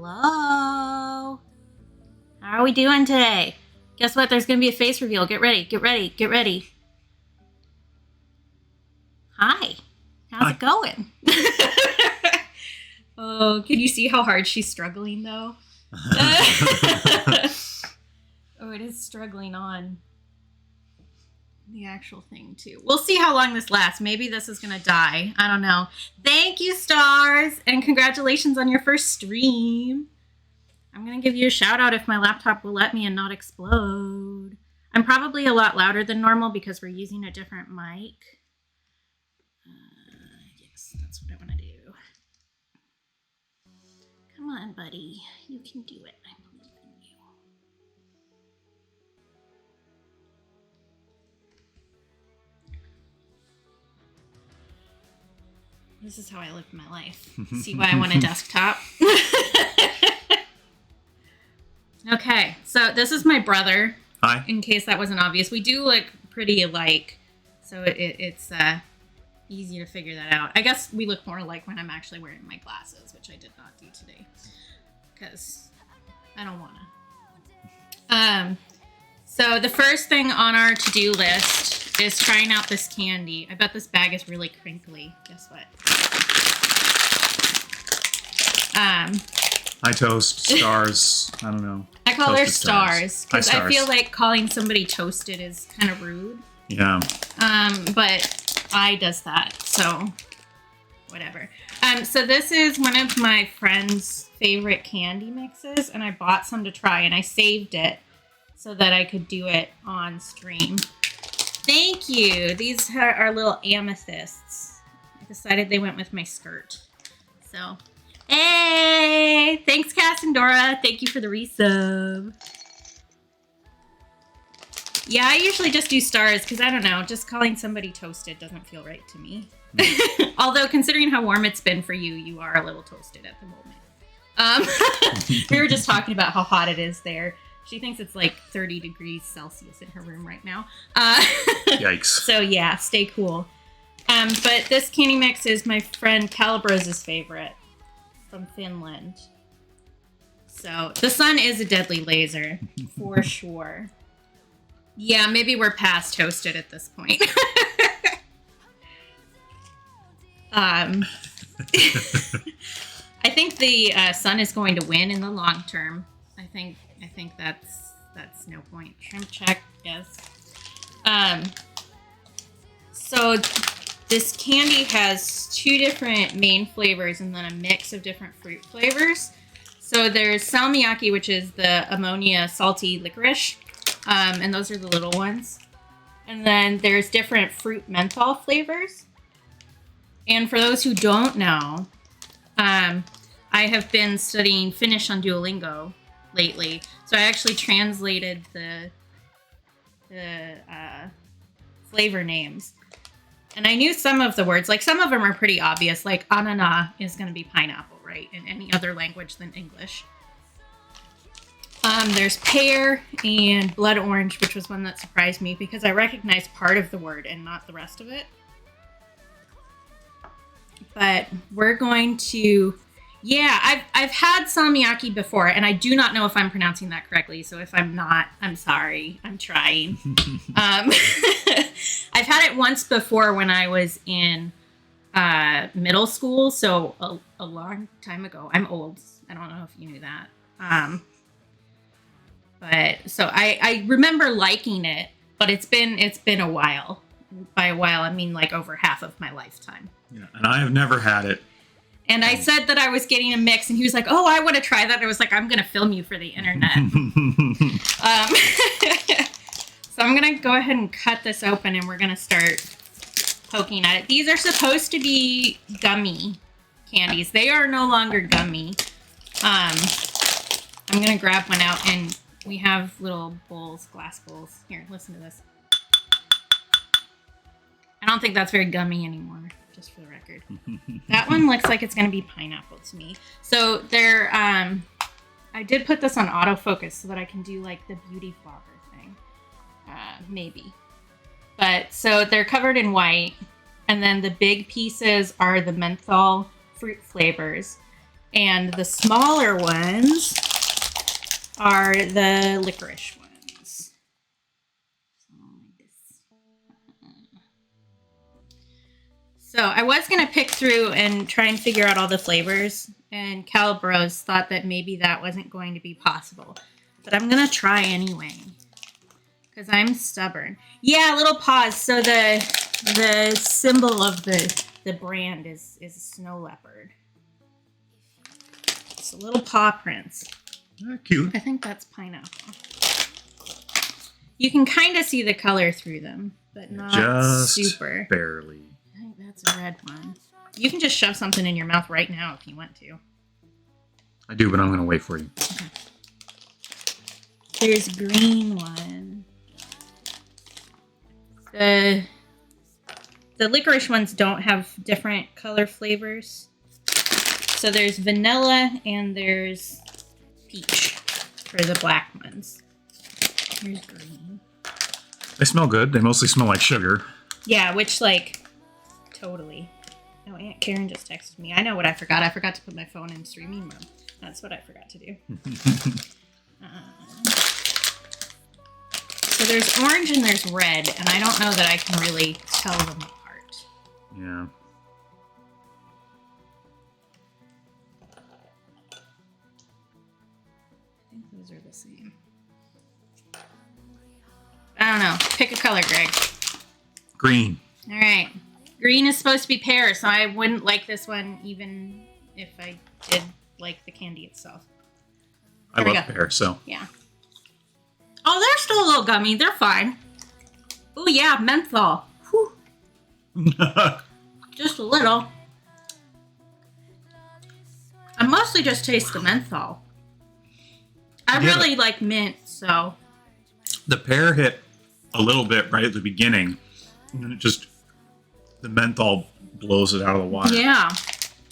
Hello? How are we doing today? Guess what? There's going to be a face reveal. Get ready. Get ready. Get ready. Hi. How's it going? Oh, can you see how hard she's struggling, though? Oh, it is struggling on the actual thing, too. We'll see how long this lasts. Maybe this is going to die. I don't know. Thank you, Stars, and congratulations on your first stream. I'm going to give you a shout out if my laptop will let me and not explode. I'm probably a lot louder than normal because we're using a different mic. Yes, that's what I want to do. Come on, buddy. You can do it. I believe in you. This is how I live my life. See why I want a desktop? Okay, so this is my brother. Hi. In case that wasn't obvious. We do look pretty alike, so it's easy to figure that out. I guess we look more alike when I'm actually wearing my glasses, which I did not do today, because I don't want to. So the first thing on our to-do list is trying out this candy. I bet this bag is really crinkly. Guess what? I toast stars. I don't know. I call her Toasted stars because Hi, I feel Stars. like calling somebody toasted is kind of rude. Yeah. But I does that, so whatever. So this is one of my friend's favorite candy mixes, and I bought some to try, and I saved it so that I could do it on stream. Thank you. These are little amethysts. I decided they went with my skirt. So, hey! Thanks, Cass and Dora. Thank you for the resub. Yeah, I usually just do stars because I don't know, just calling somebody toasted doesn't feel right to me. Although, considering how warm it's been for you, you are a little toasted at the moment. We were just talking about how hot it is there. She thinks it's like 30 degrees Celsius in her room right now. Yikes. So yeah, stay cool. But this candy mix is my friend Calibro's favorite from Finland. So the sun is a deadly laser for sure. Yeah, maybe we're past toasted at this point. I think the sun is going to win in the long term. I think that's no point. Shrimp check, yes. So this candy has two different main flavors and then a mix of different fruit flavors. So there's salmiakki, which is the ammonia salty licorice. And those are the little ones. And then there's different fruit menthol flavors. And for those who don't know, I have been studying Finnish on Duolingo lately. So I actually translated the flavor names. And I knew some of the words. Like, some of them are pretty obvious. Like, anana is going to be pineapple, right? In any other language than English. There's pear and blood orange, which was one that surprised me because I recognized part of the word and not the rest of it. But we're going to... Yeah, I've had salmiakki before, and I do not know if I'm pronouncing that correctly. So if I'm not, I'm sorry. I'm trying. I've had it once before when I was in middle school, so a long time ago. I'm old. I don't know if you knew that. But so I remember liking it, but it's been a while. By a while, I mean like over half of my lifetime. Yeah, and I have never had it. And I said that I was getting a mix, and he was like, "Oh, I want to try that." I was like, "I'm going to film you for the internet." So I'm going to go ahead and cut this open, and we're going to start poking at it. These are supposed to be gummy candies. They are no longer gummy. I'm going to grab one out, and we have little bowls, glass bowls. Here, listen to this. I don't think that's very gummy anymore. Just for the record. That one looks like it's going to be pineapple to me. So they're, I did put this on autofocus so that I can do like the beauty vlogger thing. Maybe. But so they're covered in white. And then the big pieces are the menthol fruit flavors. And the smaller ones are the licorice ones. So I was going to pick through and try and figure out all the flavors. And Calibros thought that maybe that wasn't going to be possible. But I'm going to try anyway. Because I'm stubborn. Yeah, little paws. So the symbol of the brand is a snow leopard. It's a little paw prints. Cute. I think that's pineapple. You can kind of see the color through them, but not Just super. Barely. I think that's a red one. You can just shove something in your mouth right now if you want to. I do, but I'm going to wait for you. Okay. There's green one. The licorice ones don't have different color flavors. So there's vanilla and there's peach for the black ones. Here's green. They smell good. They mostly smell like sugar. Yeah, which like totally. Oh, Aunt Karen just texted me. I know what I forgot. I forgot to put my phone in streaming mode. That's what I forgot to do. So there's orange and there's red, and I don't know that I can really tell them apart. Yeah. I think those are the same. I don't know. Pick a color, Greg. Green. All right. Green is supposed to be pear, so I wouldn't like this one even if I did like the candy itself. I love pear, so. Yeah. Oh, they're still a little gummy. They're fine. Oh, yeah, menthol. Whew. Just a little. I mostly just taste the menthol. I really like mint, so. The pear hit a little bit right at the beginning, and then the menthol blows it out of the water. Yeah.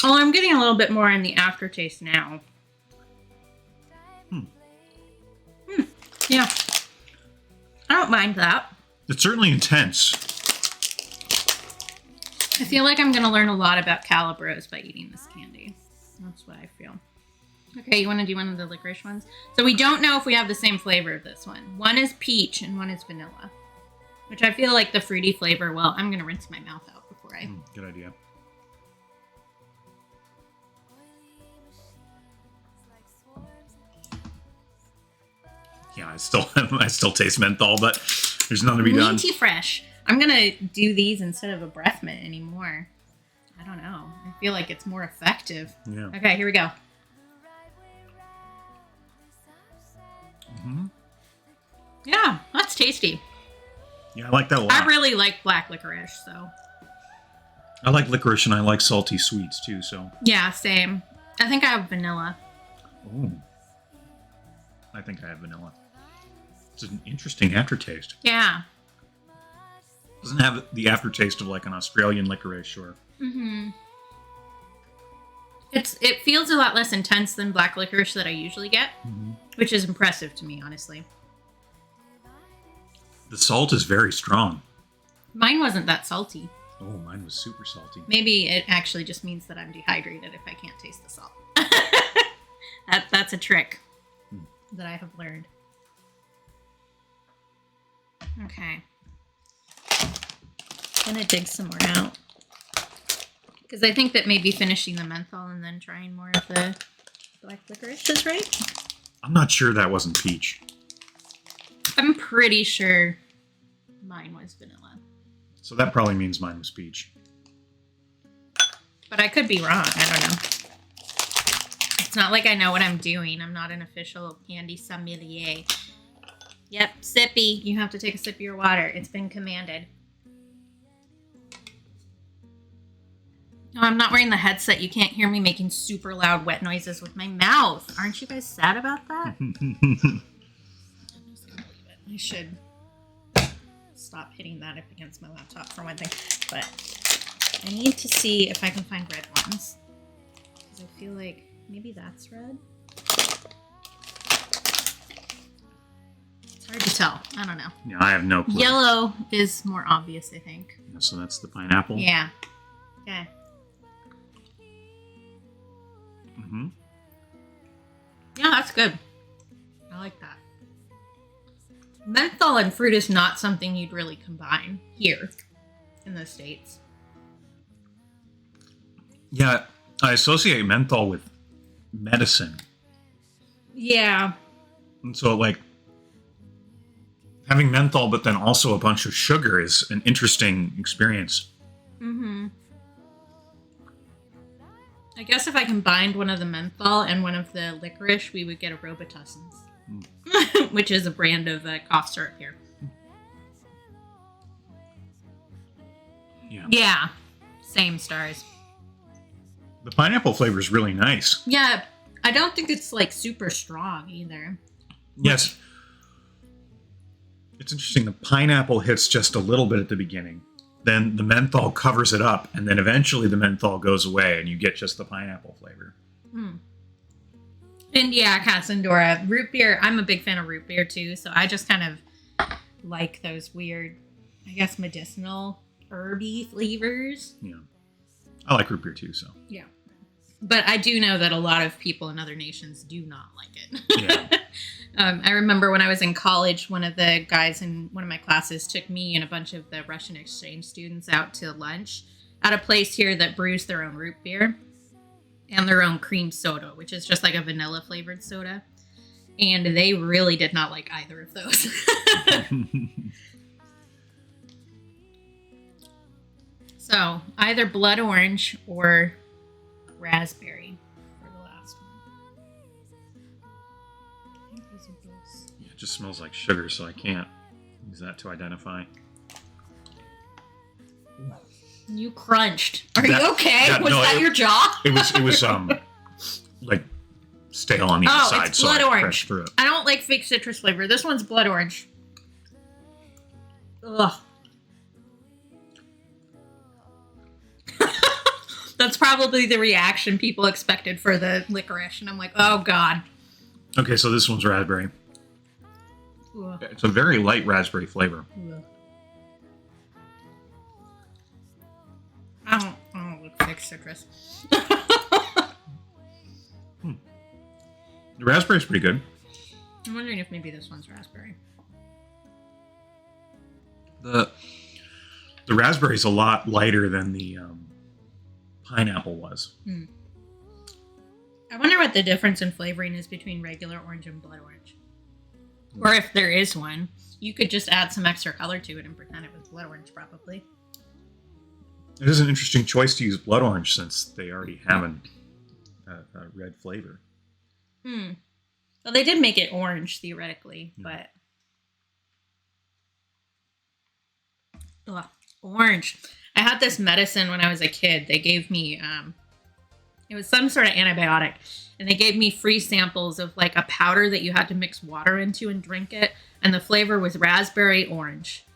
Oh, I'm getting a little bit more in the aftertaste now. Yeah. I don't mind that. It's certainly intense. I feel like I'm going to learn a lot about Calibros by eating this candy. That's what I feel. Okay, you want to do one of the licorice ones? So we don't know if we have the same flavor of this one. One is peach and one is vanilla. Which I feel like the fruity flavor, well, I'm going to rinse my mouth out before I... Good idea. Yeah, I still taste menthol, but there's nothing to be done. Minty fresh. I'm going to do these instead of a breath mint anymore. I don't know. I feel like it's more effective. Yeah. Okay, here we go. Mm-hmm. Yeah, that's tasty. Yeah, I like that a lot. I really like black licorice, so. I like licorice and I like salty sweets too, so. Yeah, same. I think I have vanilla. Oh. I think I have vanilla. It's an interesting aftertaste. Yeah. Doesn't have the aftertaste of like an Australian licorice or. Mm-hmm. It feels a lot less intense than black licorice that I usually get, which is impressive to me, honestly. The salt is very strong. Mine wasn't that salty. Oh, mine was super salty. Maybe it actually just means that I'm dehydrated if I can't taste the salt. That's a trick that I have learned. Okay. I'm gonna dig some more out. Because I think that maybe finishing the menthol and then trying more of the black licorice is right. I'm not sure that wasn't peach. I'm pretty sure mine was vanilla. So that probably means mine was peach. But I could be wrong. I don't know. It's not like I know what I'm doing. I'm not an official candy sommelier. Yep, sippy. You have to take a sip of your water. It's been commanded. No, I'm not wearing the headset. You can't hear me making super loud wet noises with my mouth. Aren't you guys sad about that? I should stop hitting that up against my laptop for one thing. But I need to see if I can find red ones. Because I feel like maybe that's red. It's hard to tell. I don't know. Yeah, I have no clue. Yellow is more obvious, I think. So that's the pineapple? Yeah. Okay. Mm-hmm. Yeah, that's good. I like that. Menthol and fruit is not something you'd really combine here in the States. Yeah, I associate menthol with medicine. Yeah. And so, like, having menthol but then also a bunch of sugar is an interesting experience. Mm-hmm. I guess if I combined one of the menthol and one of the licorice, we would get a Robitussin's, which is a brand of cough syrup here. Yeah. Yeah. Same stars. The pineapple flavor is really nice. Yeah. I don't think it's like super strong either. Yes. It's interesting. The pineapple hits just a little bit at the beginning. Then the menthol covers it up, and then eventually the menthol goes away, and you get just the pineapple flavor. And yeah, Cassandora, root beer. I'm a big fan of root beer too, so I just kind of like those weird, I guess, medicinal, herby flavors. Yeah. I like root beer too, so. Yeah. But I do know that a lot of people in other nations do not like it. Yeah. I remember when I was in college, one of the guys in one of my classes took me and a bunch of the Russian exchange students out to lunch at a place here that brews their own root beer and their own cream soda, which is just like a vanilla flavored soda. And they really did not like either of those. So either blood orange or raspberry for the last one. I think these are both. Yeah, it just smells like sugar, so I can't use that to identify. You crunched. Are you okay? Was no, that your jaw? It was like stale on the inside. It's blood orange. Crushed through it. I don't like fake citrus flavor. This one's blood orange. Ugh. That's probably the reaction people expected for the licorice, and I'm like, oh god. Okay, so this one's raspberry. Ugh. It's a very light raspberry flavor. Ugh. I don't like fake citrus. The raspberry's pretty good. I'm wondering if maybe this one's raspberry. The raspberry's a lot lighter than the pineapple was. I wonder what the difference in flavoring is between regular orange and blood orange. Or if there is one, you could just add some extra color to it and pretend it was blood orange, probably. It is an interesting choice to use blood orange since they already have a red flavor. Well, they did make it orange, theoretically, but... Ugh, orange. I had this medicine when I was a kid. They gave me, it was some sort of antibiotic. And they gave me free samples of like a powder that you had to mix water into and drink it. And the flavor was raspberry orange.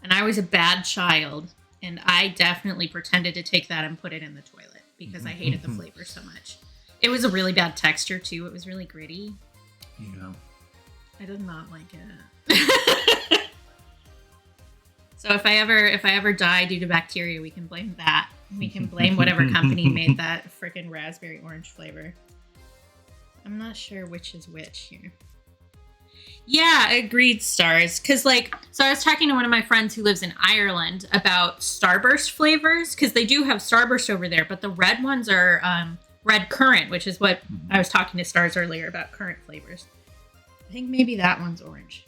And I was a bad child. And I definitely pretended to take that and put it in the toilet because I hated the flavor so much. It was a really bad texture too. It was really gritty. Yeah. I did not like it. So if I ever die due to bacteria, we can blame that. We can blame whatever company made that freaking raspberry orange flavor. I'm not sure which is which here. Yeah, agreed, stars. Because, so I was talking to one of my friends who lives in Ireland about Starburst flavors, because they do have Starburst over there, but the red ones are red currant, which is what I was talking to Stars earlier about currant flavors. I think maybe that one's orange.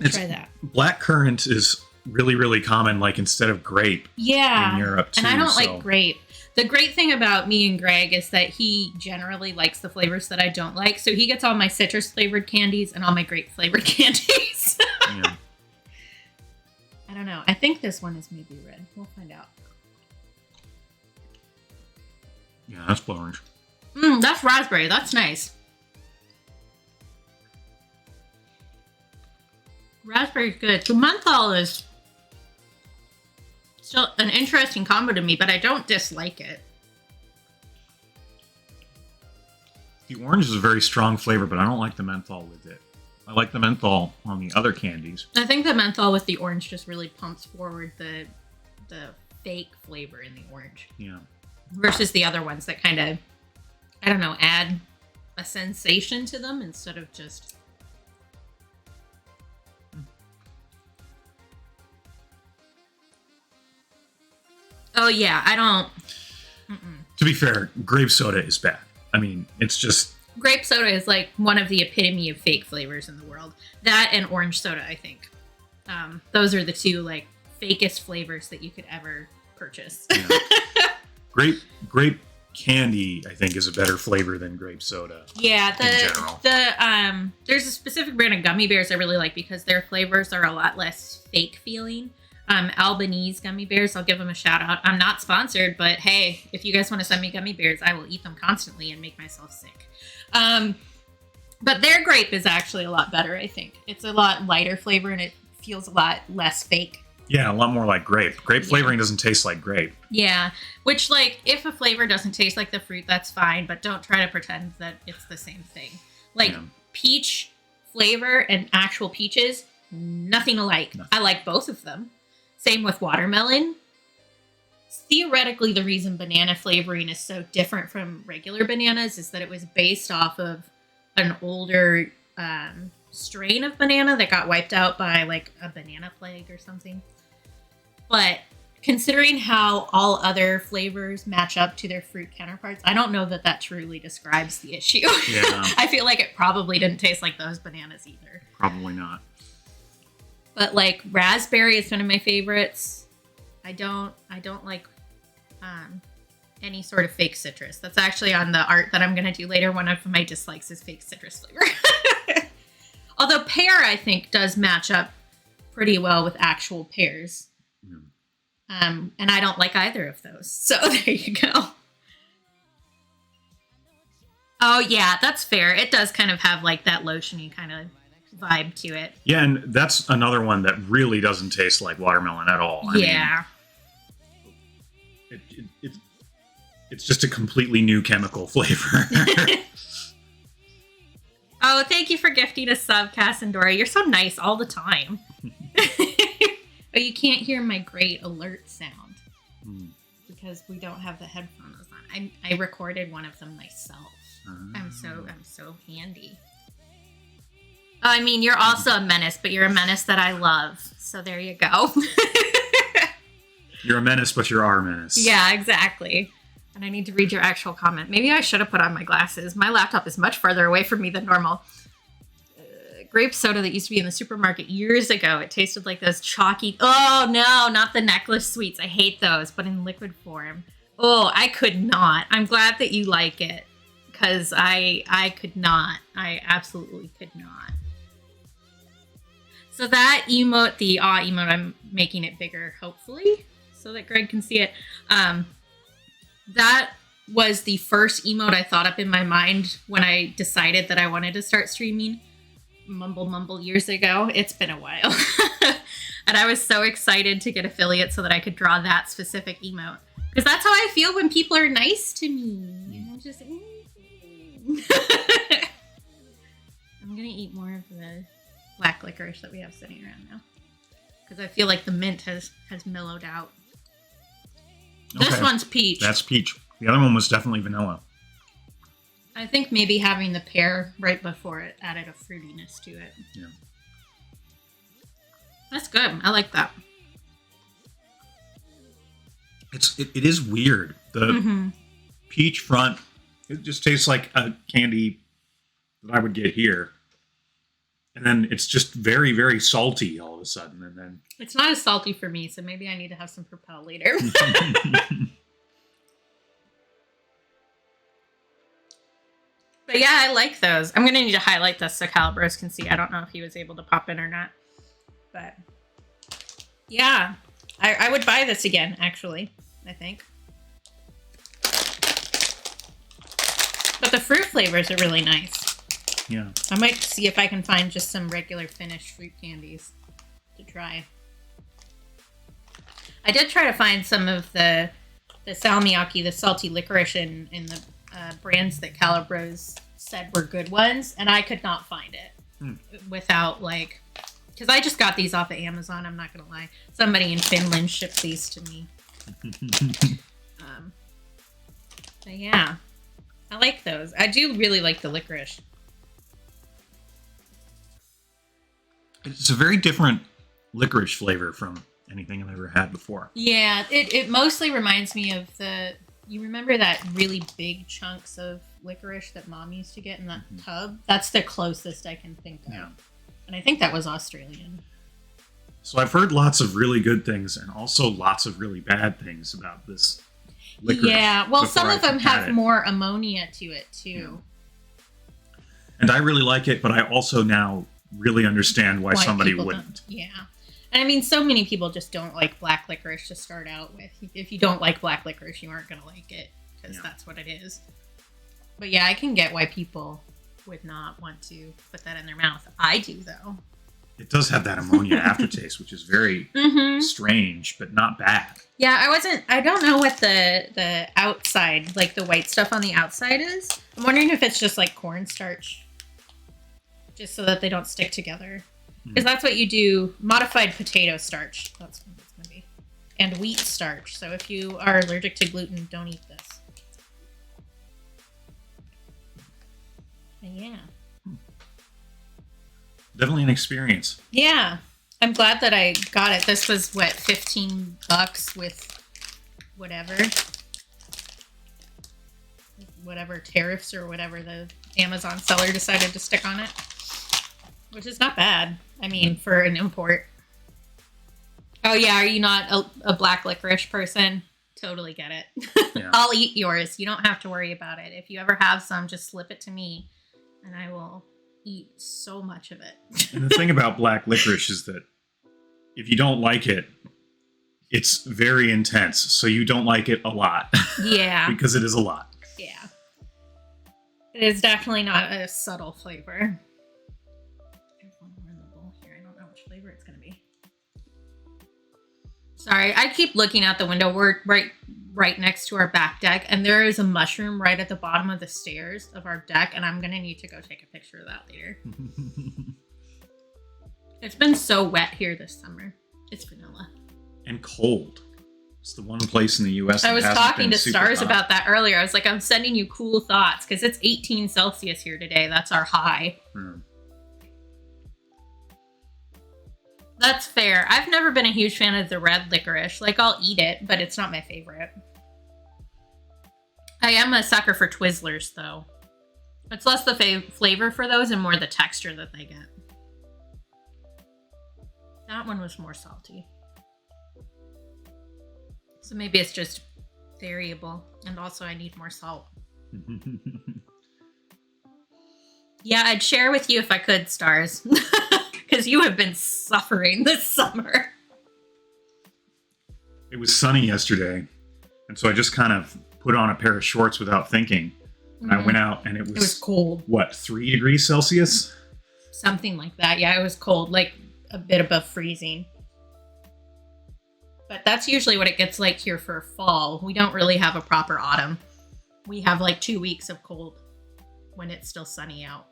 Try that. Black currant is really, really common, like instead of grape in Europe, too. And I don't like grape. The great thing about me and Greg is that he generally likes the flavors that I don't like. So he gets all my citrus flavored candies and all my grape flavored candies. Yeah. I don't know. I think this one is maybe red. We'll find out. Yeah, that's blood orange. That's raspberry. That's nice. Raspberry's good. The menthol is still an interesting combo to me, but I don't dislike it. The orange is a very strong flavor, but I don't like the menthol with it. I like the menthol on the other candies. I think the menthol with the orange just really pumps forward the fake flavor in the orange. Yeah. Versus the other ones that kind of I don't know, add a sensation to them instead of just... Oh yeah, I don't... To be fair, grape soda is bad. I mean, it's just... Grape soda is like one of the epitome of fake flavors in the world. That and orange soda, I think. Those are the two like fakest flavors that you could ever purchase. Yeah. Grape candy, I think, is a better flavor than grape soda. Yeah, in general. There's a specific brand of gummy bears I really like because their flavors are a lot less fake feeling. Albanese gummy bears, I'll give them a shout out. I'm not sponsored, but hey, if you guys want to send me gummy bears, I will eat them constantly and make myself sick. But their grape is actually a lot better, I think. It's a lot lighter flavor and it feels a lot less fake. Yeah, a lot more like grape. Grape flavoring doesn't taste like grape. Yeah, which like if a flavor doesn't taste like the fruit, that's fine, but don't try to pretend that it's the same thing. Like peach flavor and actual peaches, nothing alike. Nothing. I like both of them. Same with watermelon. Theoretically, the reason banana flavoring is so different from regular bananas is that it was based off of an older strain of banana that got wiped out by like a banana plague or something. But considering how all other flavors match up to their fruit counterparts, I don't know that that truly describes the issue. Yeah. I feel like it probably didn't taste like those bananas either. Probably not. But like raspberry is one of my favorites. I don't like any sort of fake citrus. That's actually on the art that I'm going to do later. One of my dislikes is fake citrus flavor. Although pear, I think, does match up pretty well with actual pears. And I don't like either of those. So there you go. Oh, yeah, that's fair. It does kind of have like that lotiony kind of vibe to it. Yeah, and that's another one that really doesn't taste like watermelon at all. I mean, it's just a completely new chemical flavor. Oh, thank you for gifting a sub, Cass and Dora. You're so nice all the time. Oh, you can't hear my great alert sound because we don't have the headphones on. I recorded one of them myself. I'm so handy. Oh, I mean, you're also a menace, but you're a menace that I love. So there you go. You're a menace, but you're our menace. Yeah, exactly. And I need to read your actual comment. Maybe I should have put on my glasses. My laptop is much further away from me than normal. Grape soda that used to be in the supermarket years ago. It tasted like those chalky... Oh, no, not the necklace sweets. I hate those, but in liquid form. Oh, I could not. I'm glad that you like it, because I could not. I absolutely could not. So that emote, the awe emote, I'm making it bigger, hopefully, so that Greg can see it. That was the first emote I thought up in my mind when I decided that I wanted to start streaming mumble years ago. It's been a while. And I was so excited to get affiliate so that I could draw that specific emote. Because that's how I feel when people are nice to me. I'm just... I'm going to eat more of the black licorice that we have sitting around now. Because I feel like the mint has mellowed out. Okay. This one's peach. That's peach. The other one was definitely vanilla. I think maybe having the pear right before it added a fruitiness to it. Yeah. That's good. I like that. It is weird. The peach front, it just tastes like a candy that I would get here. And then it's just very, very salty all of a sudden. And then it's not as salty for me, so maybe I need to have some Propel later. But yeah, I like those. I'm going to need to highlight this so Calibros can see. I don't know if he was able to pop in or not. But yeah, I would buy this again, actually, I think. But the fruit flavors are really nice. Yeah. I might see if I can find just some regular Finnish fruit candies to try. I did try to find some of the salmiakki, the salty licorice in the brands that Calibros said were good ones, and I could not find it without, like... Because I just got these off of Amazon, I'm not going to lie. Somebody in Finland shipped these to me. But yeah. I like those. I do really like the licorice. It's a very different licorice flavor from anything I've ever had before. Yeah, it mostly reminds me of you remember that really big chunks of licorice that Mom used to get in that tub? That's the closest I can think of. Yeah. And I think that was Australian. So I've heard lots of really good things and also lots of really bad things about this licorice. Yeah, well, some before of them I've had have it. more ammonia to it, too. Yeah. And I really like it, but I also now really understand why somebody people wouldn't. don't. Yeah. And I mean, so many people just don't like black licorice to start out with. If you don't like black licorice, you aren't going to like it because that's what it is. But yeah, I can get why people would not want to put that in their mouth. I do, though. It does have that ammonia aftertaste, which is very strange, but not bad. Yeah, I don't know what the outside, like the white stuff on the outside is. I'm wondering if it's just like cornstarch, just so that they don't stick together. Because that's what you do. Modified potato starch. That's what it's going to be. And wheat starch. So if you are allergic to gluten, don't eat this. But yeah. Definitely an experience. Yeah. I'm glad that I got it. This was, what, $15 with whatever tariffs or whatever the Amazon seller decided to stick on it. Which is not bad. I mean, for an import. Oh, yeah. Are you not a black licorice person? Totally get it. Yeah. I'll eat yours. You don't have to worry about it. If you ever have some, just slip it to me and I will eat so much of it. And the thing about black licorice is that if you don't like it, it's very intense. So you don't like it a lot. Yeah. Because it is a lot. Yeah. It is definitely not a subtle flavor. There's one more in the bowl here. I don't know which flavor it's going to be. Sorry, I keep looking out the window. We're right next to our back deck, and there is a mushroom right at the bottom of the stairs of our deck, and I'm going to need to go take a picture of that later. It's been so wet here this summer. It's vanilla. And cold. It's the one place in the U.S. I that was hasn't talking been to super Stars hot. about that earlier. I was like, I'm sending you cool thoughts because it's 18 Celsius here today. That's our high. That's fair. I've never been a huge fan of the red licorice. Like, I'll eat it, but it's not my favorite. I am a sucker for Twizzlers, though. It's less the flavor for those and more the texture that they get. That one was more salty. So maybe it's just variable. And also I need more salt. Yeah, I'd share with you if I could, Stars. Because you have been suffering this summer. It was sunny yesterday. And so I just kind of put on a pair of shorts without thinking. And I went out and it was cold. What, 3 degrees Celsius? Something like that. Yeah, it was cold. Like a bit above freezing. But that's usually what it gets like here for fall. We don't really have a proper autumn. We have like 2 weeks of cold when it's still sunny out.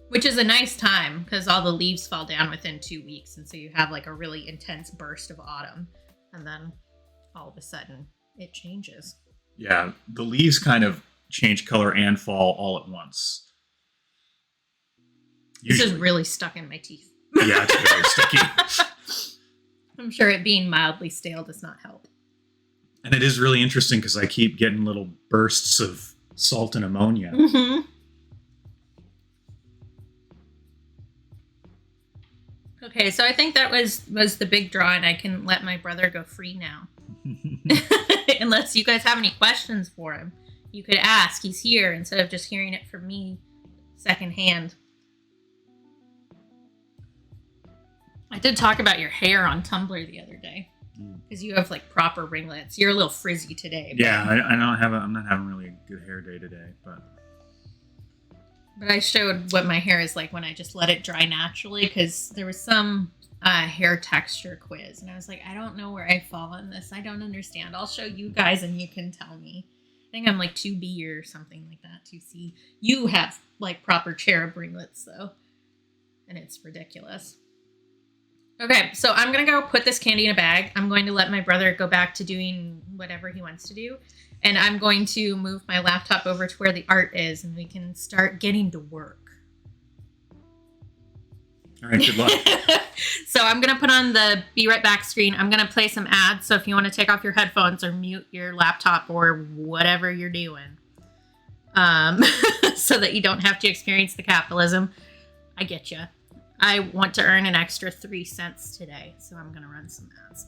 Which is a nice time because all the leaves fall down within 2 weeks. And so you have like a really intense burst of autumn. And then all of a sudden it changes. Yeah, the leaves kind of change color and fall all at once. This is really stuck in my teeth. Yeah, it's very sticky. I'm sure it being mildly stale does not help. And it is really interesting because I keep getting little bursts of salt and ammonia. Mm-hmm. Okay, so I think that was the big draw, and I can let my brother go free now. Unless you guys have any questions for him. You could ask. He's here instead of just hearing it from me secondhand. I did talk about your hair on Tumblr the other day. Because you have like proper ringlets. You're a little frizzy today. Yeah, I'm not having really a good hair day today, but I showed what my hair is like when I just let it dry naturally, because there was some hair texture quiz, and I was like, I don't know where I fall on this. I don't understand. I'll show you guys, and you can tell me. I think I'm like 2B or something like that, 2C. You have like proper cherub ringlets though, and it's ridiculous. Okay, so I'm gonna go put this candy in a bag. I'm going to let my brother go back to doing whatever he wants to do. And I'm going to move my laptop over to where the art is and we can start getting to work. All right, good luck. So I'm going to put on the be right back screen. I'm going to play some ads. So if you want to take off your headphones or mute your laptop or whatever you're doing, so that you don't have to experience the capitalism, I get you. I want to earn an extra 3 cents today, so I'm going to run some ads.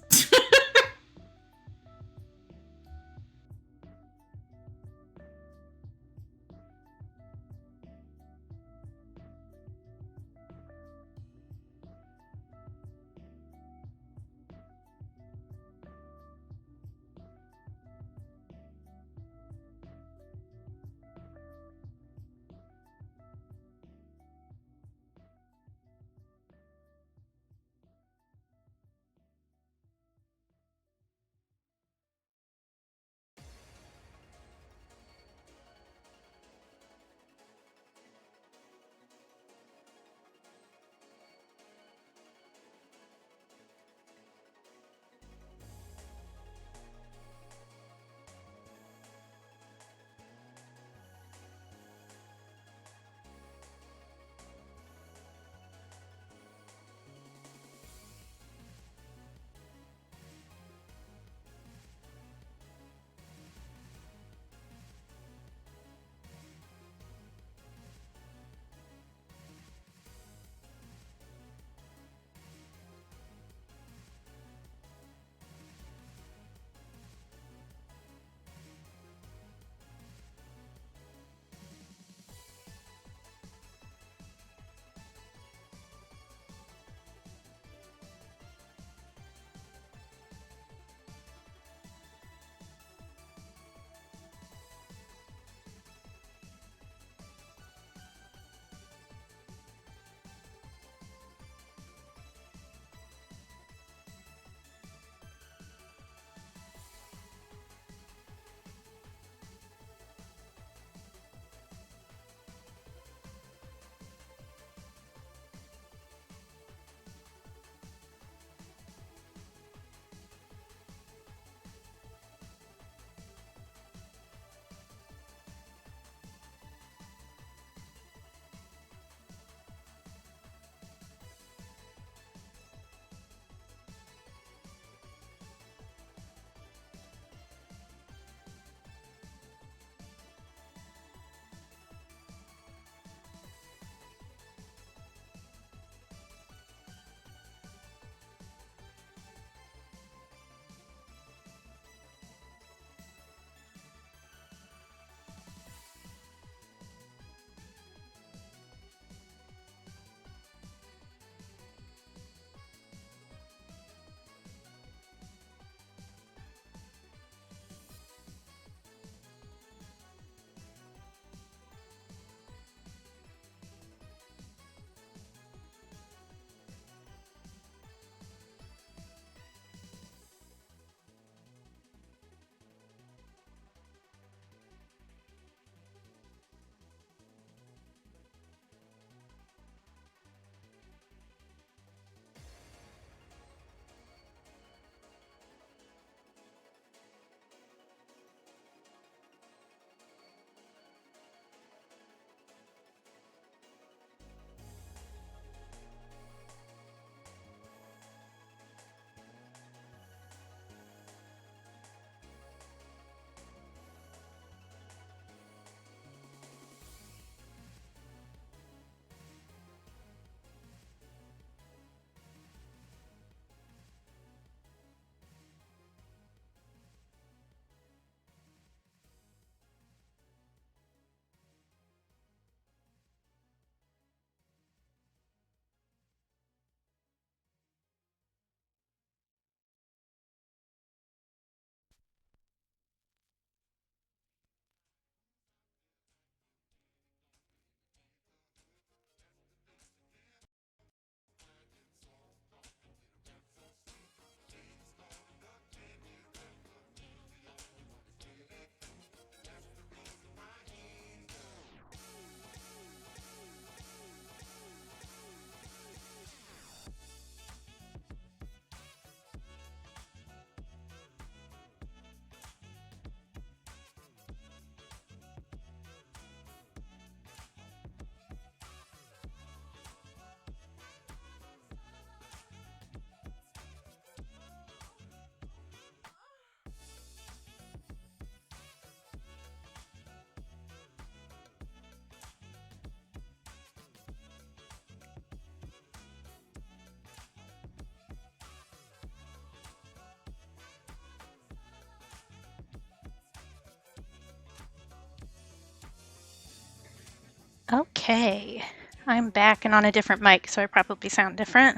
Okay, I'm back and on a different mic, so I probably sound different.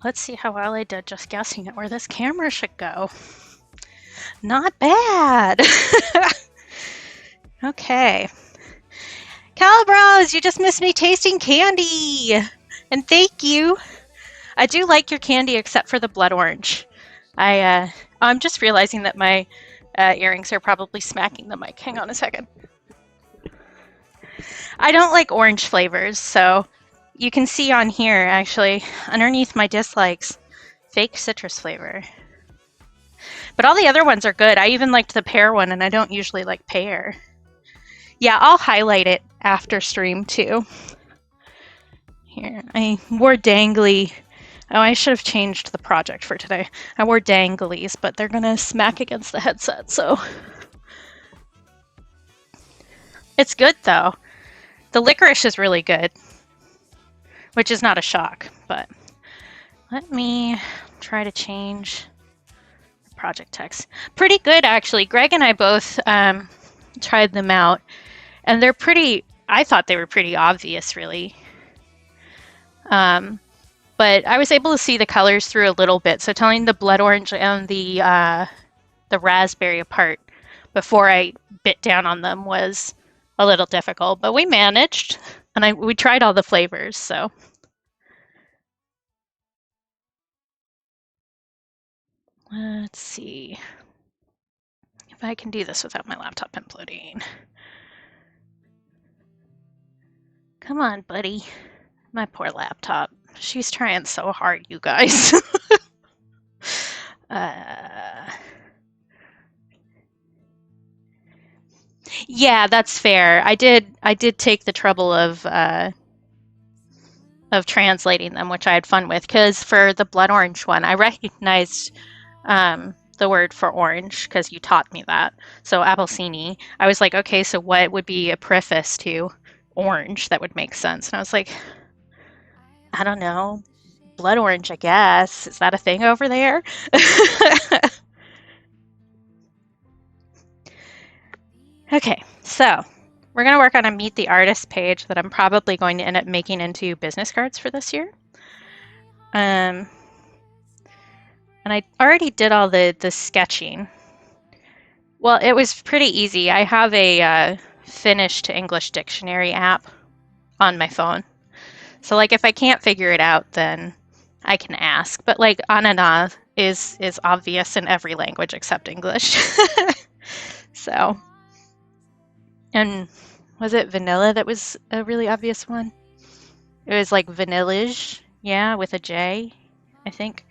Let's see how well I did just guessing at where this camera should go. Not bad! Okay. Calibros, you just missed me tasting candy! And thank you! I do like your candy except for the blood orange. I'm just realizing that my earrings are probably smacking the mic. Hang on a second. I don't like orange flavors, so you can see on here, actually, underneath my dislikes, fake citrus flavor. But all the other ones are good. I even liked the pear one, and I don't usually like pear. Yeah, I'll highlight it after stream, too. Here, I wore dangly. Oh, I should have changed the project for today. I wore danglies, but they're gonna smack against the headset, so. It's good, though. The licorice is really good, which is not a shock, but let me try to change the project text. Pretty good, actually. Greg and I both tried them out, and they're pretty, I thought they were pretty obvious, really. But I was able to see the colors through a little bit, so telling the blood orange and the raspberry apart before I bit down on them was a little difficult, but we managed, and we tried all the flavors, so. Let's see if I can do this without my laptop imploding. Come on, buddy. My poor laptop. She's trying so hard, you guys. Yeah, that's fair. I did take the trouble of translating them, which I had fun with, because for the blood orange one, I recognized the word for orange because you taught me that. So applecini. I was like, okay, so what would be a preface to orange that would make sense? And I was like, I don't know. Blood orange, I guess. Is that a thing over there? Okay, so we're going to work on a Meet the Artist page that I'm probably going to end up making into business cards for this year. And I already did all the sketching. Well, it was pretty easy. I have a Finnish to English dictionary app on my phone. So, like, if I can't figure it out, then I can ask. But, like, anana is obvious in every language except English. So, and was it vanilla that was a really obvious one? It was like vanillage, yeah, with a J, I think.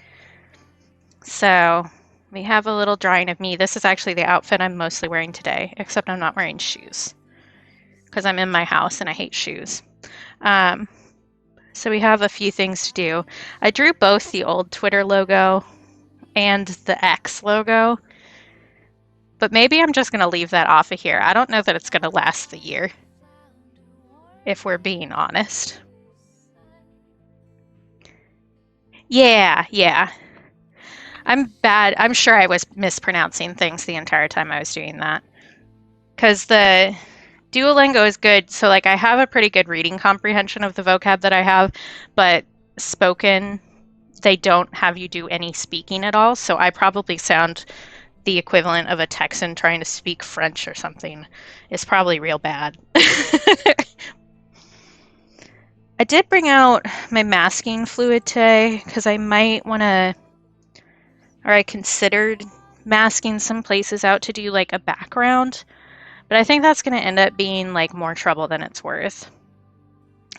So, we have a little drawing of me. This is actually the outfit I'm mostly wearing today, except I'm not wearing shoes because I'm in my house and I hate shoes. So we have a few things to do. I drew both the old Twitter logo and the X logo, but maybe I'm just going to leave that off of here. I don't know that it's going to last the year, if we're being honest. Yeah. I'm bad. I'm sure I was mispronouncing things the entire time I was doing that. Because the Duolingo is good, so like I have a pretty good reading comprehension of the vocab that I have, but spoken, they don't have you do any speaking at all, so I probably sound the equivalent of a Texan trying to speak French or something. It's probably real bad. I did bring out my masking fluid today because I might want to, or I considered masking some places out to do like a background, but I think that's going to end up being like more trouble than it's worth.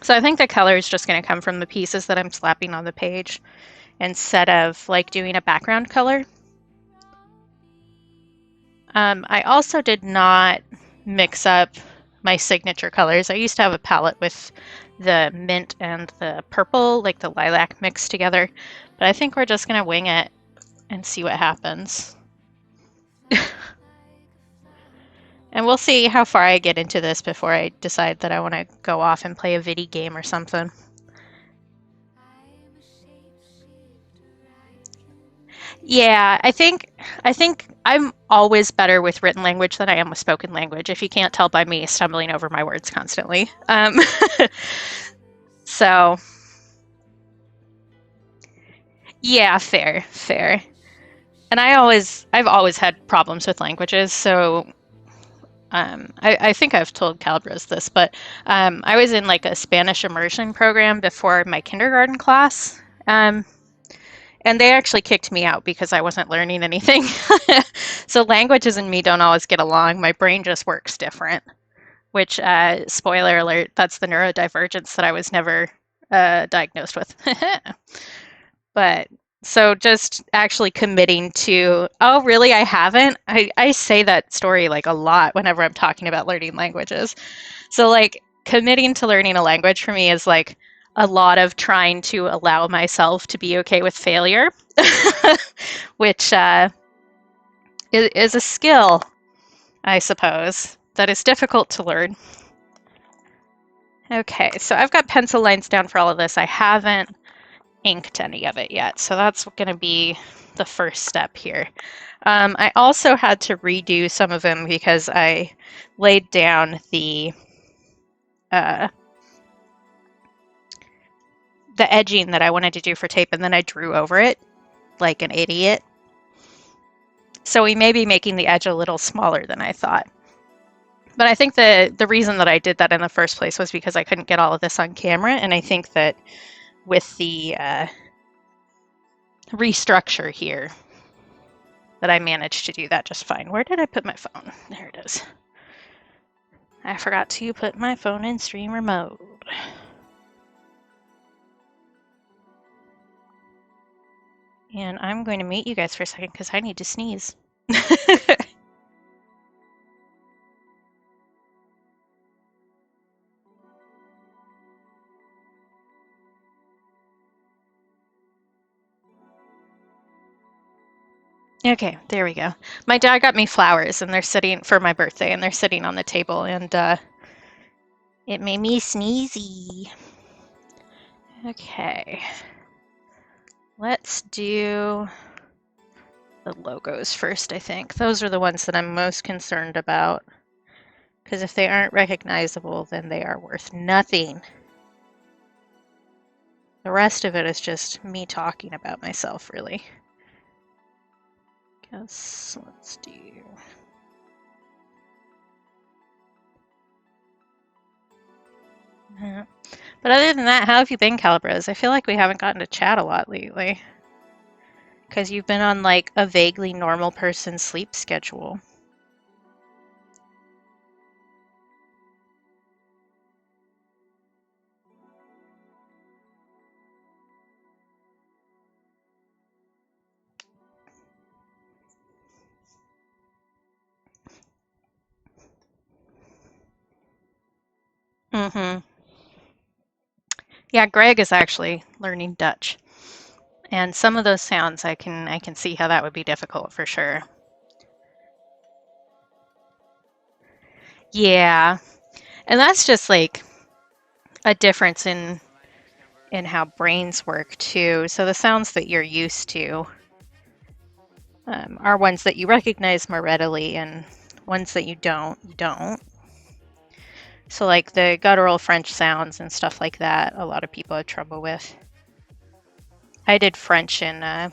So I think the color is just going to come from the pieces that I'm slapping on the page instead of like doing a background color. I also did not mix up my signature colors. I used to have a palette with the mint and the purple, like the lilac mixed together, but I think we're just going to wing it and see what happens. And we'll see how far I get into this before I decide that I want to go off and play a video game or something. Yeah, I think I'm always better with written language than I am with spoken language. If you can't tell by me stumbling over my words constantly. So yeah, fair, fair. And I've always had problems with languages. So I think I've told Calibros this, but I was in like a Spanish immersion program before my kindergarten class. Um, and they actually kicked me out because I wasn't learning anything. So languages and me don't always get along. My brain just works different, which, spoiler alert, that's the neurodivergence that I was never diagnosed with. But so just actually committing to, oh, really? I haven't? I say that story like a lot whenever I'm talking about learning languages. So, like, committing to learning a language for me is like a lot of trying to allow myself to be okay with failure, which is a skill, I suppose, that is difficult to learn. Okay, so I've got pencil lines down for all of this. I haven't inked any of it yet, so that's going to be the first step here. I also had to redo some of them because I laid down uh, the edging that I wanted to do for tape, and then I drew over it like an idiot. So we may be making the edge a little smaller than I thought. But I think the reason that I did that in the first place was because I couldn't get all of this on camera, and I think that with the restructure here, that I managed to do that just fine. Where did I put my phone? There it is. I forgot to put my phone in streamer mode. And I'm going to mute you guys for a second because I need to sneeze. Okay, there we go. My dad got me flowers and they're sitting for my birthday and they're sitting on the table and it made me sneezy. Okay. Let's do the logos first, I think. Those are the ones that I'm most concerned about. Because if they aren't recognizable, then they are worth nothing. The rest of it is just me talking about myself, really. Guess let's do. But other than that, how have you been, Calibros? I feel like we haven't gotten to chat a lot lately. Because you've been on like a vaguely normal person sleep schedule. Mm-hmm. Yeah, Greg is actually learning Dutch. And some of those sounds I can see how that would be difficult for sure. Yeah. And that's just like a difference in how brains work too. So the sounds that you're used to are ones that you recognize more readily, and ones that you don't. So like the guttural French sounds and stuff like that, a lot of people have trouble with. I did French in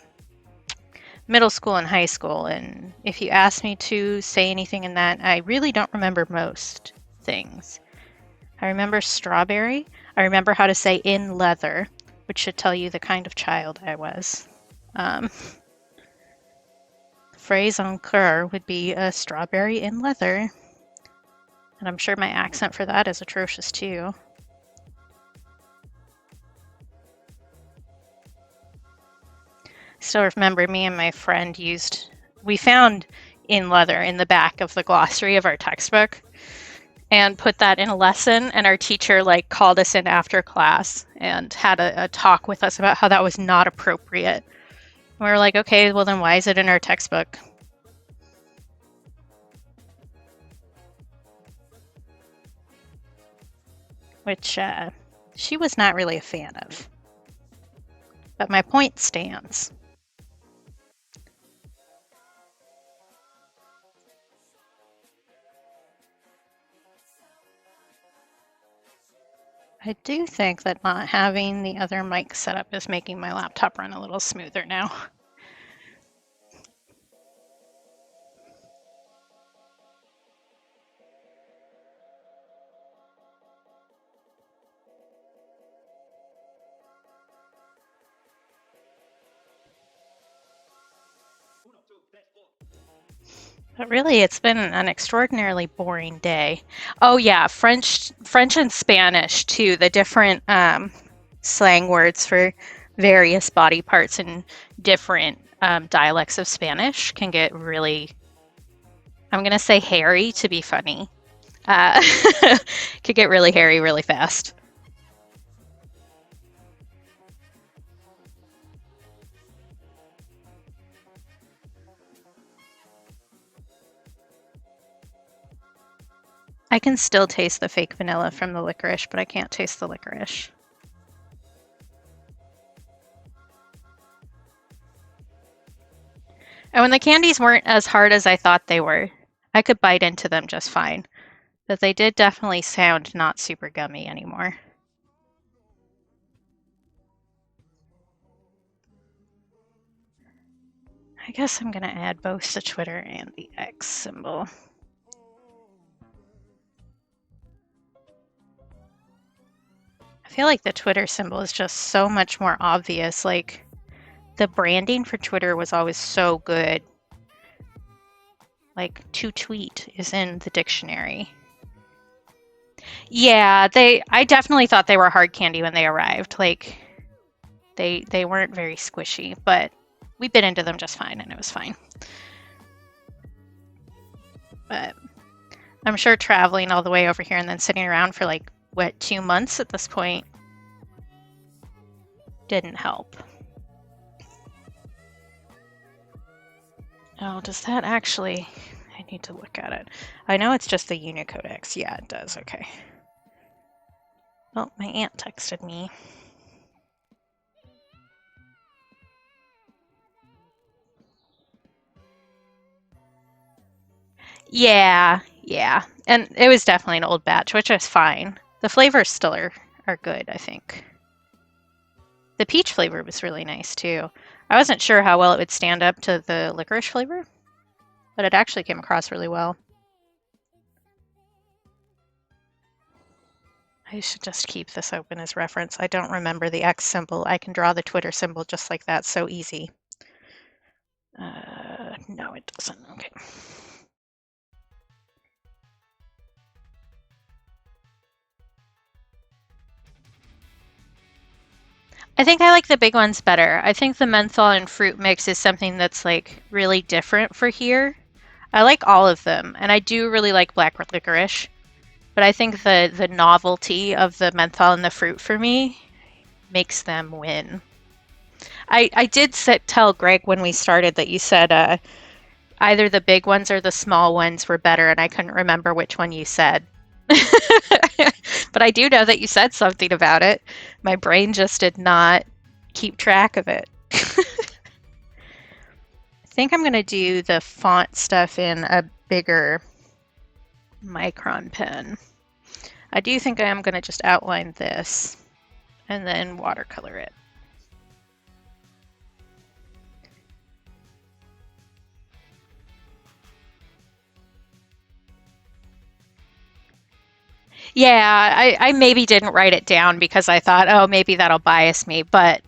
middle school and high school, and if you ask me to say anything in that, I really don't remember most things. I remember strawberry. I remember how to say in leather, which should tell you the kind of child I was. Phrase en coeur would be a strawberry in leather. And I'm sure my accent for that is atrocious too. Still remember me and my friend we found in leather in the back of the glossary of our textbook and put that in a lesson, and our teacher like called us in after class and had a talk with us about how that was not appropriate. And we were like, okay, well then why is it in our textbook? Which she was not really a fan of. But my point stands. I do think that not having the other mic set up is making my laptop run a little smoother now. But really, it's been an extraordinarily boring day. Oh yeah, French and Spanish too. The different slang words for various body parts and different dialects of Spanish can get really, I'm gonna say hairy to be funny. Could get really hairy really fast. I can still taste the fake vanilla from the licorice, but I can't taste the licorice. And when the candies weren't as hard as I thought they were, I could bite into them just fine. But they did definitely sound not super gummy anymore. I guess I'm gonna add both the Twitter and the X symbol. I feel like the Twitter symbol is just so much more obvious. Like, the branding for Twitter was always so good. Like, to tweet is in the dictionary. Yeah, I definitely thought they were hard candy when they arrived. Like, they weren't very squishy, but we bit into them just fine and it was fine. But I'm sure traveling all the way over here and then sitting around for like, what, 2 months at this point didn't help. Oh, does that actually... I need to look at it. I know it's just the Unicode X. Yeah, it does. Okay. Oh, my aunt texted me. Yeah. And it was definitely an old batch, which is fine. The flavors still are good, I think. The peach flavor was really nice, too. I wasn't sure how well it would stand up to the licorice flavor, but it actually came across really well. I should just keep this open as reference. I don't remember the X symbol. I can draw the Twitter symbol just like that, so easy. No, it doesn't. Okay. I think I like the big ones better. I think the menthol and fruit mix is something that's like really different for here. I like all of them, and I do really like black licorice, but I think the novelty of the menthol and the fruit for me makes them win. I did tell Greg when we started that you said either the big ones or the small ones were better, and I couldn't remember which one you said. But I do know that you said something about it. My brain just did not keep track of it. I think I'm going to do the font stuff in a bigger micron pen. I do think I am going to just outline this and then watercolor it. Yeah, I maybe didn't write it down because I thought, oh, maybe that'll bias me, but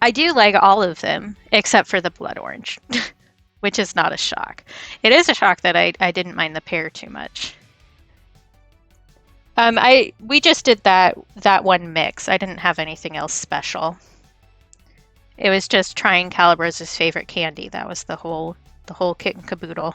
I do like all of them except for the blood orange, which is not a shock. It is a shock that I didn't mind the pear too much. We just did that one mix. I didn't have anything else special. It was just trying Calabrose's favorite candy. That was the whole kit and caboodle.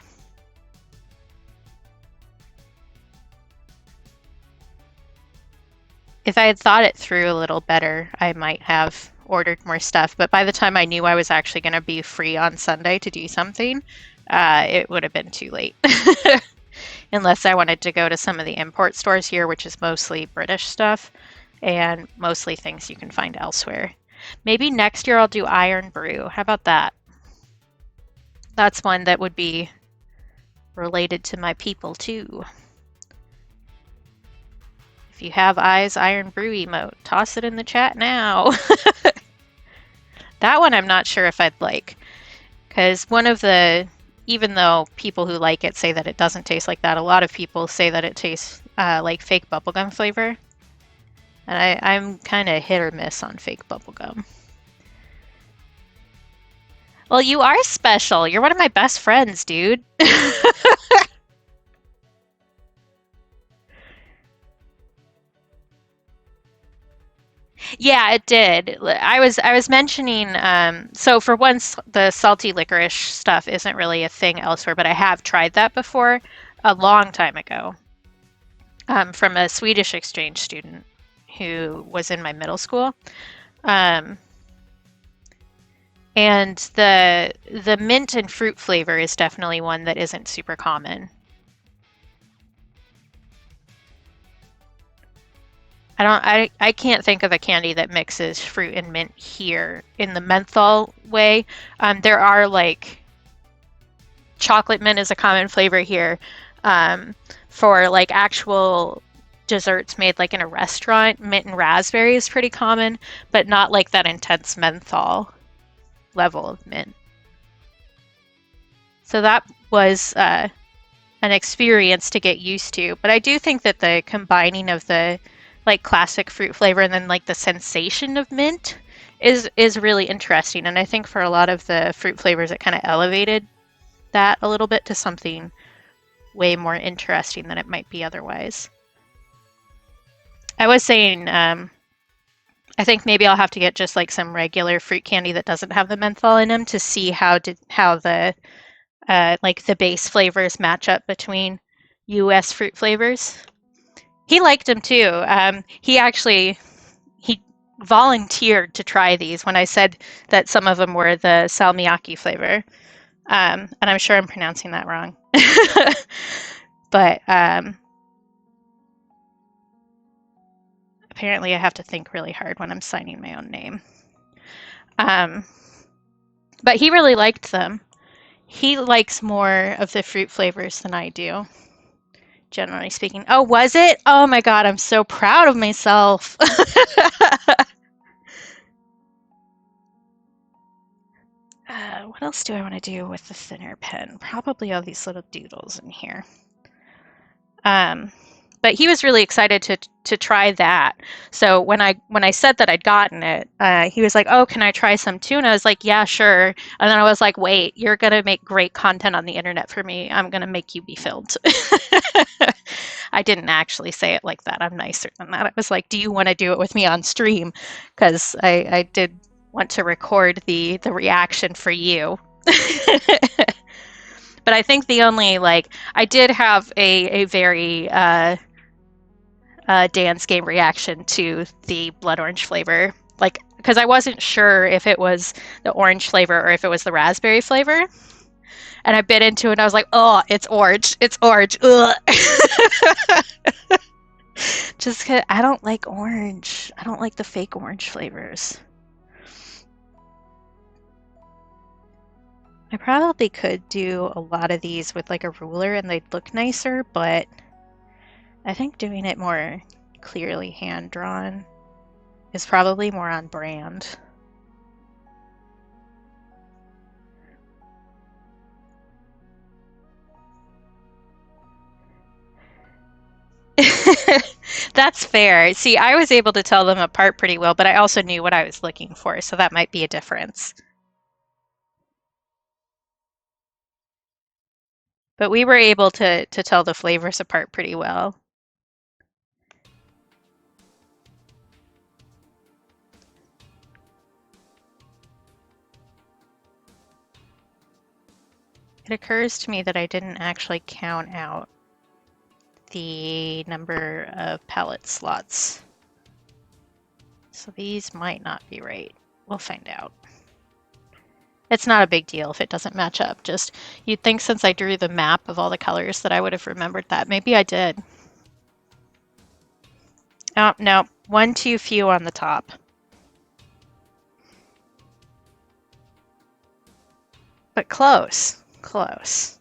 If I had thought it through a little better, I might have ordered more stuff. But by the time I knew I was actually going to be free on Sunday to do something, it would have been too late. Unless I wanted to go to some of the import stores here, which is mostly British stuff and mostly things you can find elsewhere. Maybe next year I'll do Iron Brew. How about that? That's one that would be related to my people too. If you have eyes, Iron Brew emote, toss it in the chat now. That one I'm not sure if I'd like, because even though people who like it say that it doesn't taste like that, a lot of people say that it tastes like fake bubblegum flavor. And I'm kind of hit or miss on fake bubblegum. Well, you are special. You're one of my best friends, dude. Yeah, it did. I was mentioning so for once the salty licorice stuff isn't really a thing elsewhere, but I have tried that before a long time ago from a Swedish exchange student who was in my middle school. Um, and the mint and fruit flavor is definitely one that isn't super common. I can't think of a candy that mixes fruit and mint here in the menthol way. There are like chocolate mint is a common flavor here. For like actual desserts made like in a restaurant, mint and raspberry is pretty common, but not like that intense menthol level of mint. So that was an experience to get used to. But I do think that the combining of the like classic fruit flavor and then like the sensation of mint is really interesting. And I think for a lot of the fruit flavors, it kind of elevated that a little bit to something way more interesting than it might be otherwise. I was saying, I think maybe I'll have to get just like some regular fruit candy that doesn't have the menthol in them to see how the like the base flavors match up between U.S. fruit flavors. He liked them too. He volunteered to try these when I said that some of them were the salmiakki flavor. And I'm sure I'm pronouncing that wrong. But apparently I have to think really hard when I'm signing my own name. But he really liked them. He likes more of the fruit flavors than I do, generally speaking. Oh, was it? Oh my god, I'm so proud of myself. What else do I want to do with the thinner pen? Probably all these little doodles in here. But he was really excited to try that. So when I said that I'd gotten it, he was like, "Oh, can I try some too?" And I was like, "Yeah, sure." And then I was like, "Wait, you're gonna make great content on the internet for me. I'm gonna make you be filmed." I didn't actually say it like that. I'm nicer than that. I was like, "Do you want to do it with me on stream?" Because I did want to record the reaction for you. But I think the only like I did have a very dance game reaction to the blood orange flavor, like because I wasn't sure if it was the orange flavor or if it was the raspberry flavor, and I bit into it and I was like, "Oh, it's orange! It's orange!" Ugh. Just because I don't like orange. I don't like the fake orange flavors. I probably could do a lot of these with like a ruler and they'd look nicer, but I think doing it more clearly hand-drawn is probably more on brand. That's fair. See, I was able to tell them apart pretty well, but I also knew what I was looking for, so that might be a difference. But we were able to tell the flavors apart pretty well. It occurs to me that I didn't actually count out the number of palette slots. So these might not be right. We'll find out. It's not a big deal if it doesn't match up. Just, you'd think since I drew the map of all the colors that I would have remembered that. Maybe I did. Oh, no. One too few on the top. But close. Close.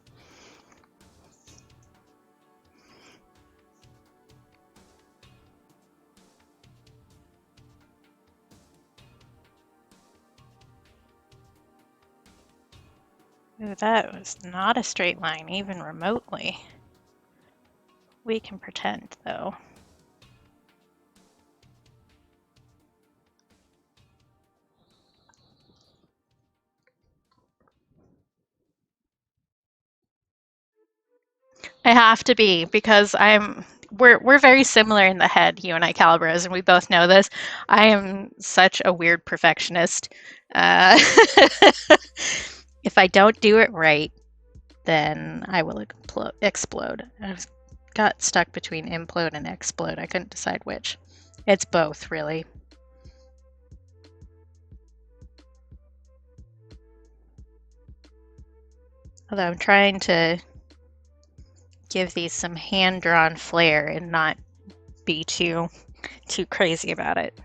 Ooh, that was not a straight line, even remotely. We can pretend, though. I have to be because we're very similar in the head, you and I, Calibros, and we both know this. I am such a weird perfectionist. Uh, if I don't do it right, then I will explode. Got stuck between implode and explode. I couldn't decide which. It's both, really. Although I'm trying to give these some hand-drawn flair and not be too crazy about it.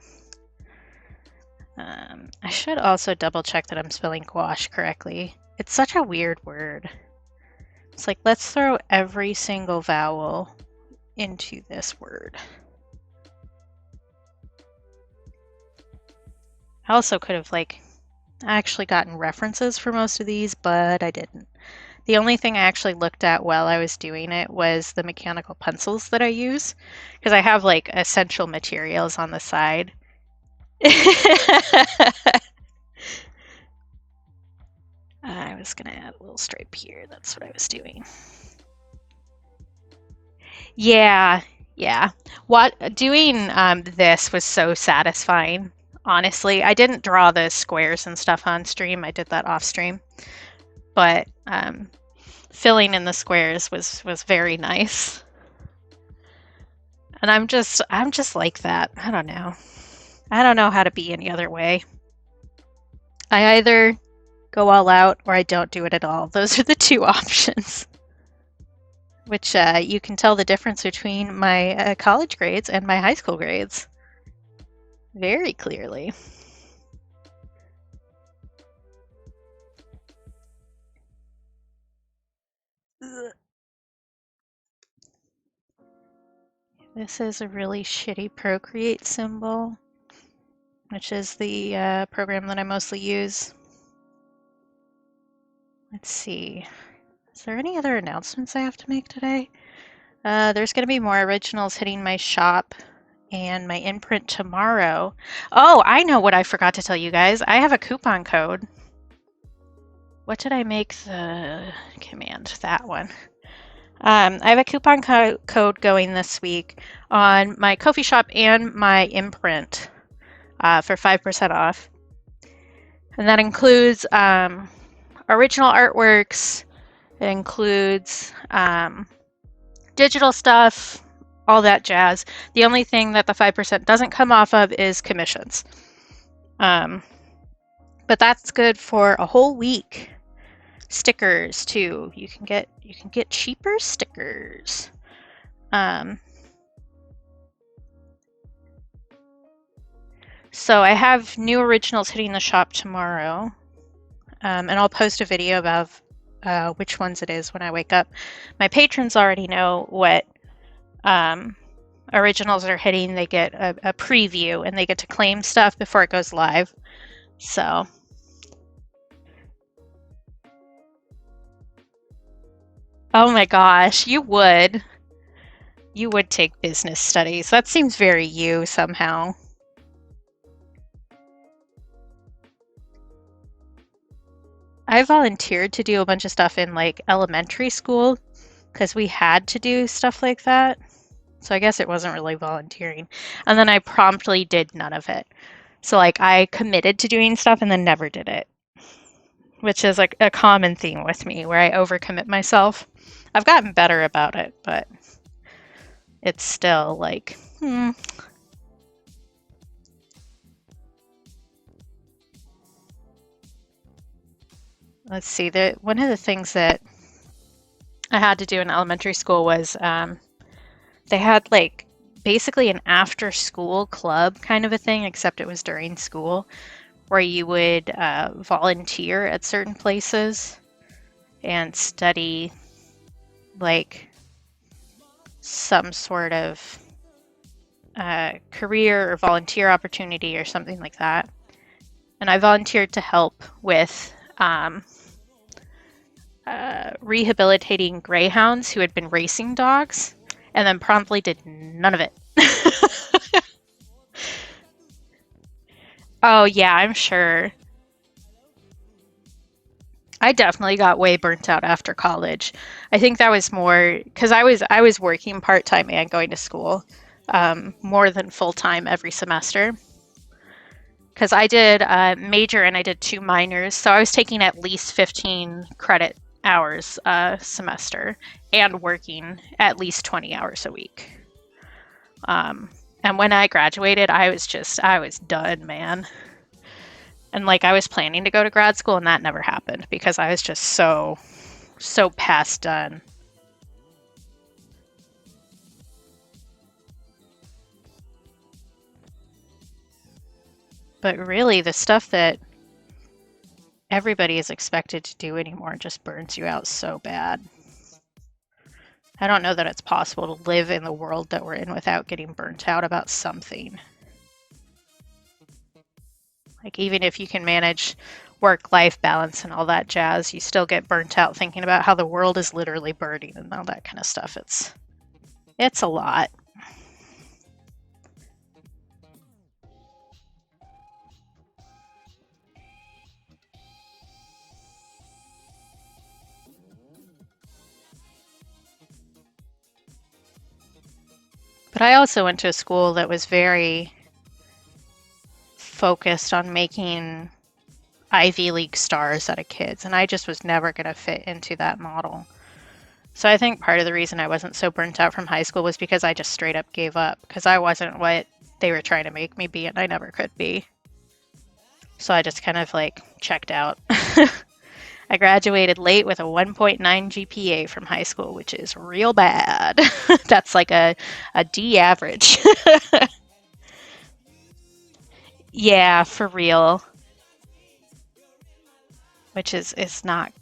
I should also double check that I'm spelling gouache correctly. It's such a weird word. It's like, let's throw every single vowel into this word. I also could have actually gotten references for most of these, but I didn't. The only thing I actually looked at while I was doing it was the mechanical pencils that I use, because I have essential materials on the side. I was gonna add a little stripe here. That's what I was doing. Yeah. Doing this was so satisfying. Honestly, I didn't draw the squares and stuff on stream. I did that off stream, but filling in the squares was very nice. And I'm just like that. I don't know. I don't know how to be any other way. I either go all out or I don't do it at all. Those are the two options. Which you can tell the difference between my college grades and my high school grades very clearly. This is a really shitty Procreate symbol, which is the program that I mostly use. Let's see. Is there any other announcements I have to make today? There's going to be more originals hitting my shop and my imprint tomorrow. Oh, I know what I forgot to tell you guys. I have a coupon code. What did I make the command? That one. I have a coupon code going this week on my Ko-fi shop and my imprint for 5% off. And that includes original artworks. It includes digital stuff, all that jazz. The only thing that the 5% doesn't come off of is commissions. But that's good for a whole week. Stickers too. You can get cheaper stickers. So I have new originals hitting the shop tomorrow, and I'll post a video about which ones it is when I wake up. My patrons already know what originals are hitting. They get a preview and they get to claim stuff before it goes live. So oh my gosh, you would take business studies. That seems very you somehow. I volunteered to do a bunch of stuff in elementary school because we had to do stuff like that. So I guess it wasn't really volunteering. And then I promptly did none of it. So I committed to doing stuff and then never did it, which is a common theme with me where I overcommit myself. I've gotten better about it, but it's still Let's see. One of the things that I had to do in elementary school was they had basically an after-school club kind of a thing, except it was during school, where you would volunteer at certain places and study some sort of career or volunteer opportunity or something like that. And I volunteered to help with rehabilitating greyhounds who had been racing dogs, and then promptly did none of it. Oh, yeah, I'm sure. I definitely got way burnt out after college. I think that was more because I was working part time and going to school, more than full time every semester. Because I did a major and I did two minors, so I was taking at least 15 credit hours a semester and working at least 20 hours a week. Um, and when I graduated, I was done, man. And like I was planning to go to grad school, and that never happened because I was just so past done. But really, the stuff that everybody is expected to do anymore just burns you out so bad. I don't know that it's possible to live in the world that we're in without getting burnt out about something. Like, even if you can manage work-life balance and all that jazz, you still get burnt out thinking about how the world is literally burning and all that kind of stuff. It's a lot. But I also went to a school that was very focused on making Ivy League stars out of kids, and I just was never going to fit into that model. So I think part of the reason I wasn't so burnt out from high school was because I just straight up gave up because I wasn't what they were trying to make me be, and I never could be. So I just kind of like checked out. I graduated late with a 1.9 GPA from high school, which is real bad. That's like a D average. Yeah, for real. Which is not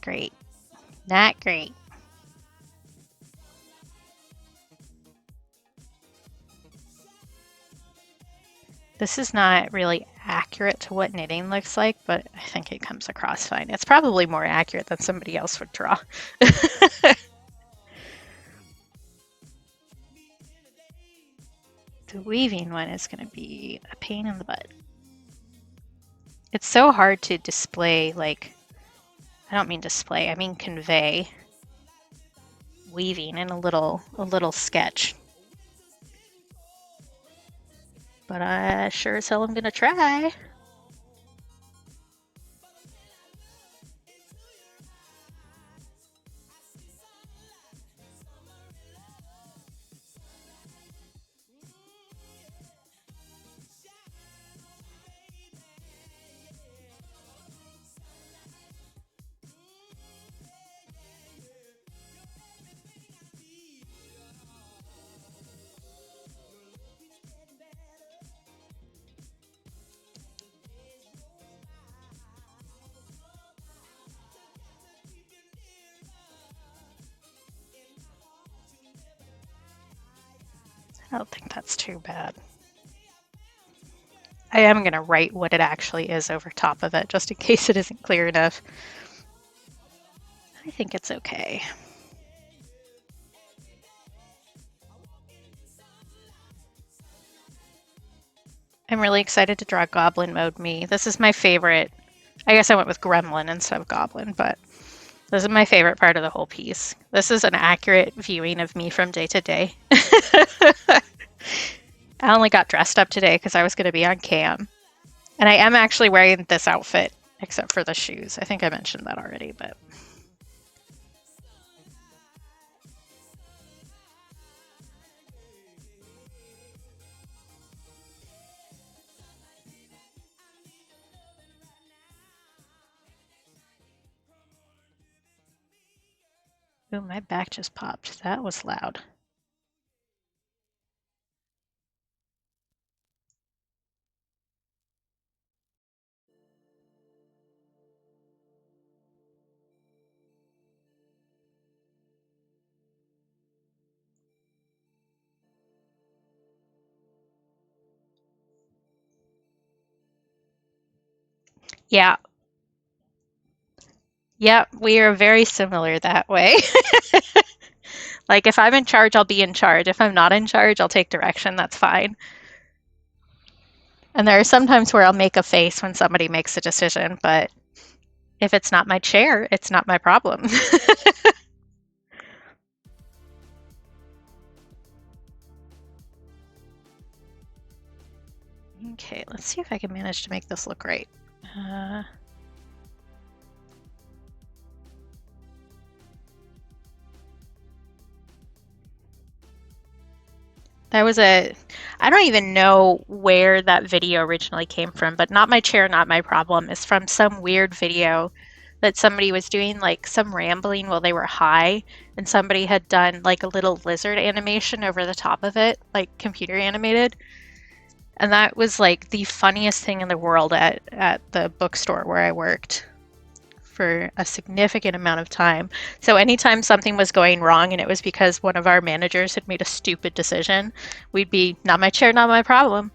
great. Not great. This is not really accurate to what knitting looks like, but I think it comes across fine. It's probably more accurate than somebody else would draw. The weaving one is going to be a pain in the butt. It's so hard to display, like, I don't mean display, I mean convey weaving in a little sketch. But I sure as hell am going to try. I don't think that's too bad. I am going to write what it actually is over top of it, just in case it isn't clear enough. I think it's okay. I'm really excited to draw Goblin Mode me. This is my favorite. I guess I went with Gremlin instead of Goblin, but this is my favorite part of the whole piece. This is an accurate viewing of me from day to day. I only got dressed up today because I was going to be on cam. And I am actually wearing this outfit, except for the shoes. I think I mentioned that already, but... Ooh, my back just popped. That was loud. Yeah. Yep, we are very similar that way. Like, if I'm in charge, I'll be in charge. If I'm not in charge, I'll take direction. That's fine. And there are some times where I'll make a face when somebody makes a decision, but if it's not my chair, it's not my problem. Okay, let's see if I can manage to make this look right. That was I don't even know where that video originally came from, but Not My Chair, Not My Problem is from some weird video that somebody was doing, like some rambling while they were high, and somebody had done like a little lizard animation over the top of it, like computer animated. And that was like the funniest thing in the world at the bookstore where I worked for a significant amount of time. So anytime something was going wrong and it was because one of our managers had made a stupid decision, we'd be, not my chair, not my problem.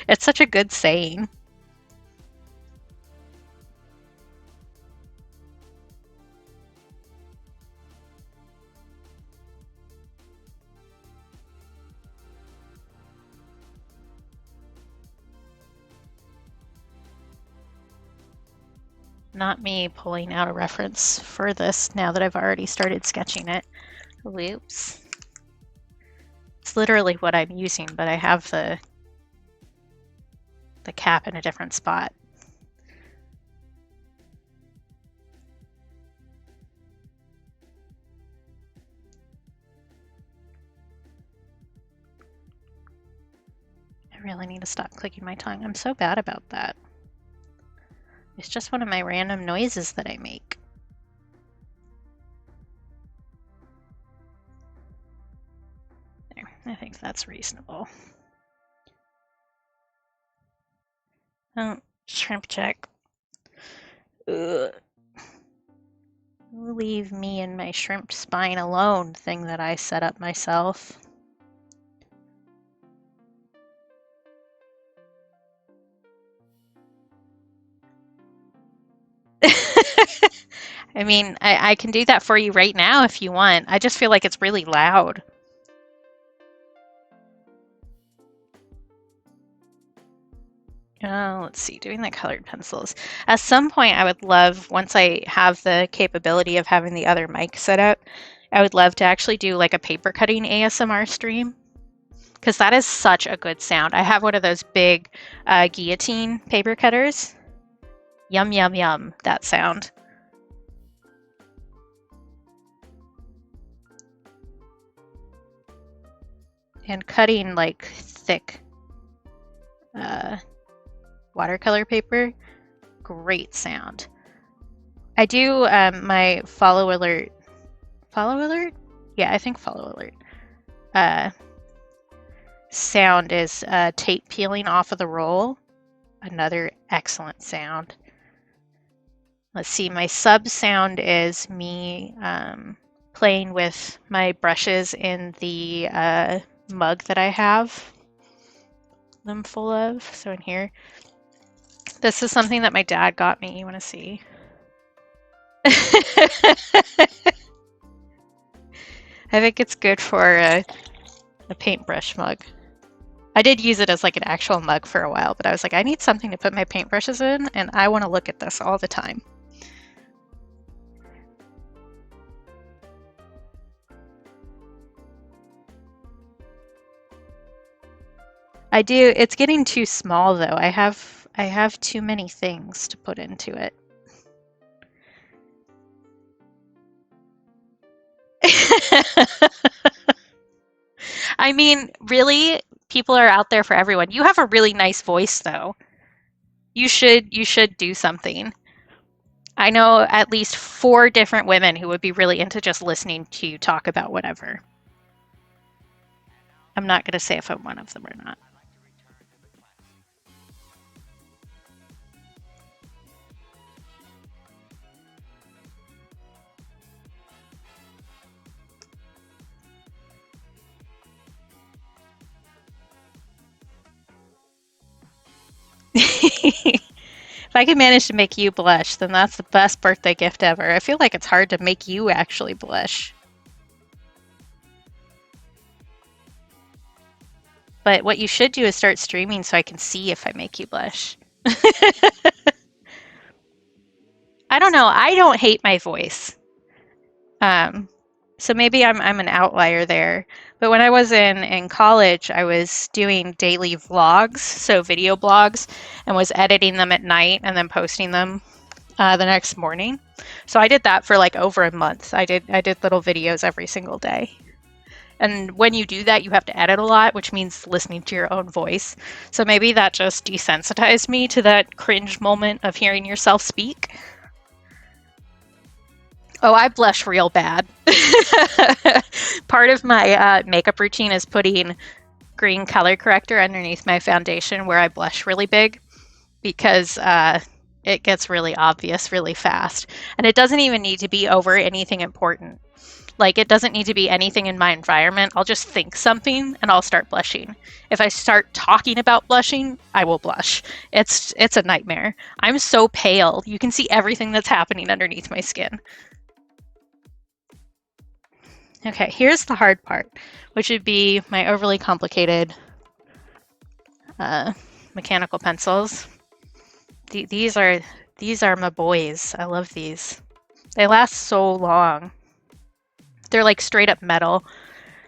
It's such a good saying. Not me pulling out a reference for this now that I've already started sketching it. Whoops. It's literally what I'm using, but I have the cap in a different spot. I really need to stop clicking my tongue. I'm so bad about that. It's just one of my random noises that I make. There, I think that's reasonable. Oh, shrimp check. Ugh. Leave me and my shrimp spine alone thing that I set up myself. I mean, I can do that for you right now if you want. I just feel like it's really loud. Let's see, doing the colored pencils. At some point, I would love, once I have the capability of having the other mic set up, I would love to actually do like a paper cutting ASMR stream, because that is such a good sound. I have one of those big guillotine paper cutters. Yum, yum, yum, that sound. And cutting like thick watercolor paper, great sound. I do my follow alert? Yeah, I think follow alert. Sound is tape peeling off of the roll. Another excellent sound. Let's see, my sub sound is me playing with my brushes in the mug that I have them full of. So in here, this is something that my dad got me. You want to see? I think it's good for a paintbrush mug. I did use it as like an actual mug for a while, but I was like, I need something to put my paintbrushes in, and I want to look at this all the time. I do. It's getting too small though. I have too many things to put into it. I mean, really, people are out there for everyone. You have a really nice voice though. You should do something. I know at least 4 different women who would be really into just listening to you talk about whatever. I'm not going to say if I'm one of them or not. If I can manage to make you blush, then that's the best birthday gift ever. I feel like it's hard to make you actually blush. But what you should do is start streaming so I can see if I make you blush. I don't know. I don't hate my voice. So maybe I'm an outlier there. But when I was in college, I was doing daily vlogs, so video blogs, and was editing them at night and then posting them the next morning. So I did that for like over a month. I did little videos every single day. And when you do that, you have to edit a lot, which means listening to your own voice. So maybe that just desensitized me to that cringe moment of hearing yourself speak. Oh, I blush real bad. Part of my makeup routine is putting green color corrector underneath my foundation where I blush really big, because it gets really obvious really fast. And it doesn't even need to be over anything important. Like, it doesn't need to be anything in my environment. I'll just think something and I'll start blushing. If I start talking about blushing, I will blush. It's a nightmare. I'm so pale. You can see everything that's happening underneath my skin. Okay, here's the hard part, which would be my overly complicated mechanical pencils. These are my boys. I love these. They last so long. They're like straight up metal.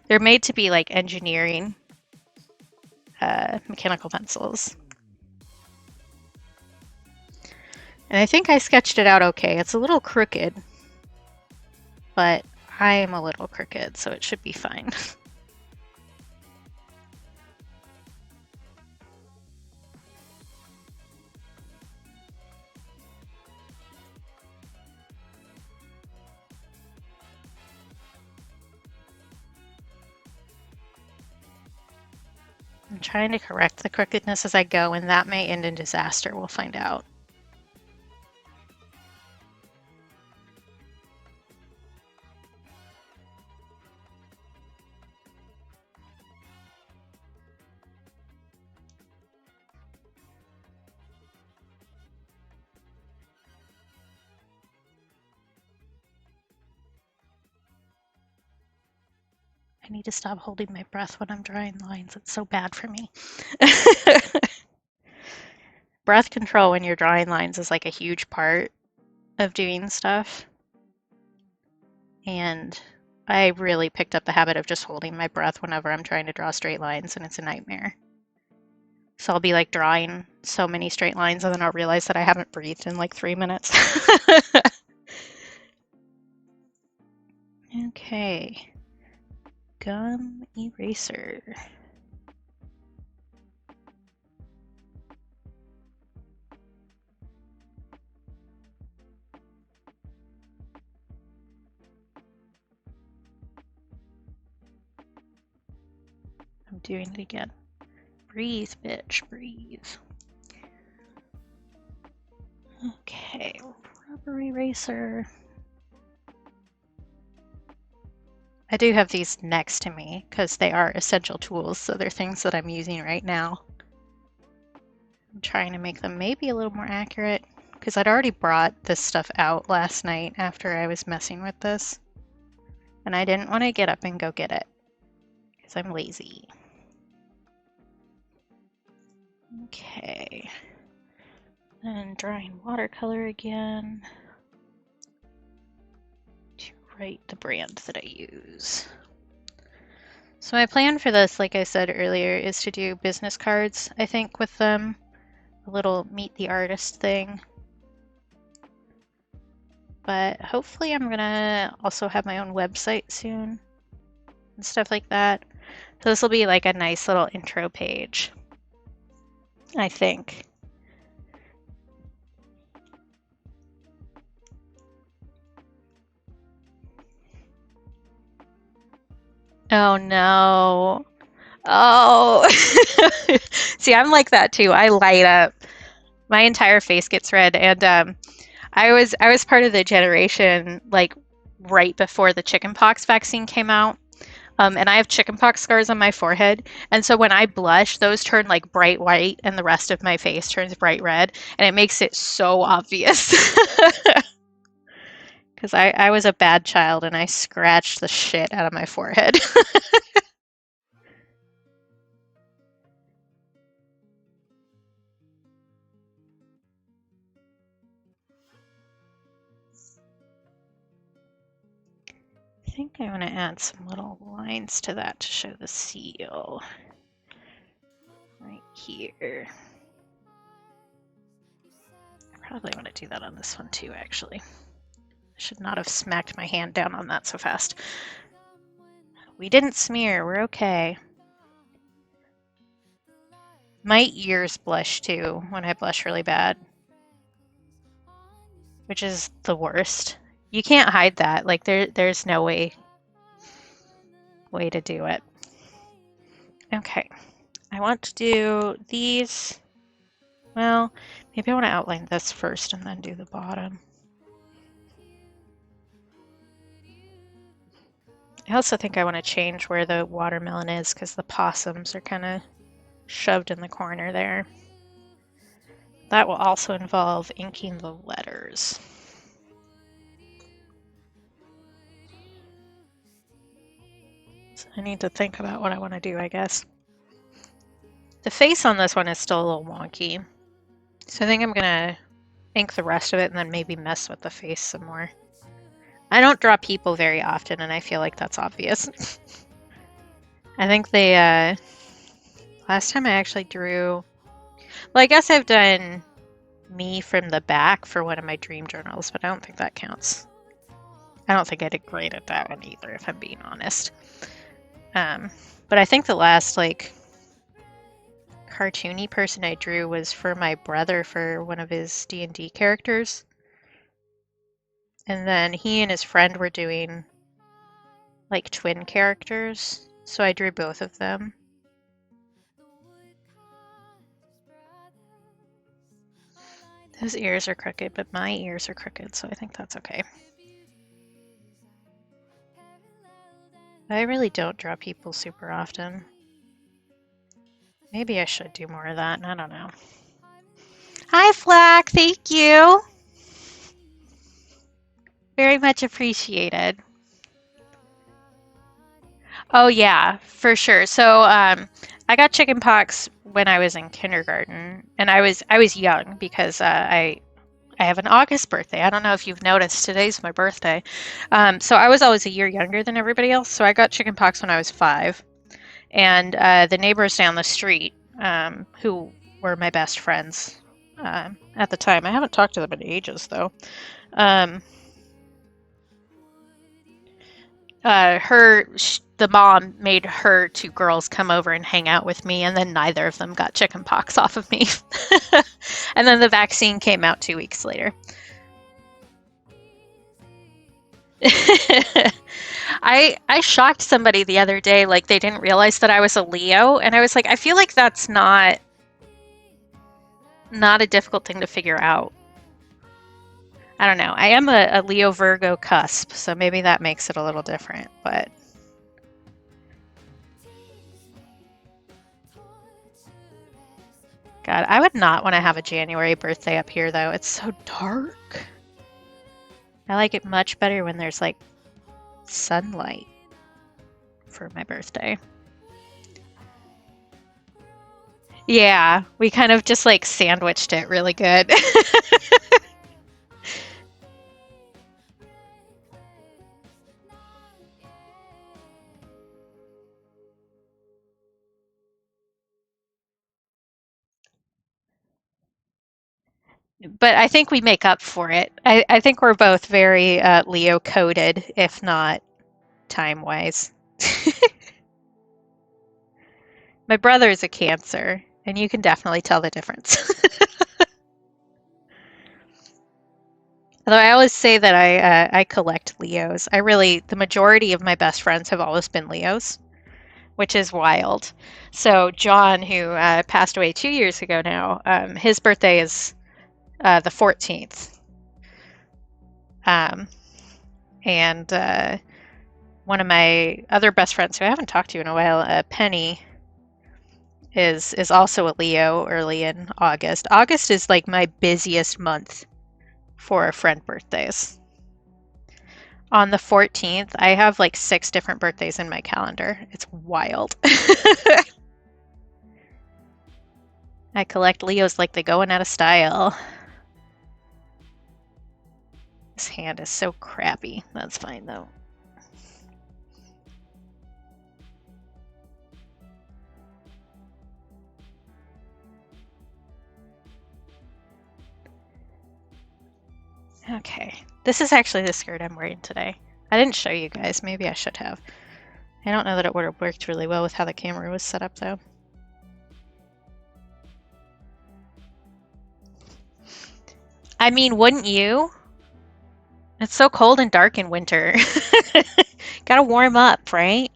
They're made to be like engineering mechanical pencils. And I think I sketched it out okay. It's a little crooked, but I am a little crooked, so it should be fine. I'm trying to correct the crookedness as I go, and that may end in disaster. We'll find out. I need to stop holding my breath when I'm drawing lines. It's so bad for me. Breath control when you're drawing lines is like a huge part of doing stuff. And I really picked up the habit of just holding my breath whenever I'm trying to draw straight lines, and it's a nightmare. So I'll be like drawing so many straight lines, and then I'll realize that I haven't breathed in like 3 minutes. Okay. Gum eraser. I'm doing it again. Breathe, bitch, breathe. Okay, rubber eraser. I do have these next to me because they are essential tools, so they're things that I'm using right now. I'm trying to make them maybe a little more accurate because I'd already brought this stuff out last night after I was messing with this, and I didn't want to get up and go get it because I'm lazy. Okay, and drawing watercolor again. Write the brand that I use. So my plan for this, like I said earlier, is to do business cards, I think, with them. A little meet the artist thing. But hopefully I'm gonna also have my own website soon and stuff like that. So this will be like a nice little intro page, I think. Oh no. Oh. See, I'm like that too. I light up. My entire face gets red, and I was part of the generation like right before the chickenpox vaccine came out, And I have chickenpox scars on my forehead. And so when I blush, those turn like bright white and the rest of my face turns bright red. And it makes it so obvious. Because I was a bad child and I scratched the shit out of my forehead. I think I want to add some little lines to that to show the seal. Right here. I probably want to do that on this one too, actually. I should not have smacked my hand down on that so fast. We didn't smear, we're okay. My ears blush too when I blush really bad, which is the worst. You can't hide that. Like there's no way to do it. Okay, I want to do these. Well, maybe I want to outline this first and then do the bottom. I also think I want to change where the watermelon is because the possums are kind of shoved in the corner there. That will also involve inking the letters. So I need to think about what I want to do, I guess. The face on this one is still a little wonky. So I think I'm going to ink the rest of it and then maybe mess with the face some more. I don't draw people very often, and I feel like that's obvious. I think they, last time I actually drew... Well, I guess I've done me from the back for one of my dream journals, but I don't think that counts. I don't think I did great at that one either, if I'm being honest. But I think the last, like, cartoony person I drew was for my brother for one of his D&D characters. And then he and his friend were doing, like, twin characters, so I drew both of them. His ears are crooked, but my ears are crooked, so I think that's okay. I really don't draw people super often. Maybe I should do more of that, I don't know. Hi, Flack, thank you! Very much appreciated. Oh yeah, for sure. So I got chickenpox when I was in kindergarten, and I was young because I have an August birthday. I don't know if you've noticed, today's my birthday. So I was always a year younger than everybody else. So I got chickenpox when I was 5, and the neighbors down the street, who were my best friends at the time. I haven't talked to them in ages though. The mom made her 2 girls come over and hang out with me, and then neither of them got chickenpox off of me. And then the vaccine came out 2 weeks later. I shocked somebody the other day, like they didn't realize that I was a Leo, and I was like, I feel like that's not a difficult thing to figure out. I don't know. I am a Leo Virgo cusp, so maybe that makes it a little different, but God, I would not want to have a January birthday up here though. It's so dark. I like it much better when there's like sunlight for my birthday. Yeah, we kind of just like sandwiched it really good. But I think we make up for it. I think we're both very Leo coded, if not time-wise. My brother is a Cancer, and you can definitely tell the difference. Although I always say that I collect Leos. The majority of my best friends have always been Leos, which is wild. So John, who passed away 2 years ago now, his birthday is the 14th. And one of my other best friends who I haven't talked to in a while, Penny, is also a Leo early in August. August is like my busiest month for friend birthdays. On the 14th, I have like 6 different birthdays in my calendar. It's wild. I collect Leos like they going out of style. This hand is so crappy. That's fine though. Okay, this is actually the skirt I'm wearing today. I didn't show you guys. Maybe I should have. I don't know that it would have worked really well with how the camera was set up though. I mean, wouldn't you? It's so cold and dark in winter. Gotta warm up, right?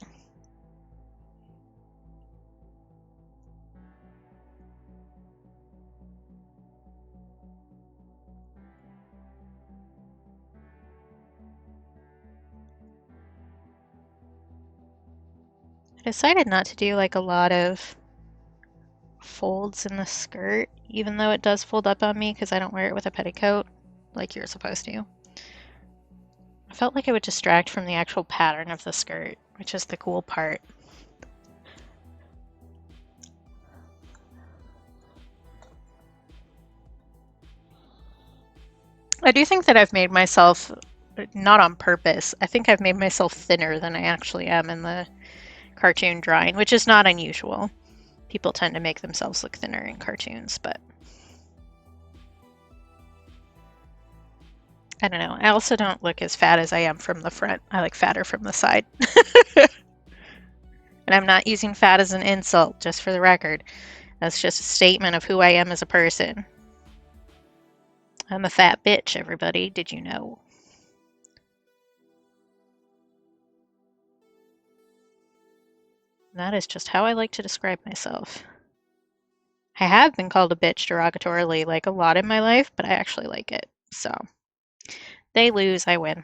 I decided not to do like a lot of folds in the skirt, even though it does fold up on me because I don't wear it with a petticoat like you're supposed to. I felt like it would distract from the actual pattern of the skirt, which is the cool part. I do think that I've made myself, not on purpose, I think I've made myself thinner than I actually am in the cartoon drawing, which is not unusual. People tend to make themselves look thinner in cartoons, but I don't know. I also don't look as fat as I am from the front. I look fatter from the side. And I'm not using fat as an insult, just for the record. That's just a statement of who I am as a person. I'm a fat bitch, everybody. Did you know? That is just how I like to describe myself. I have been called a bitch derogatorily like a lot in my life, but I actually like it. So they lose, I win.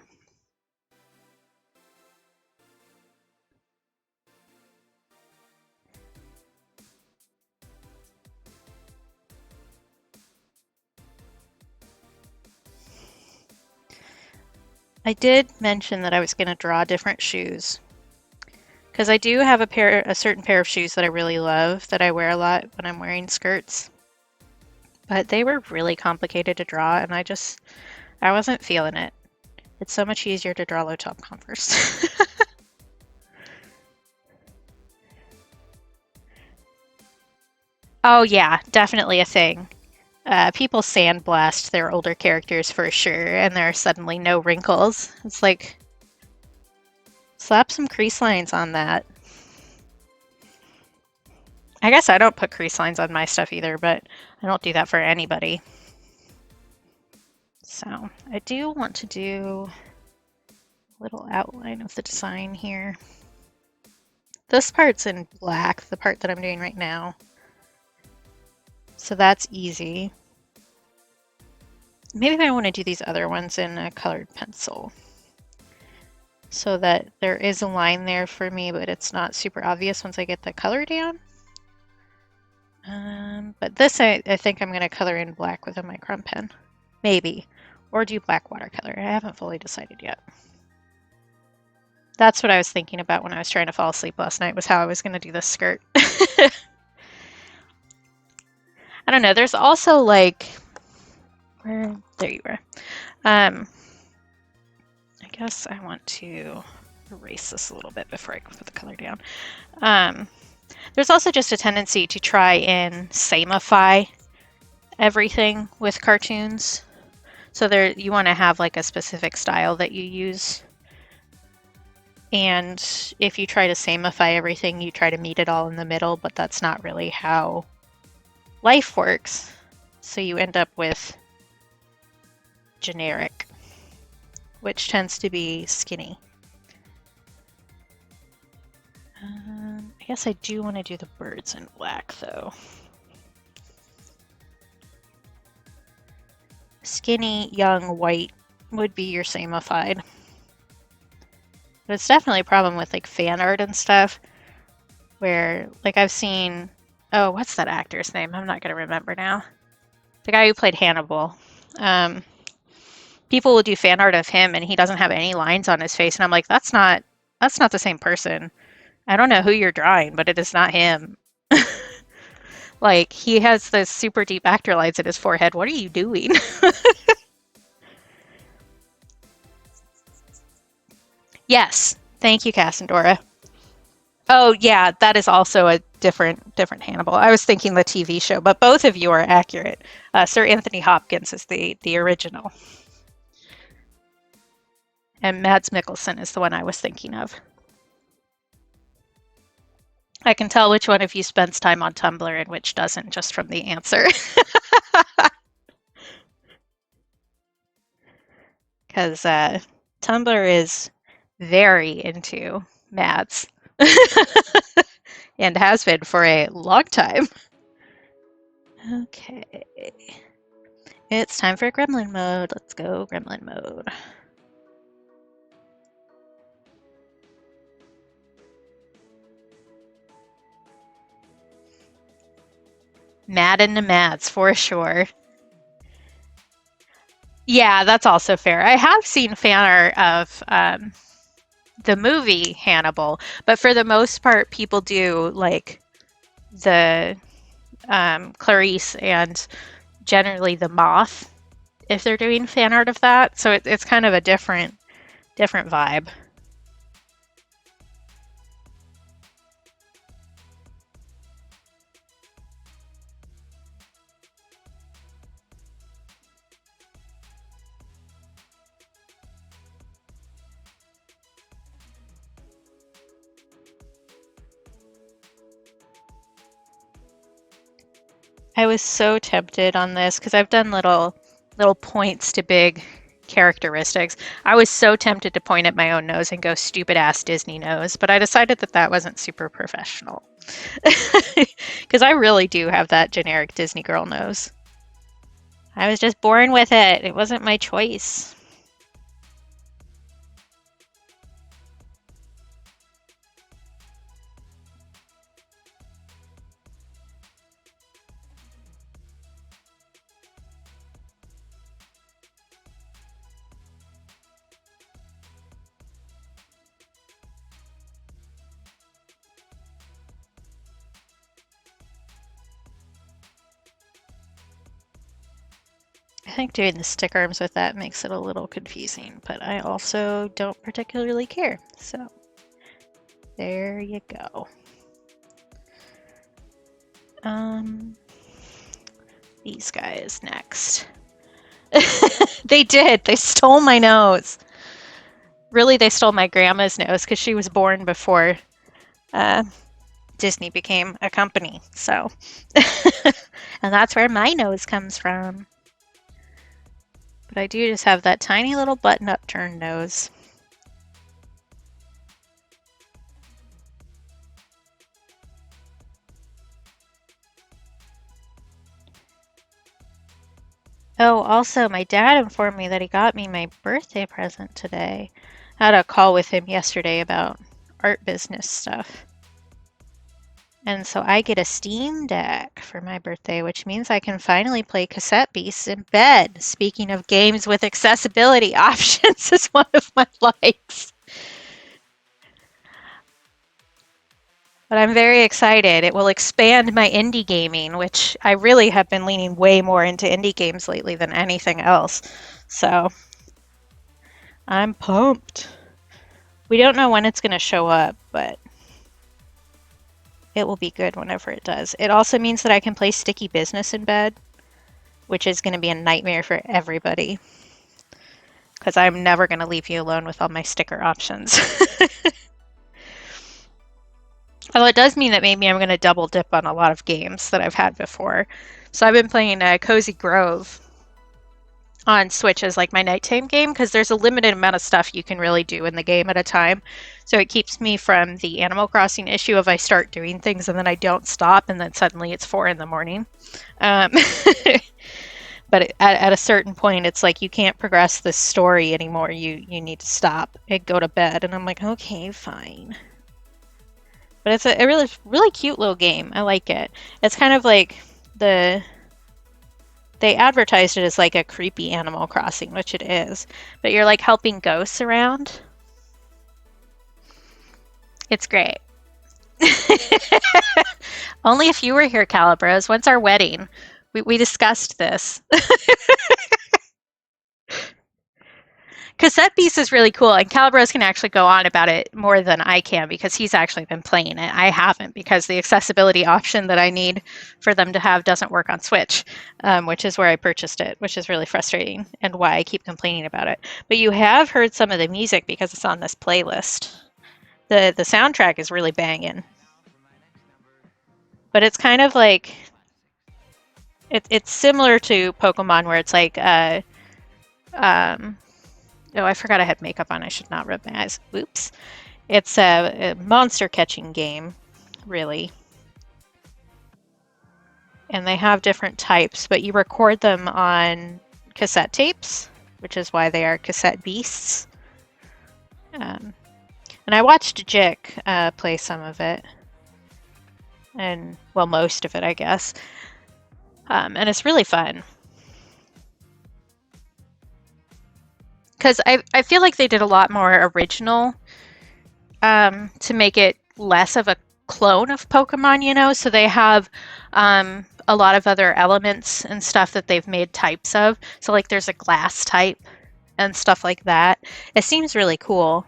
I did mention that I was going to draw different shoes because I do have a certain pair of shoes that I really love that I wear a lot when I'm wearing skirts. But they were really complicated to draw and I wasn't feeling it. It's so much easier to draw low top Converse. Oh yeah, definitely a thing. People sandblast their older characters for sure, and there are suddenly no wrinkles. It's like, slap some crease lines on that. I guess I don't put crease lines on my stuff either, but I don't do that for anybody. So I do want to do a little outline of the design here. This part's in black, the part that I'm doing right now. So that's easy. Maybe I want to do these other ones in a colored pencil so that there is a line there for me, but it's not super obvious once I get the color down. But this I think I'm going to color in black with a micron pen. Maybe. Or do black watercolor. I haven't fully decided yet. That's what I was thinking about when I was trying to fall asleep last night, was how I was going to do this skirt. I don't know. There's also like... There you are. I guess I want to erase this a little bit before I put the color down. There's also just a tendency to try and samify everything with cartoons. So there, you want to have like a specific style that you use. And if you try to samify everything, you try to meet it all in the middle, but that's not really how life works. So you end up with generic, which tends to be skinny. I guess I do want to do the birds in black though. Skinny, young, white would be your samified. But it's definitely a problem with like fan art and stuff where like I've seen, oh, what's that actor's name? I'm not going to remember now. The guy who played Hannibal. Um, People will do fan art of him and he doesn't have any lines on his face and I'm like, that's not the same person. I don't know who you're drawing, but it is not him. Like he has the super deep actor lines in his forehead. What are you doing? Yes. Thank you, Cassandora. Oh yeah, that is also a different Hannibal. I was thinking the TV show, but both of you are accurate. Sir Anthony Hopkins is the original, and Mads Mikkelsen is the one I was thinking of. I can tell which one of you spends time on Tumblr and which doesn't just from the answer. Because Tumblr is very into Mads. And has been for a long time. Okay. It's time for gremlin mode. Let's go gremlin mode. Mad into Mads, for sure. Yeah, that's also fair. I have seen fan art of the movie Hannibal, but for the most part, people do like the Clarice and generally the Moth if they're doing fan art of that. So it's kind of a different vibe. I was so tempted on this because I've done little points to big characteristics. I was so tempted to point at my own nose and go stupid ass Disney nose, but I decided that wasn't super professional. Because I really do have that generic Disney girl nose. I was just born with it. It wasn't my choice. I think doing the stick arms with that makes it a little confusing, but I also don't particularly care. So there you go. These guys next. They did. They stole my nose. Really, they stole my grandma's nose because she was born before Disney became a company. So, and that's where my nose comes from. But I do just have that tiny little button-up turned nose. Oh, also, my dad informed me that he got me my birthday present today. I had a call with him yesterday about art business stuff. And so I get a Steam Deck for my birthday, which means I can finally play Cassette Beasts in bed. Speaking of games with accessibility options is one of my likes. But I'm very excited. It will expand my indie gaming, which I really have been leaning way more into indie games lately than anything else. So I'm pumped. We don't know when it's going to show up, but it will be good whenever it does. It also means that I can play Sticky Business in bed, which is going to be a nightmare for everybody. Because I'm never going to leave you alone with all my sticker options. Although it does mean that maybe I'm going to double dip on a lot of games that I've had before. So I've been playing Cozy Grove on Switch as like my nighttime game because there's a limited amount of stuff you can really do in the game at a time. So it keeps me from the Animal Crossing issue of I start doing things and then I don't stop and then suddenly it's 4 in the morning. But But at a certain point, it's like you can't progress this story anymore. You need to stop and go to bed. And I'm like, okay, fine. But it's a really really cute little game. I like it. It's kind of like they advertised it as like a creepy Animal Crossing, which it is. But you're like helping ghosts around. It's great. Only if you were here, Calibros. When's our wedding? We discussed this. Cassette Beast is really cool, and Calibros can actually go on about it more than I can because he's actually been playing it. I haven't because the accessibility option that I need for them to have doesn't work on Switch, which is where I purchased it, which is really frustrating and why I keep complaining about it. But you have heard some of the music because it's on this playlist. The soundtrack is really banging. But it's kind of like it's similar to Pokemon where it's like oh, I forgot I had makeup on. I should not rub my eyes. Oops. It's a monster catching game, really. And they have different types, but you record them on cassette tapes, which is why they are cassette beasts. And I watched Jick play some of it. And, well, most of it, I guess. And it's really fun. Because I feel like they did a lot more original to make it less of a clone of Pokemon, you know? So they have a lot of other elements and stuff that they've made types of. So, like, there's a glass type and stuff like that. It seems really cool.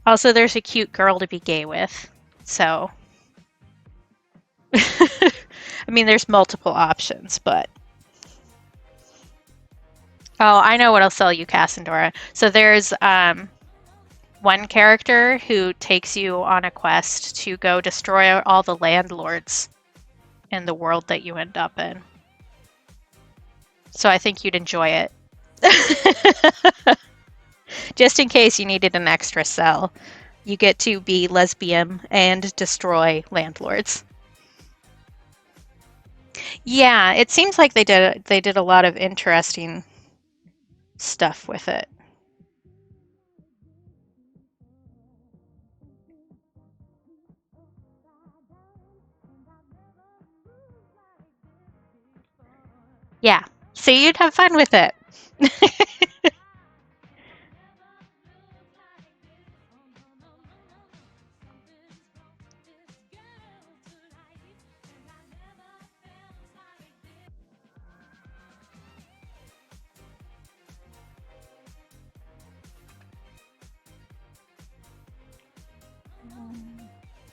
Also, there's a cute girl to be gay with. So, I mean, there's multiple options, but... Oh, I know what'll sell you, Cassandora. So there's one character who takes you on a quest to go destroy all the landlords in the world that you end up in. So I think you'd enjoy it. Just in case you needed an extra cell, you get to be lesbian and destroy landlords. Yeah, it seems like they did a lot of interesting stuff with it. Yeah, so you'd have fun with it.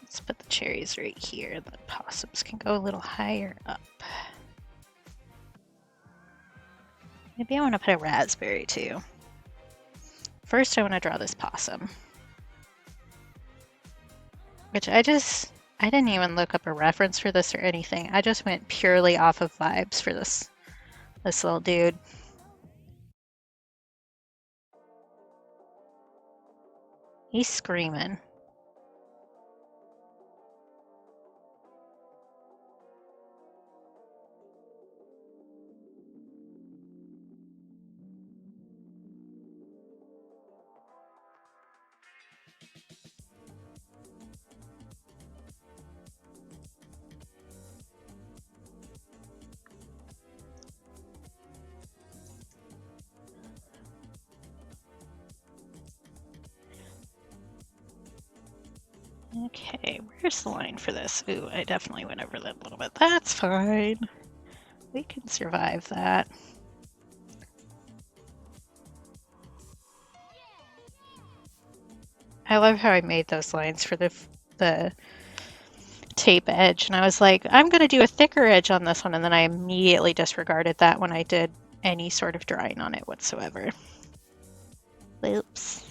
Let's put the cherries right here. The possums can go a little higher up. Maybe I want to put a raspberry too. First, I want to draw this possum. Which I didn't even look up a reference for this or anything. I just went purely off of vibes for this little dude. He's screaming. Okay, where's the line for this? Ooh, I definitely went over that a little bit. That's fine. We can survive that. I love how I made those lines for the tape edge, and I was like, I'm going to do a thicker edge on this one, and then I immediately disregarded that when I did any sort of drawing on it whatsoever. Oops.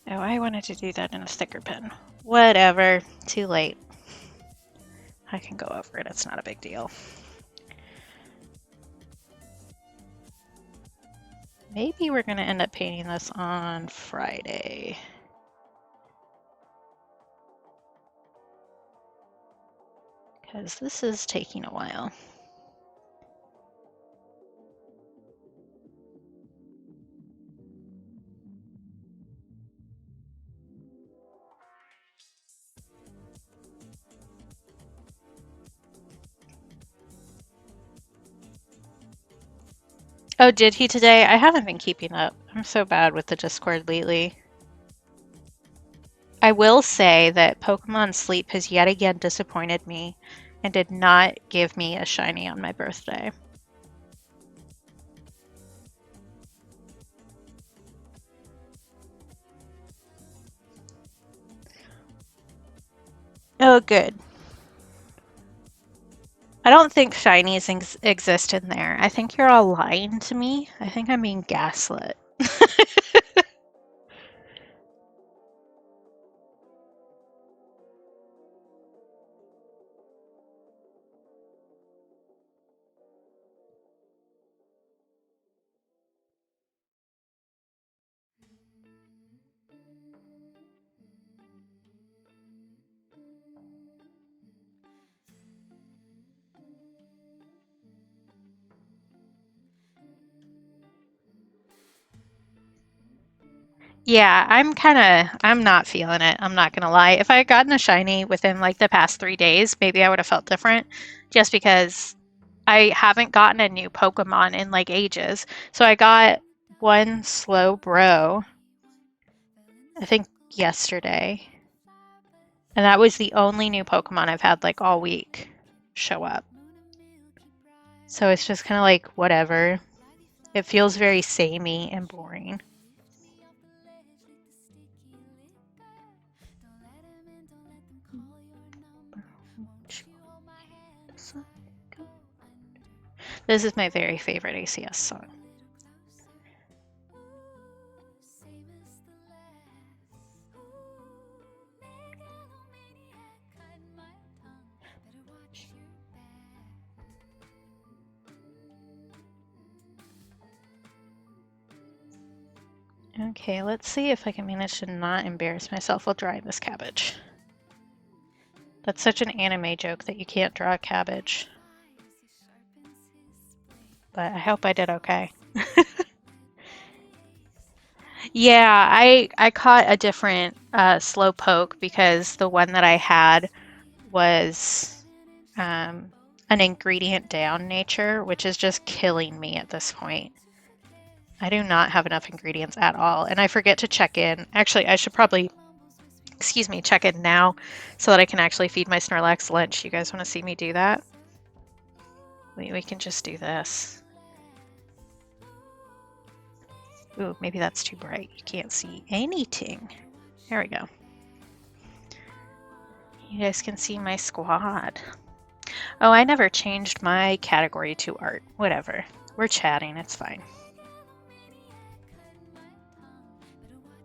Oh, I wanted to do that in a thicker pen. Whatever. Too late. I can go over it. It's not a big deal. Maybe we're going to end up painting this on Friday. because this is taking a while. Oh, did he today? I haven't been keeping up. I'm so bad with the Discord lately. I will say that Pokemon Sleep has yet again disappointed me and did not give me a shiny on my birthday. Oh, good. I don't think shinies exist in there. I think you're all lying to me. I think I'm being gaslit. Yeah, I'm not feeling it. I'm not gonna lie. If I had gotten a shiny within like the past 3 days, maybe I would have felt different just because I haven't gotten a new Pokemon in like ages. So I got one Slowbro, I think yesterday. And that was the only new Pokemon I've had like all week show up. So it's just kind of like whatever. It feels very samey and boring. This is my very favorite ACS song. Okay, let's see if I can manage to not embarrass myself while drawing this cabbage. That's such an anime joke that you can't draw a cabbage. But I hope I did okay. Yeah, I caught a different Slowpoke because the one that I had was an ingredient down nature, which is just killing me at this point. I do not have enough ingredients at all, and I forget to check in. Actually, I should probably, excuse me, check in now so that I can actually feed my Snorlax lunch. You guys want to see me do that? We can just do this. Ooh, maybe that's too bright. You can't see anything. There we go. You guys can see my squad. Oh, I never changed my category to art. Whatever. We're chatting. It's fine.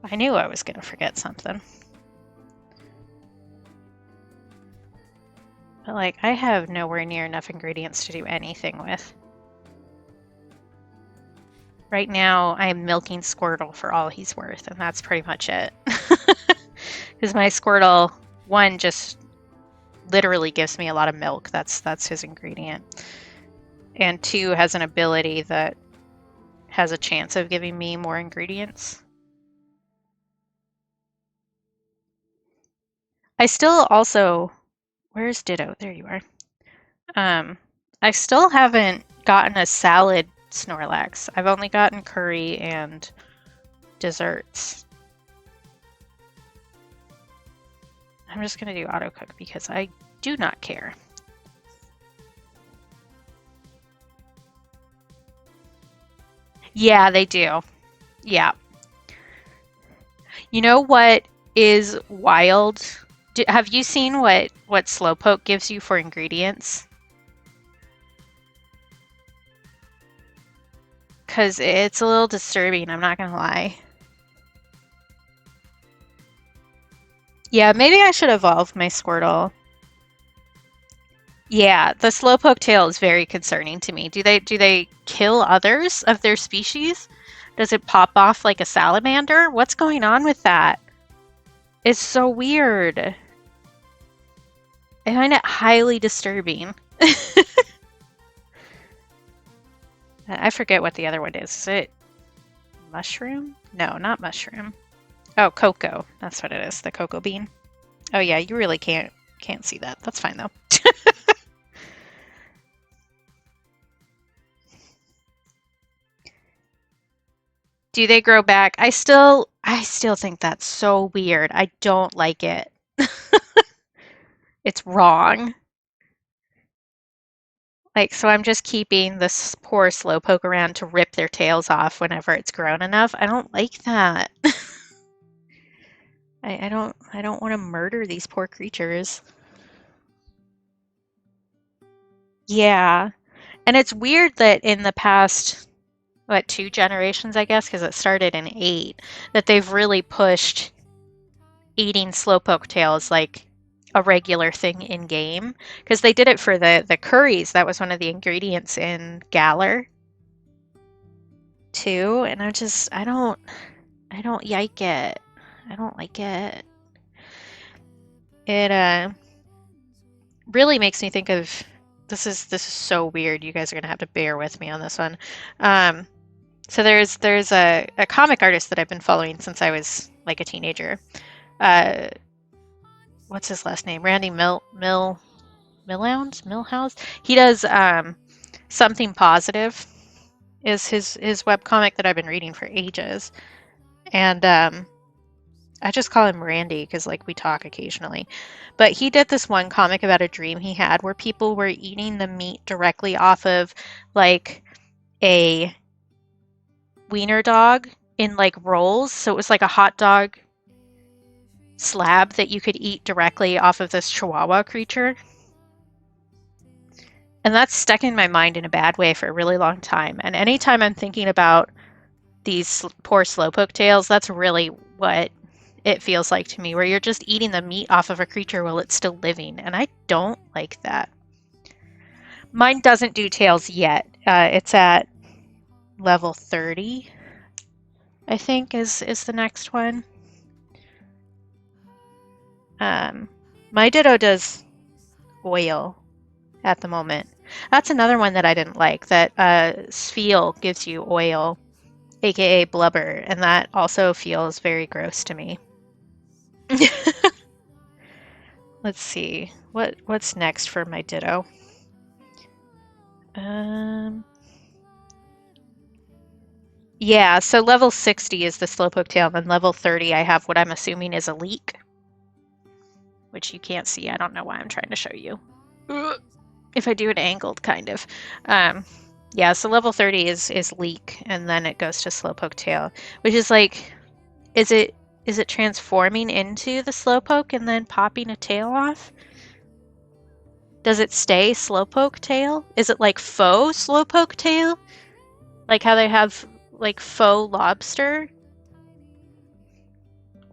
I knew I was going to forget something. But, like, I have nowhere near enough ingredients to do anything with. Right now, I'm milking Squirtle for all he's worth, and that's pretty much it. Because my Squirtle, one, just literally gives me a lot of milk. That's his ingredient. And two, has an ability that has a chance of giving me more ingredients. I still also... Where's Ditto? There you are. I still haven't gotten a salad Snorlax. I've only gotten curry and desserts. I'm just going to do auto cook because I do not care. Yeah, they do. Yeah. You know what is wild? Have you seen what Slowpoke gives you for ingredients? Because it's a little disturbing, I'm not going to lie. Yeah, maybe I should evolve my Squirtle. Yeah, the Slowpoke tail is very concerning to me. Do they kill others of their species? Does it pop off like a salamander? What's going on with that? It's so weird. I find it highly disturbing. I forget what the other one is. Is it mushroom? No, not mushroom. Oh, cocoa. That's what it is. The cocoa bean. Oh yeah, you really can't see that. That's fine though. Do they grow back? I still think that's so weird. I don't like it. It's wrong. Like, so I'm just keeping this poor slowpoke around to rip their tails off whenever it's grown enough. I don't like that. I don't want to murder these poor creatures. Yeah. And it's weird that in the past, what, 2 generations, I guess, because it started in 8, that they've really pushed eating slowpoke tails like a regular thing in game. Because they did it for the curries. That was one of the ingredients in Galar too. And I don't like it. I don't like it. It really makes me think of this is so weird. You guys are gonna have to bear with me on this one. So there's a comic artist that I've been following since I was like a teenager. What's his last name? Randy Millhouse. He does Something Positive is his webcomic that I've been reading for ages, and I just call him Randy because like we talk occasionally. But he did this one comic about a dream he had where people were eating the meat directly off of like a wiener dog in like rolls. So it was like a hot dog slab that you could eat directly off of this chihuahua creature. And that's stuck in my mind in a bad way for a really long time. And anytime I'm thinking about these poor slowpoke tails, that's really what it feels like to me, where you're just eating the meat off of a creature while it's still living. And I don't like that. Mine doesn't do tails yet. It's at level 30, I think, is the next one. My Ditto does oil at the moment. That's another one that I didn't like, that Spheal gives you oil, aka blubber, and that also feels very gross to me. Let's see. What's next for my Ditto? Yeah, so level 60 is the slowpoke tail, and then level 30 I have what I'm assuming is a leek, which you can't see. I don't know why I'm trying to show you. If I do it angled, kind of. Yeah, so level 30 is leek, and then it goes to slowpoke tail, which is like, is it transforming into the slowpoke and then popping a tail off? Does it stay slowpoke tail? Is it like faux slowpoke tail? Like how they have like faux lobster?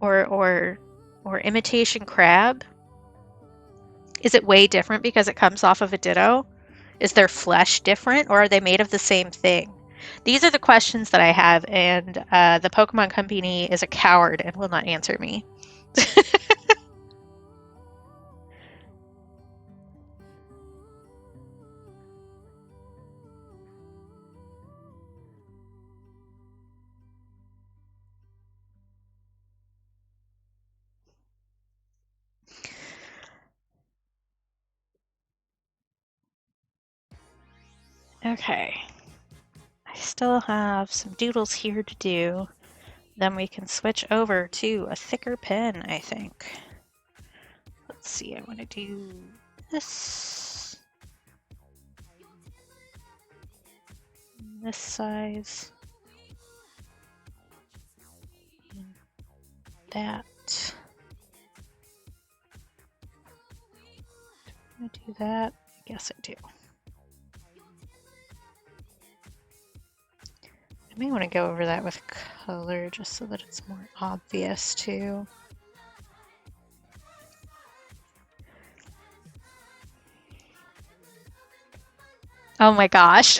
Or imitation crab? Is it way different because it comes off of a Ditto? Is their flesh different, or are they made of the same thing? These are the questions that I have, and the Pokemon Company is a coward and will not answer me. Okay. I still have some doodles here to do. Then we can switch over to a thicker pen, I think. Let's see, I want to do this size, and that. I'm going to do that. I guess I do. I may want to go over that with color just so that it's more obvious too. Oh my gosh.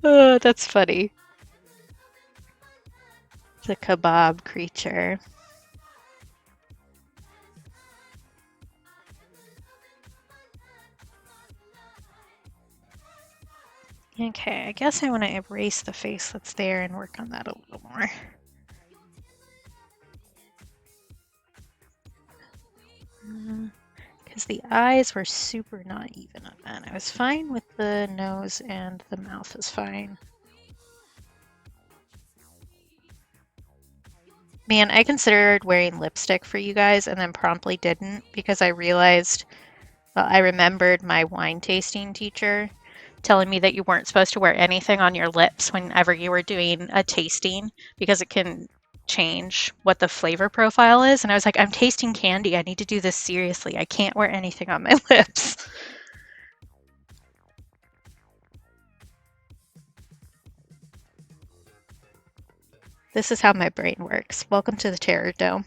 Oh, that's funny. The kebab creature. Okay, I guess I want to erase the face that's there and work on that a little more. Because the eyes were super not even on that. I was fine with the nose and the mouth is fine. Man, I considered wearing lipstick for you guys and then promptly didn't because I realized, well, I remembered my wine tasting teacher telling me that you weren't supposed to wear anything on your lips whenever you were doing a tasting because it can change what the flavor profile is. And I was like, I'm tasting candy. I need to do this seriously. I can't wear anything on my lips. This is how my brain works. Welcome to the Terror Dome.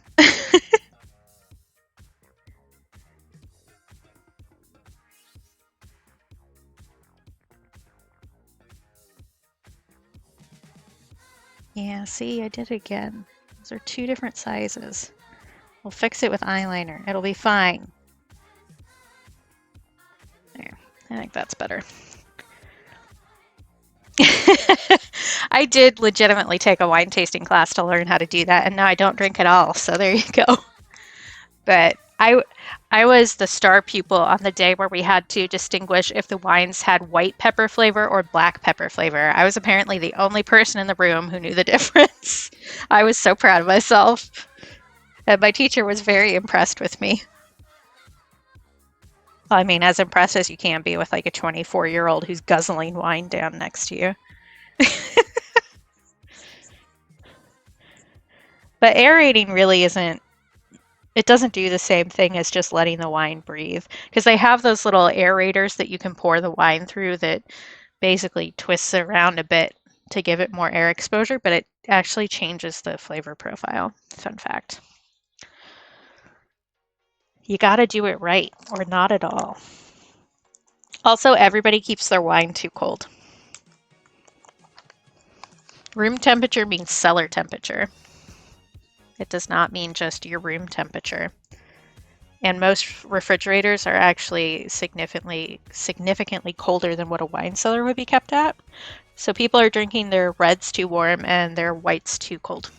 Yeah, see, I did it again. Those are two different sizes. We'll fix it with eyeliner. It'll be fine. There, I think that's better. I did legitimately take a wine tasting class to learn how to do that, and now I don't drink at all, so there you go. But I was the star pupil on the day where we had to distinguish if the wines had white pepper flavor or black pepper flavor. I was apparently the only person in the room who knew the difference. I was so proud of myself. And my teacher was very impressed with me. I mean, as impressed as you can be with like a 24-year-old who's guzzling wine down next to you. But aerating really isn't, it doesn't do the same thing as just letting the wine breathe. Because they have those little aerators that you can pour the wine through that basically twists it around a bit to give it more air exposure, but it actually changes the flavor profile. Fun fact. You gotta do it right, or not at all. Also, everybody keeps their wine too cold. Room temperature means cellar temperature. It does not mean just your room temperature. And most refrigerators are actually significantly colder than what a wine cellar would be kept at. So people are drinking their reds too warm and their whites too cold.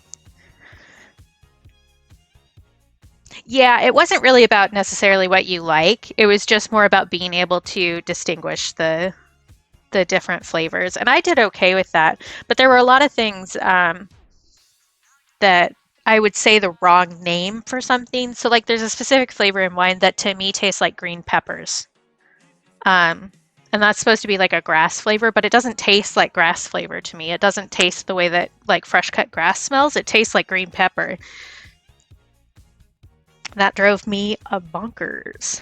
Yeah, it wasn't really about necessarily what you like. It was just more about being able to distinguish the different flavors. And I did okay with that. But there were a lot of things that I would say the wrong name for something. So like there's a specific flavor in wine that to me tastes like green peppers. And that's supposed to be like a grass flavor, but it doesn't taste like grass flavor to me. It doesn't taste the way that like fresh cut grass smells. It tastes like green pepper. That drove me bonkers.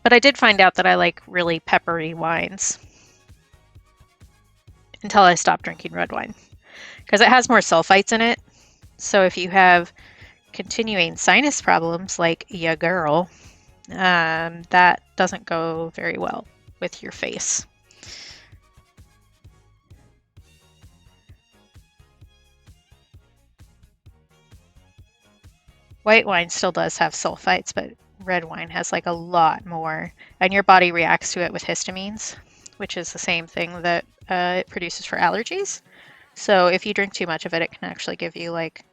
But I did find out that I like really peppery wines until I stopped drinking red wine because it has more sulfites in it. So if you have continuing sinus problems like ya girl, that doesn't go very well with your face. White wine still does have sulfites, but red wine has like a lot more, and your body reacts to it with histamines, which is the same thing that it produces for allergies. So if you drink too much of it, it can actually give you like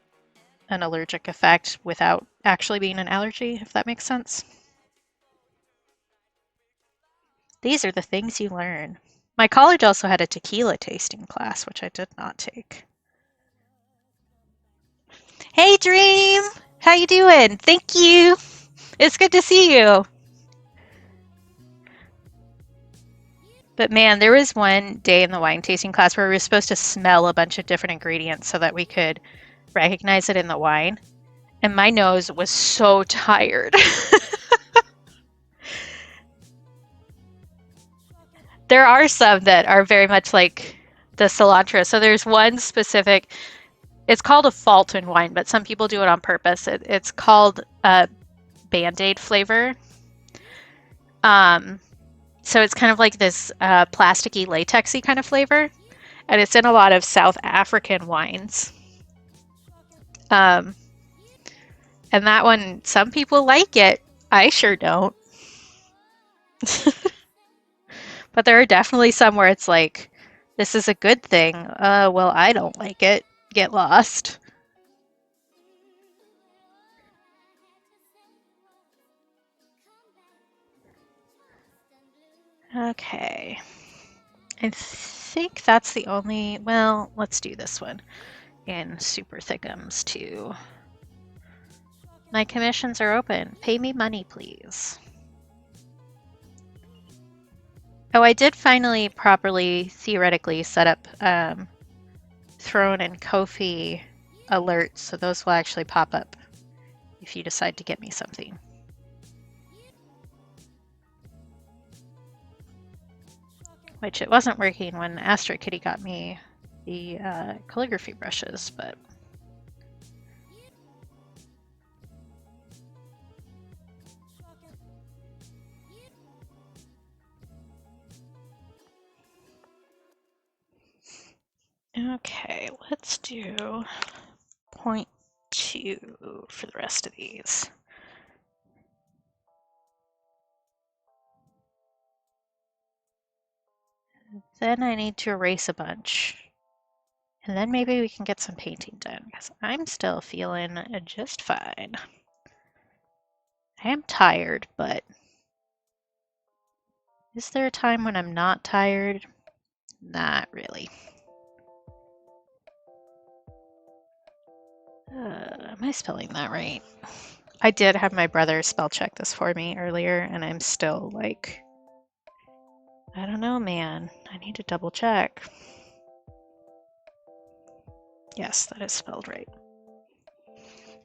an allergic effect without actually being an allergy, if that makes sense. These are the things you learn. My college also had a tequila tasting class, which I did not take. Hey, Dream! How you doing? Thank you! It's good to see you! But man, there was one day in the wine tasting class where we were supposed to smell a bunch of different ingredients so that we could recognize it in the wine. And my nose was so tired. There are some that are very much like the cilantro. So there's one specific, it's called a fault in wine, but some people do it on purpose. It's called Band-Aid flavor. So it's kind of like this plasticky, latexy kind of flavor. And it's in a lot of South African wines. And that one, some people like it. I sure don't. But there are definitely some where it's like, this is a good thing. Well, I don't like it. Get lost. Okay. I think that's the only, well, let's do this one in Super Thickums too. My commissions are open. Pay me money, please. Oh, I did finally properly, theoretically, set up Throne and Ko-fi alerts, so those will actually pop up if you decide to get me something. Which it wasn't working when Astro Kitty got me the calligraphy brushes, but... Okay, let's do 0.2 for the rest of these. Then I need to erase a bunch. And then maybe we can get some painting done, because I'm still feeling just fine. I am tired, but is there a time when I'm not tired? Not really. Am I spelling that right? I did have my brother spell check this for me earlier, and I'm still like, I don't know, man. I need to double check. Yes, that is spelled right.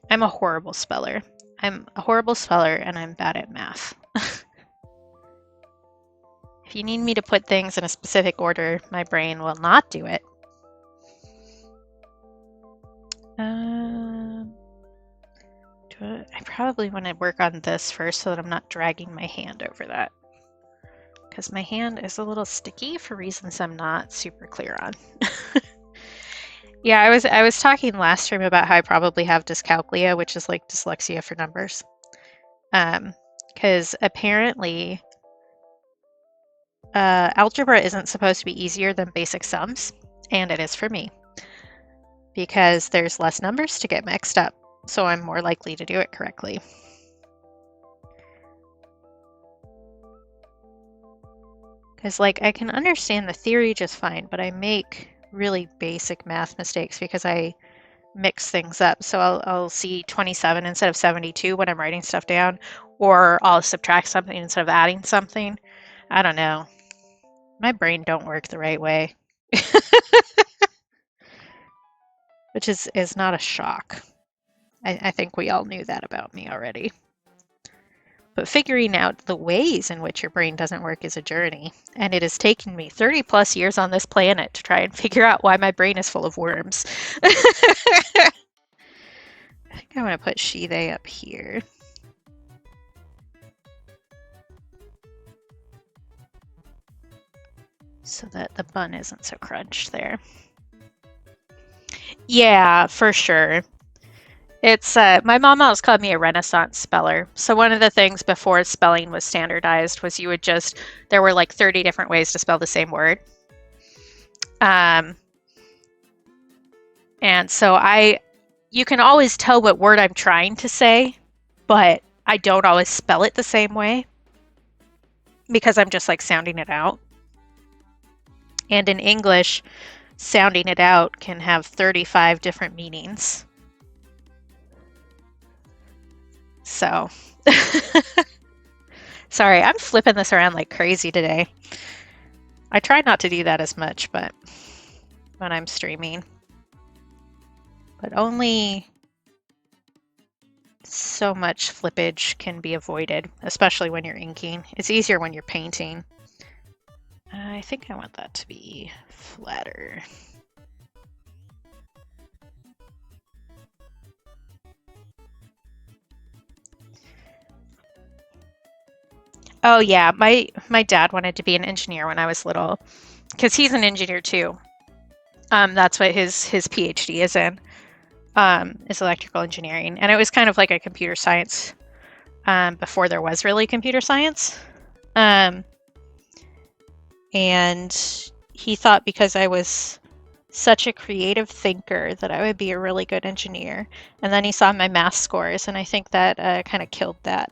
I'm a horrible speller. I'm a horrible speller, and I'm bad at math. If you need me to put things in a specific order, my brain will not do it. I probably want to work on this first so that I'm not dragging my hand over that. Because my hand is a little sticky for reasons I'm not super clear on. Yeah, I was talking last stream about how I probably have dyscalculia, which is like dyslexia for numbers. Because apparently algebra isn't supposed to be easier than basic sums, and it is for me. Because there's less numbers to get mixed up, so I'm more likely to do it correctly. Because, like, I can understand the theory just fine, but I make really basic math mistakes because I mix things up. So I'll see 27 instead of 72 when I'm writing stuff down, or I'll subtract something instead of adding something. I don't know. My brain don't work the right way. Which is not a shock. I think we all knew that about me already. But figuring out the ways in which your brain doesn't work is a journey. And it has taken me 30 plus years on this planet to try and figure out why my brain is full of worms. I think I want to put she, they up here. So that the bun isn't so crunched there. Yeah, for sure. It's my mom always called me a Renaissance speller. So one of the things before spelling was standardized was you would just, there were like 30 different ways to spell the same word. And so you can always tell what word I'm trying to say, but I don't always spell it the same way because I'm just like sounding it out. And in English, sounding it out can have 35 different meanings. So, sorry, I'm flipping this around like crazy today. I try not to do that as much, but when I'm streaming. But only so much flippage can be avoided, especially when you're inking. It's easier when you're painting. I think I want that to be flatter. Oh yeah, my dad wanted to be an engineer when I was little, because he's an engineer too. That's what his PhD is in, is electrical engineering, and it was kind of like a computer science before there was really computer science. And he thought because I was such a creative thinker that I would be a really good engineer. And then he saw my math scores, and I think that kind of killed that.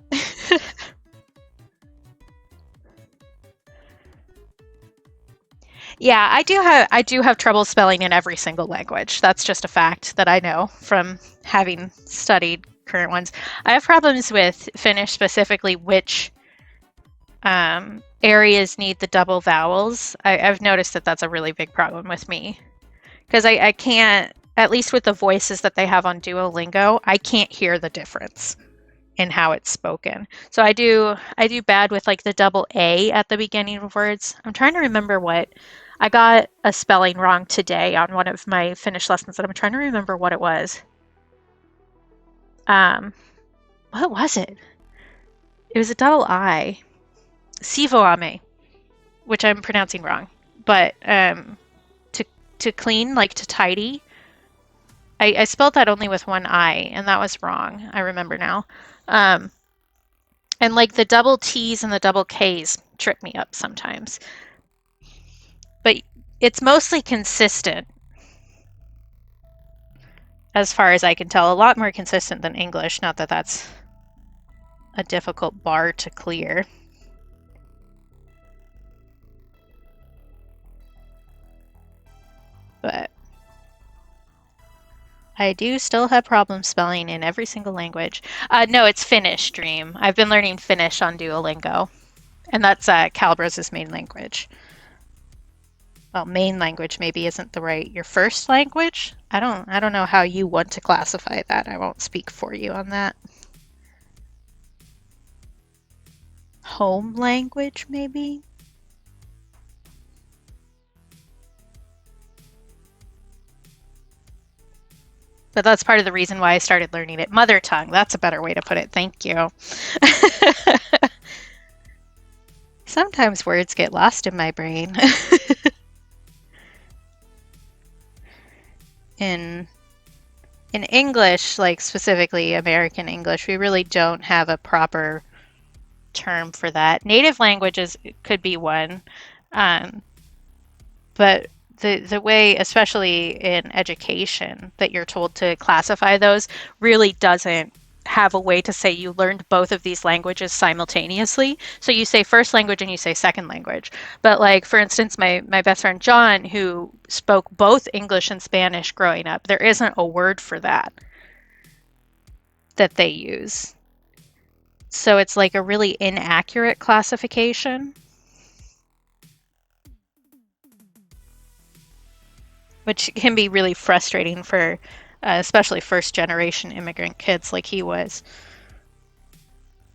Yeah, I do have trouble spelling in every single language. That's just a fact that I know from having studied current ones. I have problems with Finnish specifically, which areas need the double vowels. I've noticed that that's a really big problem with me because I can't, at least with the voices that they have on Duolingo, I can't hear the difference in how it's spoken. So I do bad with like the double A at the beginning of words. I'm trying to remember what I got a spelling wrong today on one of my Finnish lessons, and I'm trying to remember what it was. Um, what was it? It was a double I. Sivoame, which I'm pronouncing wrong. But to clean, like to tidy, I spelled that only with one I, and that was wrong. I remember now. Um, and like the double T's and the double K's trip me up sometimes. But it's mostly consistent as far as I can tell. A lot more consistent than English. Not that that's a difficult bar to clear. But I do still have problems spelling in every single language. No, it's Finnish, Dream. I've been learning Finnish on Duolingo, and that's Calabros's main language. Well, main language maybe isn't the right your first language. I don't know how you want to classify that. I won't speak for you on that. Home language maybe? But that's part of the reason why I started learning it. Mother tongue, that's a better way to put it. Thank you. Sometimes words get lost in my brain. in in English, like specifically American English, we really don't have a proper term for that. Native languages could be one, um, but the way, especially in education, that you're told to classify those really doesn't have a way to say you learned both of these languages simultaneously. So you say first language and you say second language. But like for instance, my best friend John, who spoke both English and Spanish growing up, there isn't a word for that they use. So it's like a really inaccurate classification, which can be really frustrating for especially first generation immigrant kids like he was.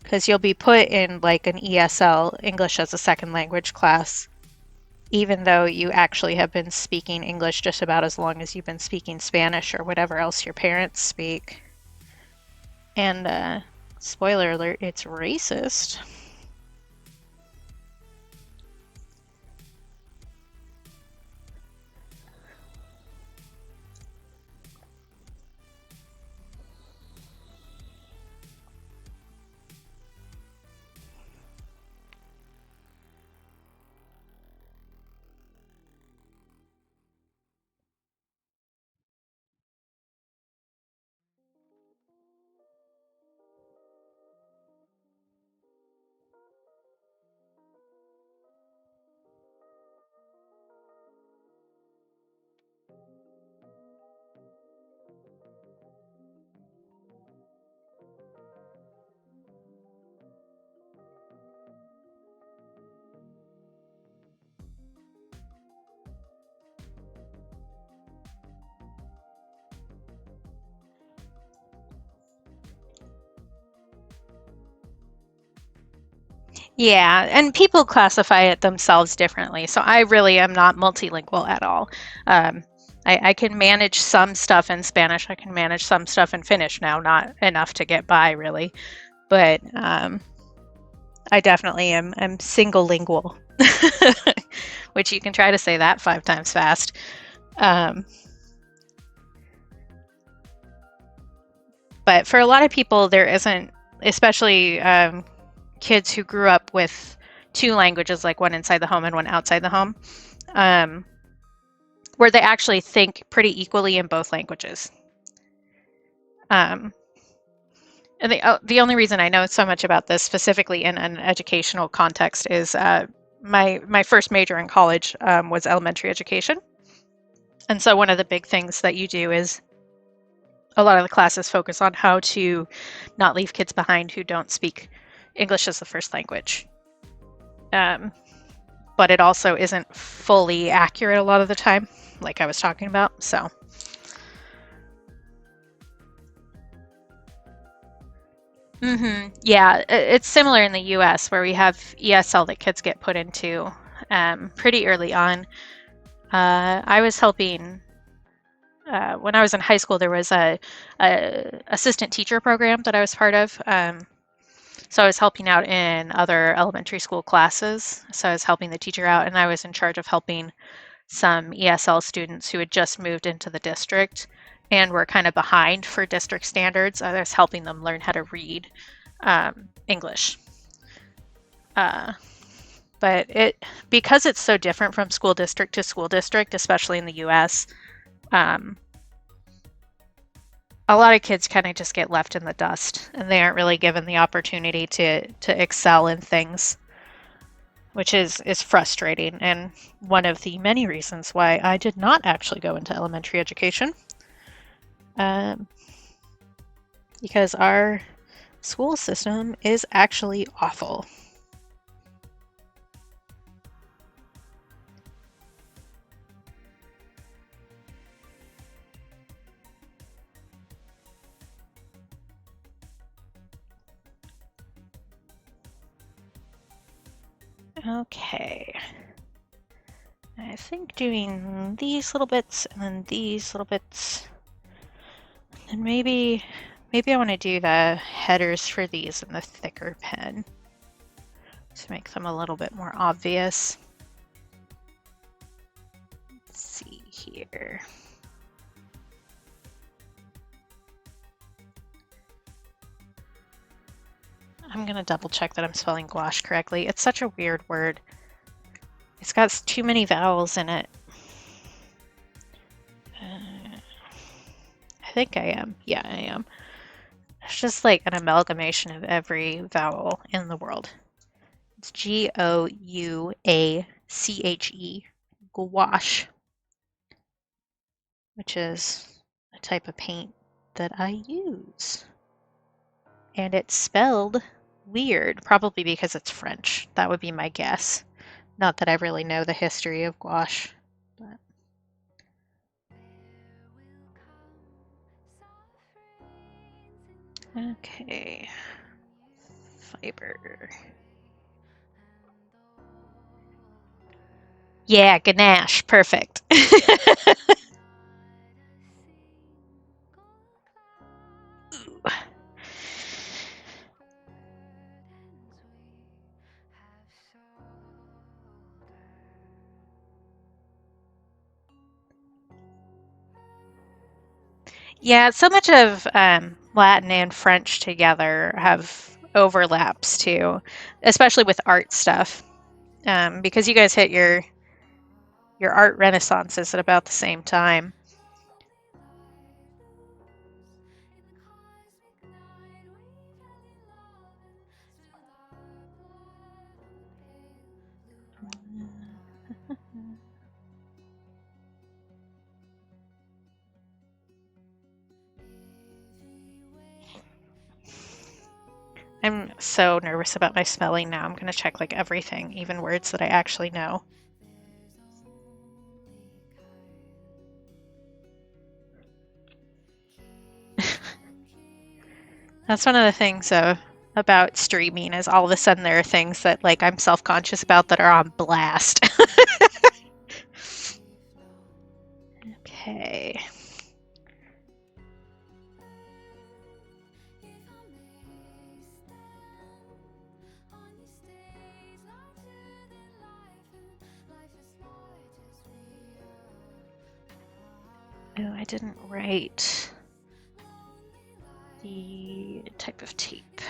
Because you'll be put in like an ESL, English as a second language class, even though you actually have been speaking English just about as long as you've been speaking Spanish or whatever else your parents speak. And spoiler alert, it's racist. Yeah, and people classify it themselves differently. So I really am not multilingual at all. I can manage some stuff in Spanish. I can manage some stuff in Finnish now, not enough to get by really, but I definitely am single lingual, which you can try to say that 5 times fast. Um, but for a lot of people, there isn't, especially kids who grew up with two languages, like one inside the home and one outside the home, where they actually think pretty equally in both languages. And the only reason I know so much about this specifically in an educational context is my first major in college was elementary education. And so one of the big things that you do is a lot of the classes focus on how to not leave kids behind who don't speak English as the first language. But it also isn't fully accurate a lot of the time, like I was talking about. So yeah, it's similar in the US where we have ESL that kids get put into pretty early on. I was helping when I was in high school. There was a assistant teacher program that I was part of. So I was helping out in other elementary school classes. So I was helping the teacher out, and I was in charge of helping some ESL students who had just moved into the district and were kind of behind for district standards. I was helping them learn how to read English. But because it's so different from school district to school district, especially in the US, a lot of kids kind of just get left in the dust, and they aren't really given the opportunity to excel in things, which is frustrating, and one of the many reasons why I did not actually go into elementary education, because our school system is actually awful. Okay. I think doing these little bits and then these little bits, and maybe I want to do the headers for these in the thicker pen to make them a little bit more obvious. Let's see here. I'm gonna double check that I'm spelling gouache correctly. It's such a weird word. It's got too many vowels in it. I think I am. Yeah, I am. It's just like an amalgamation of every vowel in the world. It's Gouache, gouache, which is a type of paint that I use. And it's spelled weird, probably because it's French. That would be my guess. Not that I really know the history of gouache, but... Okay. Fiber. Yeah, ganache. Perfect. Yeah, so much of Latin and French together have overlaps too, especially with art stuff, because you guys hit your art renaissances at about the same time. I'm so nervous about my spelling now. I'm going to check like everything, even words that I actually know. That's one of the things about streaming is all of a sudden there are things that like I'm self-conscious about that are on blast. Okay. Oh, I didn't write the type of tape.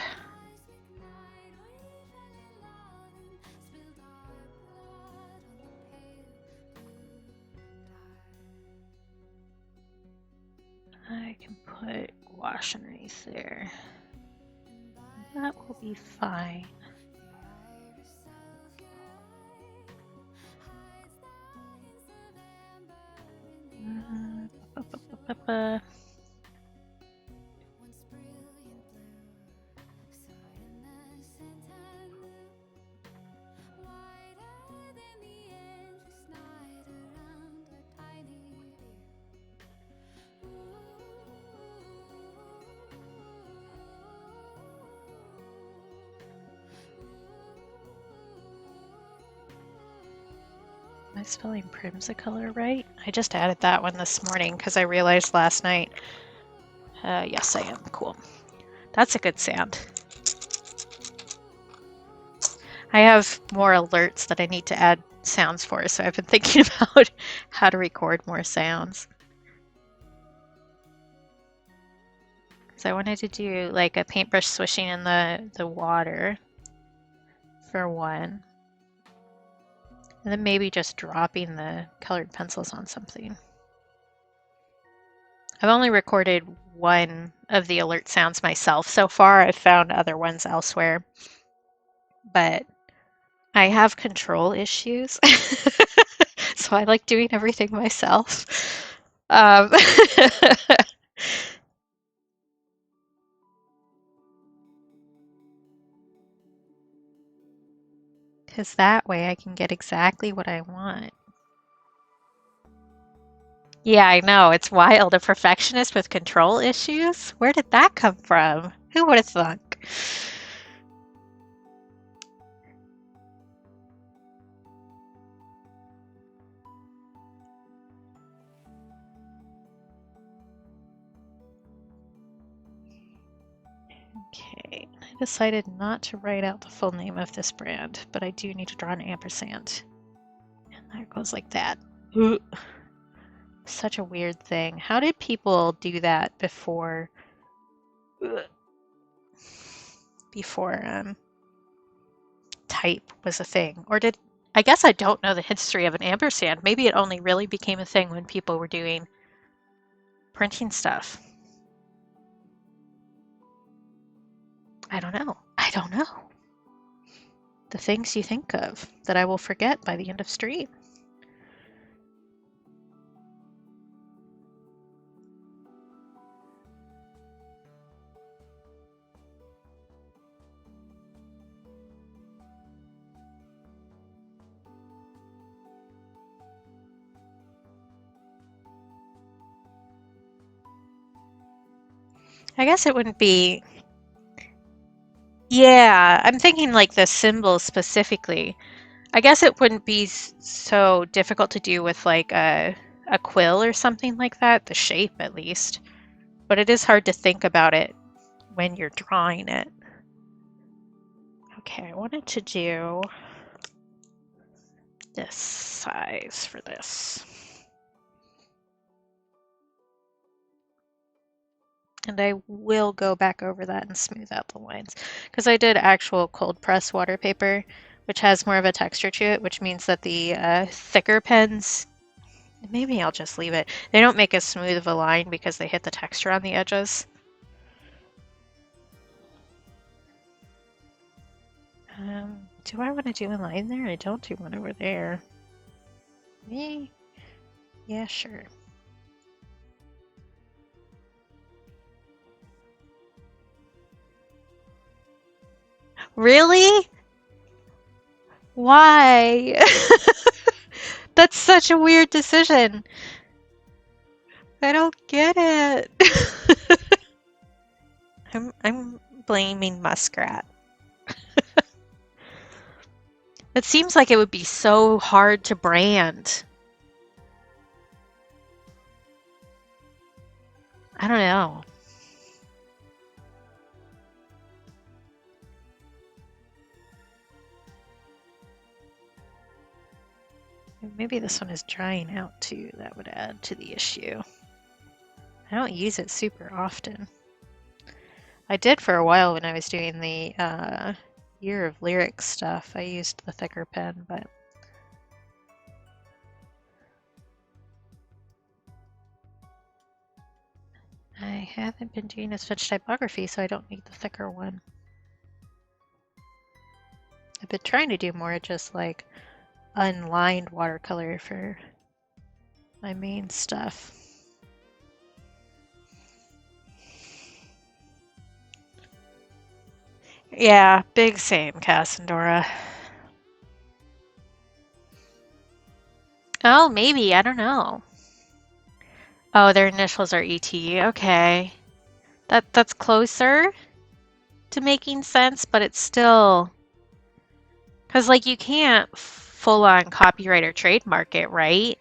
I can put gouache underneath there. That will be fine. Ba-ba-ba-ba-ba. Am I spelling Primsicolor right? I just added that one this morning because I realized last night. Yes, I am. Cool. That's a good sound. I have more alerts that I need to add sounds for, so I've been thinking about how to record more sounds. So I wanted to do like a paintbrush swishing in the water for one. And then maybe just dropping the colored pencils on something. I've only recorded one of the alert sounds myself so far. I've found other ones elsewhere. But I have control issues. So I like doing everything myself. Because that way I can get exactly what I want. Yeah, I know. It's wild. A perfectionist with control issues? Where did that come from? Who would have thunk? Okay, I decided not to write out the full name of this brand, but I do need to draw an ampersand. And that goes like that. Such a weird thing. How did people do that before type was a thing? Or did I guess I don't know the history of an ampersand. Maybe it only really became a thing when people were doing printing stuff. I don't know. I don't know. The things you think of that I will forget by the end of stream. I guess it wouldn't be. Yeah, I'm thinking like the symbol specifically. I guess it wouldn't be so difficult to do with like a quill or something like that, the shape at least. But it is hard to think about it when you're drawing it. Okay, I wanted to do this size for this. And I will go back over that and smooth out the lines. Because I did actual cold press water paper, which has more of a texture to it, which means that the thicker pens, maybe I'll just leave it. They don't make as smooth of a line because they hit the texture on the edges. Do I want to do a line there? I don't do one over there. Me? Yeah, sure. Really? Why? That's such a weird decision. I don't get it. I'm blaming Muskrat. It seems like it would be so hard to brand. I don't know. Maybe this one is drying out too. That would add to the issue. I don't use it super often. I did for a while when I was doing the Year of Lyrics stuff. I used the thicker pen, but I haven't been doing as much typography, so I don't need the thicker one. I've been trying to do more just like unlined watercolor for my main stuff. Yeah, big same, Cassandora. Oh, maybe, I don't know. Oh, their initials are ET. Okay. That's closer to making sense, but it's still, because like you can't full on copyright or trademark it, right?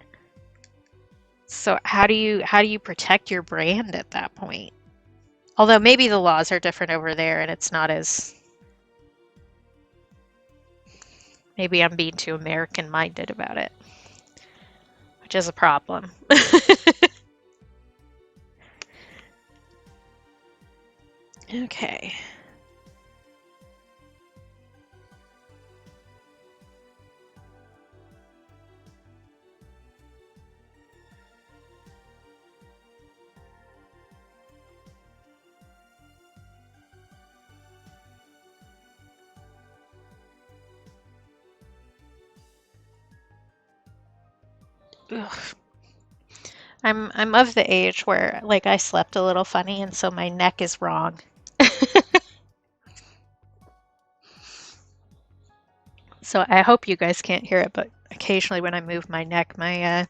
So how do you protect your brand at that point? Although maybe the laws are different over there and it's not as, maybe I'm being too American minded about it, which is a problem. Okay. Ugh. I'm of the age where like I slept a little funny and so my neck is wrong. So I hope you guys can't hear it, but occasionally when I move my neck, my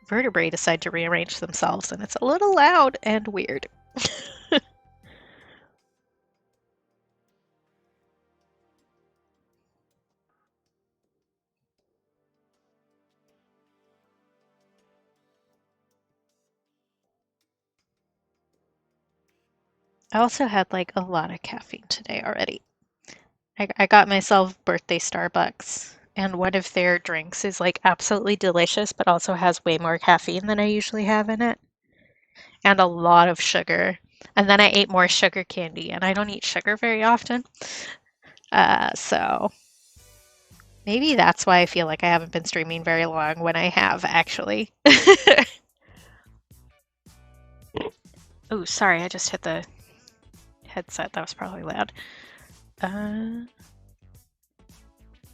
vertebrae decide to rearrange themselves and it's a little loud and weird. I also had like a lot of caffeine today already. I got myself birthday Starbucks, and one of their drinks is like absolutely delicious, but also has way more caffeine than I usually have in it, and a lot of sugar. And then I ate more sugar candy, and I don't eat sugar very often. So maybe that's why I feel like I haven't been streaming very long when I have actually. Oh, sorry, I just hit the headset. That was probably loud.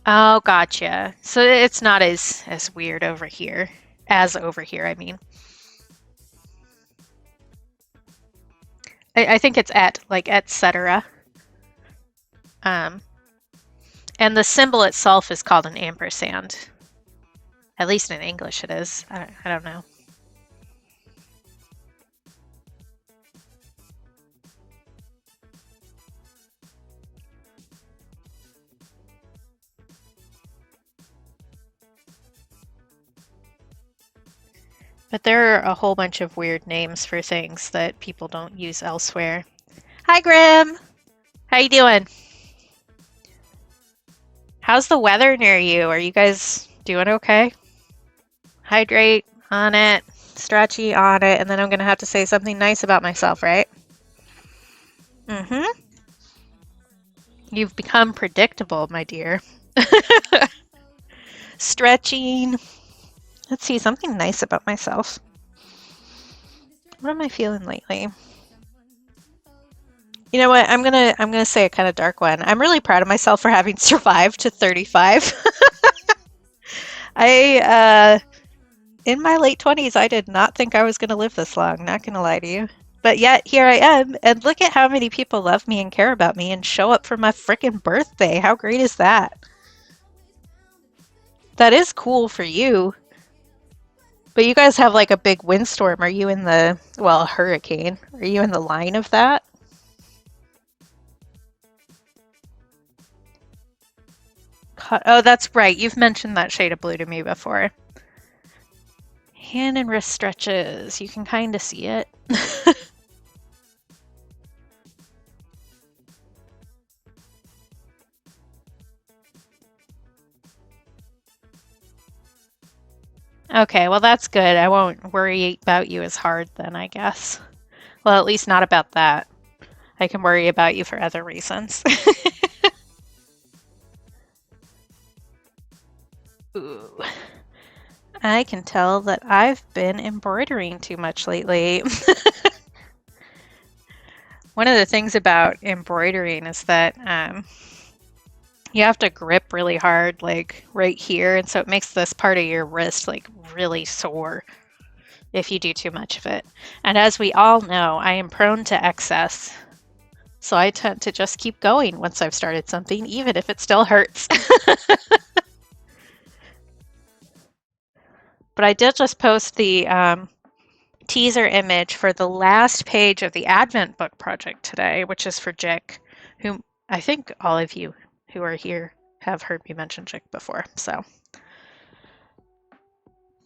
Oh, gotcha. So it's not as weird over here. As over here, I mean. I think it's at, like, etc. And the symbol itself is called an ampersand. At least in English it is. I don't know. But there are a whole bunch of weird names for things that people don't use elsewhere. Hi, Grim! How you doing? How's the weather near you? Are you guys doing okay? Hydrate on it, stretchy on it, and then I'm gonna have to say something nice about myself, right? Mm-hmm. You've become predictable, my dear. Stretching. Let's see, something nice about myself. What am I feeling lately? You know what? I'm gonna say a kind of dark one. I'm really proud of myself for having survived to 35. I in my late 20s, I did not think I was gonna live this long, not gonna lie to you. But yet here I am, and look at how many people love me and care about me and show up for my freaking birthday. How great is that? That is cool for you. But you guys have like a big windstorm. Are you in the, well, hurricane? Are you in the line of that? Oh, that's right. You've mentioned that shade of blue to me before. Hand and wrist stretches. You can kind of see it. Okay, well that's good. I won't worry about you as hard then, I guess. Well, at least not about that. I can worry about you for other reasons. Ooh. I can tell that I've been embroidering too much lately. One of the things about embroidering is that you have to grip really hard, like right here, and so it makes this part of your wrist like really sore if you do too much of it. And as we all know, I am prone to excess, so I tend to just keep going once I've started something, even if it still hurts. But I did just post the teaser image for the last page of the Advent book project today, which is for Jick, whom I think all of you who are here have heard me mention Jick before. So,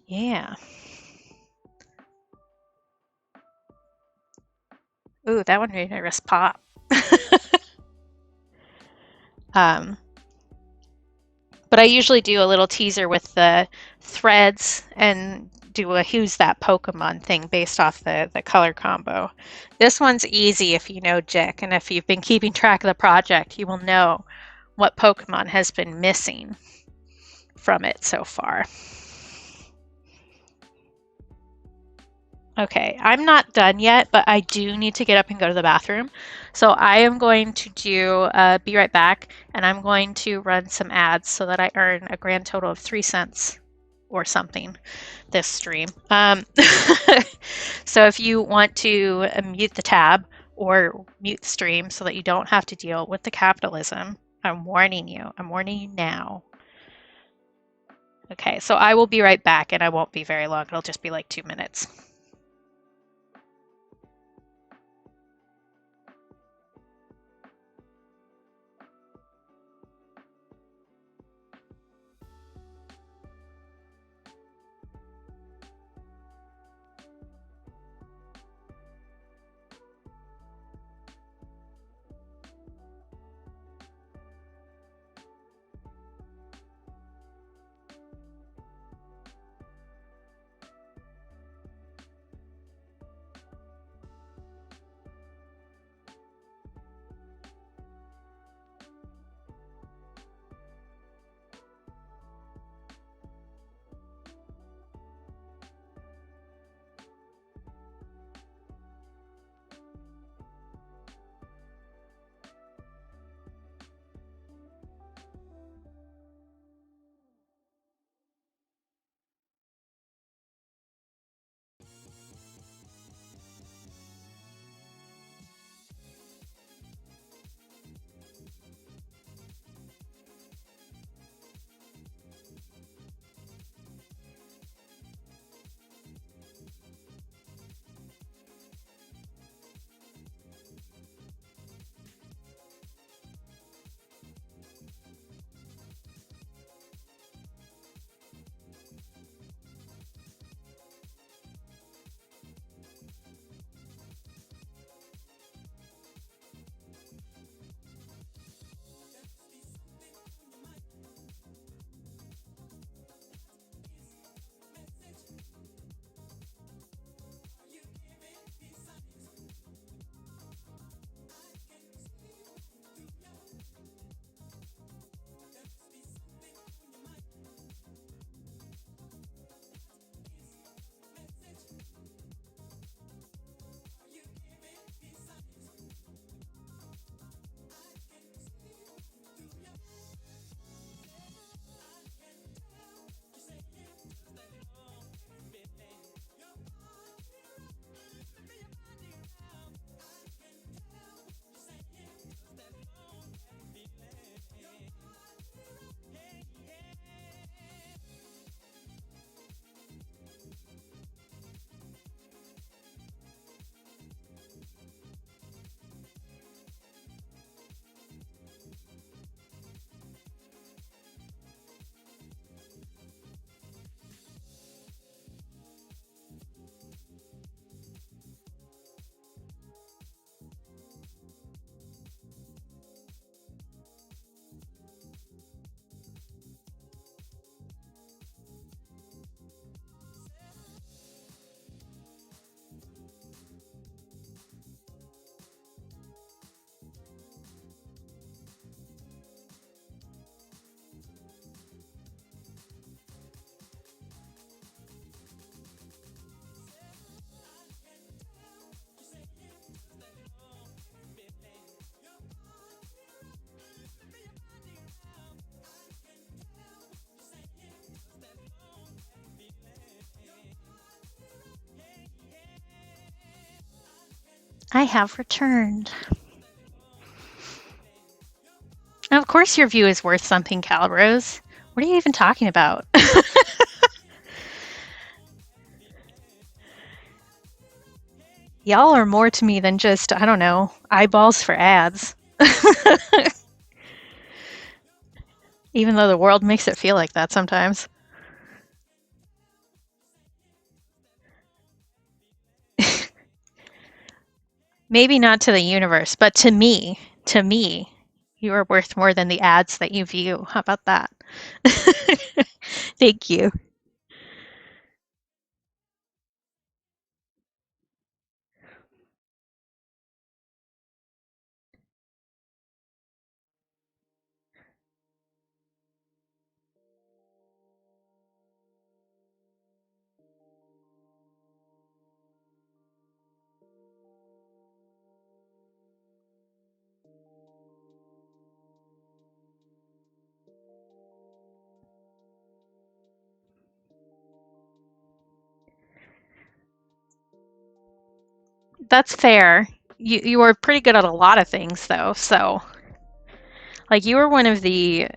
yeah. Ooh, that one made my wrist pop. But I usually do a little teaser with the threads and do a who's that Pokemon thing based off the color combo. This one's easy if you know Jick, and if you've been keeping track of the project, you will know what Pokemon has been missing from it so far. Okay, I'm not done yet, but I do need to get up and go to the bathroom. So I am going to do be right back, and I'm going to run some ads so that I earn a grand total of 3 cents or something this stream. So if you want to mute the tab or mute the stream so that you don't have to deal with the capitalism, I'm warning you. I'm warning you now. Okay, so I will be right back, and I won't be very long. It'll just be like 2 minutes. I have returned. And of course your view is worth something, Calrose. What are you even talking about? Y'all are more to me than just, I don't know, eyeballs for ads. Even though the world makes it feel like that sometimes. Maybe not to the universe, but to me, you are worth more than the ads that you view. How about that? Thank you. That's fair. You were pretty good at a lot of things though, so like you were one of the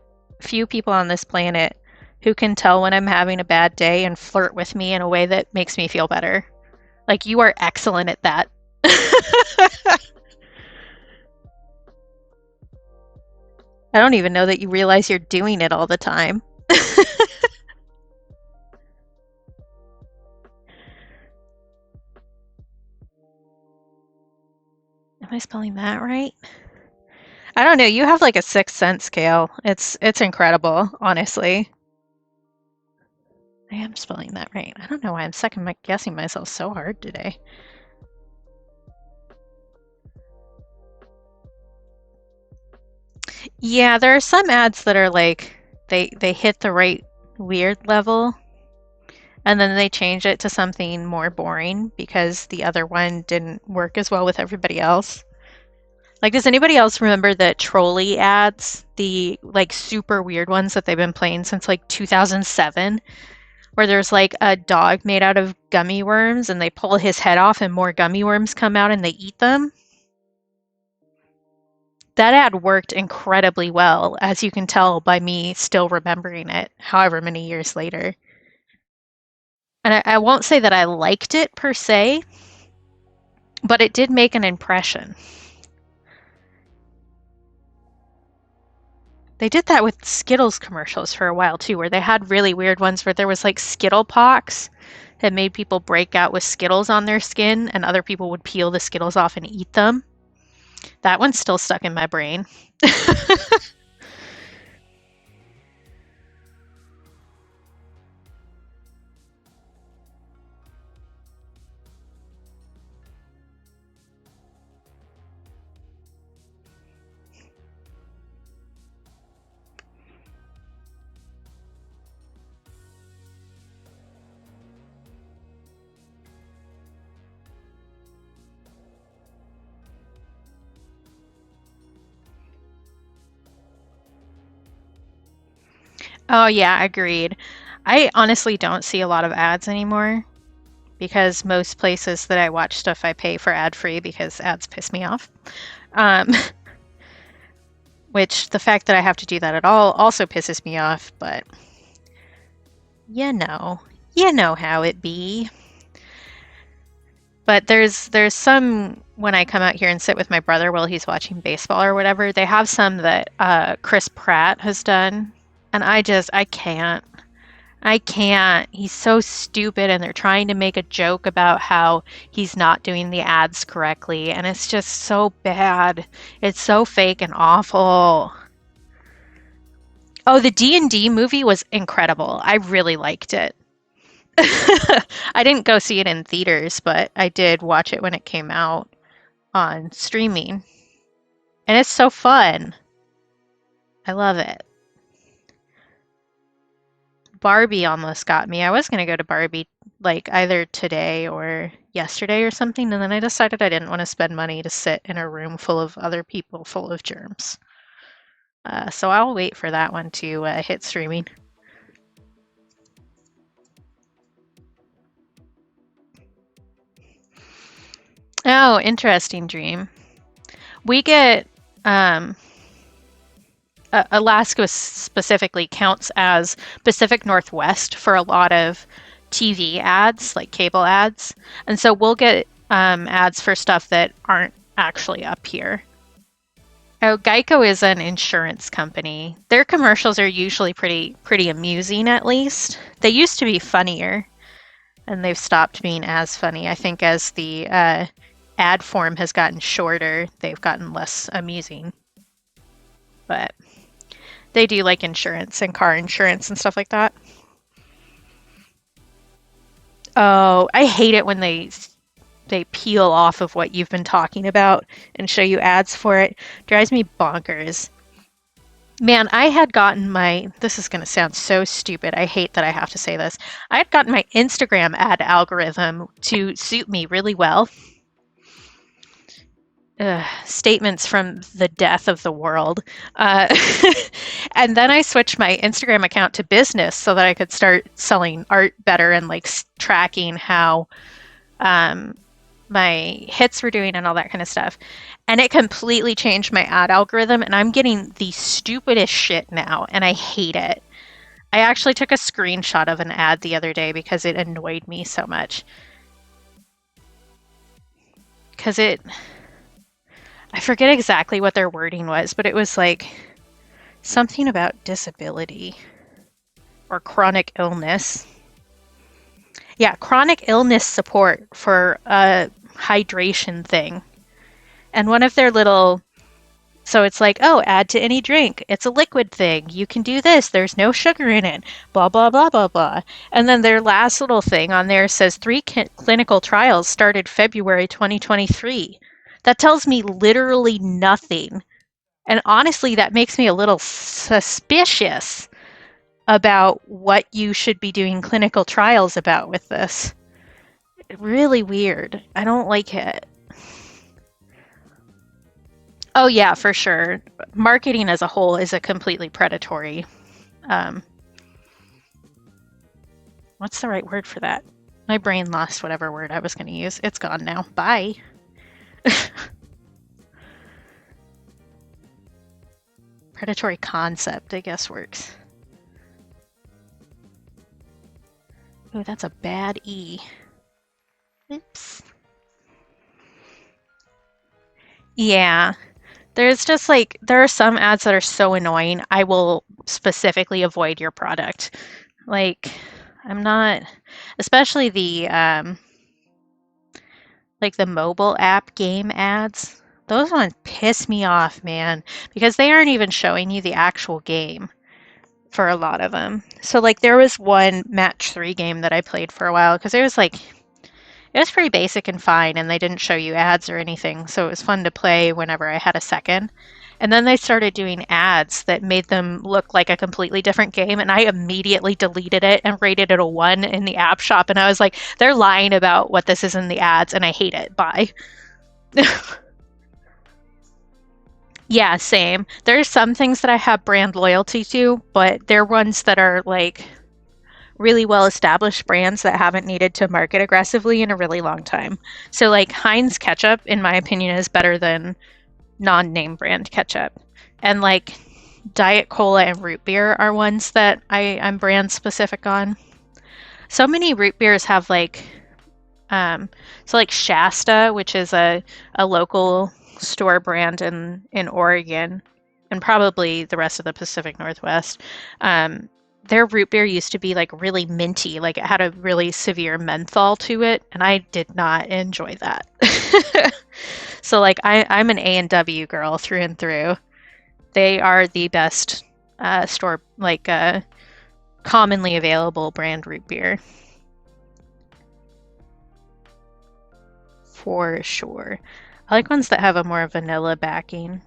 few people on this planet who can tell when I'm having a bad day and flirt with me in a way that makes me feel better. Like you are excellent at that. I don't even know that you realize you're doing it all the time. Am I spelling that right? I don't know. You have like a sixth sense, Kale. It's incredible, honestly. I am spelling that right. I don't know why I'm second guessing myself so hard today. Yeah, there are some ads that are like they hit the right weird level and then they change it to something more boring because the other one didn't work as well with everybody else. Like, does anybody else remember the trolley ads? The like super weird ones that they've been playing since like 2007, where there's like a dog made out of gummy worms and they pull his head off and more gummy worms come out and they eat them? That ad worked incredibly well, as you can tell by me still remembering it, however many years later. And I won't say that I liked it per se, but it did make an impression. They did that with Skittles commercials for a while too, where they had really weird ones where there was like Skittle pox that made people break out with Skittles on their skin, and other people would peel the Skittles off and eat them. That one's still stuck in my brain. Oh, yeah, agreed. I honestly don't see a lot of ads anymore because most places that I watch stuff I pay for ad free because ads piss me off. Um, which the fact that I have to do that at all also pisses me off, but you know, you know how it be. But there's some when I come out here and sit with my brother while he's watching baseball or whatever, they have some that Chris Pratt has done, and I can't. I can't. He's so stupid, and they're trying to make a joke about how he's not doing the ads correctly, and it's just so bad. It's so fake and awful. Oh, the D&D movie was incredible. I really liked it. I didn't go see it in theaters, but I did watch it when it came out on streaming. And it's so fun. I love it. Barbie almost got me. I was going to go to Barbie like either today or yesterday or something, and then I decided I didn't want to spend money to sit in a room full of other people full of germs. So I'll wait for that one to hit streaming. Oh, interesting dream. We get Alaska specifically counts as Pacific Northwest for a lot of TV ads, like cable ads. And so we'll get ads for stuff that aren't actually up here. Oh, Geico is an insurance company. Their commercials are usually pretty amusing at least. They used to be funnier, and they've stopped being as funny. I think as the ad form has gotten shorter, they've gotten less amusing. But they do like insurance and car insurance and stuff like that. Oh, I hate it when they peel off of what you've been talking about and show you ads for it. Drives me bonkers. Man, I had gotten my, this is going to sound so stupid. I hate that I have to say this. I had gotten my Instagram ad algorithm to suit me really well. Statements from the death of the world. And then I switched my Instagram account to business so that I could start selling art better and like tracking how my hits were doing and all that kind of stuff. And it completely changed my ad algorithm, and I'm getting the stupidest shit now, and I hate it. I actually took a screenshot of an ad the other day because it annoyed me so much. Because I forget exactly what their wording was, but it was like something about disability or chronic illness. Yeah, chronic illness support for a hydration thing. And one of their little, so it's like, oh, add to any drink. It's a liquid thing. You can do this. There's no sugar in it. Blah, blah, blah, blah, blah. And then their last little thing on there says 3 clinical trials started February 2023. That tells me literally nothing. And honestly, that makes me a little suspicious about what you should be doing clinical trials about with this. Really weird. I don't like it. Oh yeah, for sure. Marketing as a whole is a completely predatory. What's the right word for that? My brain lost whatever word I was going to use. It's gone now. Bye. Predatory concept, I guess, works. Oh, that's a bad E. Oops. Yeah. There's just like, there are some ads that are so annoying, I will specifically avoid your product. Like, I'm not, especially the, like the mobile app game ads. Those ones piss me off, man, because they aren't even showing you the actual game for a lot of them. So, like, there was one match 3 game that I played for a while because it was like, it was pretty basic and fine, and they didn't show you ads or anything, so it was fun to play whenever I had a second. And then they started doing ads that made them look like a completely different game, and I immediately deleted it and rated it a 1 in the app shop, and I was like, they're lying about what this is in the ads, and I hate it. Bye. Yeah, same. There's some things that I have brand loyalty to, but they're ones that are like really well established brands that haven't needed to market aggressively in a really long time. So like Heinz ketchup, in my opinion, is better than non-name brand ketchup. And like Diet Cola and root beer are ones that I'm brand specific on. So many root beers have like so like Shasta, which is a local store brand in Oregon and probably the rest of the Pacific Northwest. Their root beer used to be like really minty, like it had a really severe menthol to it, and I did not enjoy that. So like I'm an A&W girl through and through. They are the best store, like commonly available brand root beer. For sure. I like ones that have a more vanilla backing.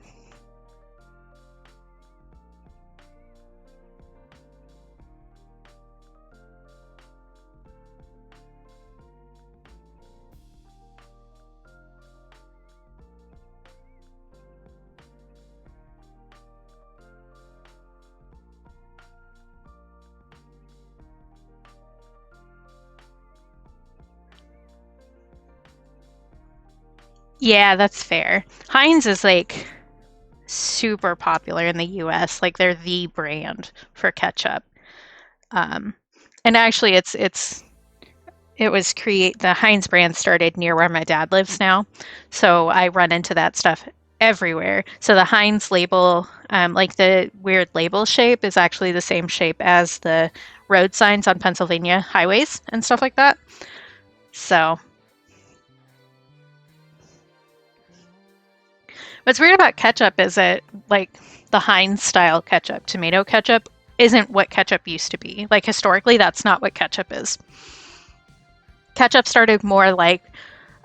Yeah, that's fair. Heinz is like super popular in the US. Like they're the brand for ketchup. Um, and actually, it was create the Heinz brand started near where my dad lives now, so I run into that stuff everywhere. So the Heinz label, like the weird label shape, is actually the same shape as the road signs on Pennsylvania highways and stuff like that. So what's weird about ketchup is that like the Heinz style ketchup, tomato ketchup, isn't what ketchup used to be. Like historically, that's not what ketchup is. Ketchup started more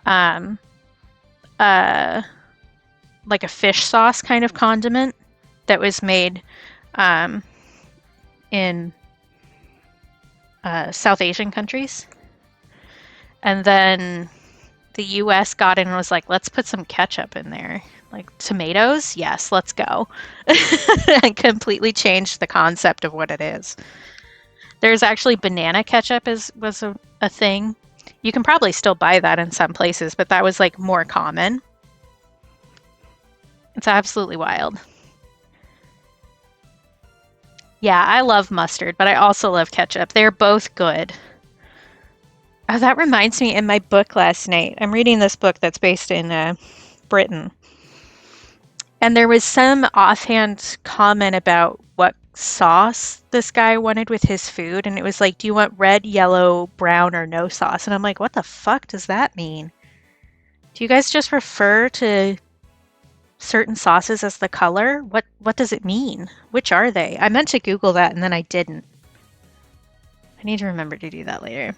um, uh, like a fish sauce kind of condiment that was made um, in South Asian countries. And then the US got in and was like, let's put some ketchup in there. Like tomatoes? Yes, let's go. And completely changed the concept of what it is. There's actually banana ketchup was a thing. You can probably still buy that in some places, but that was like more common. It's absolutely wild. Yeah, I love mustard, but I also love ketchup. They're both good. Oh, that reminds me, in my book last night, I'm reading this book that's based in Britain. And there was some offhand comment about what sauce this guy wanted with his food. And it was like, do you want red, yellow, brown, or no sauce? And I'm like, what the fuck does that mean? Do you guys just refer to certain sauces as the color? What does it mean? Which are they? I meant to Google that and then I didn't. I need to remember to do that later.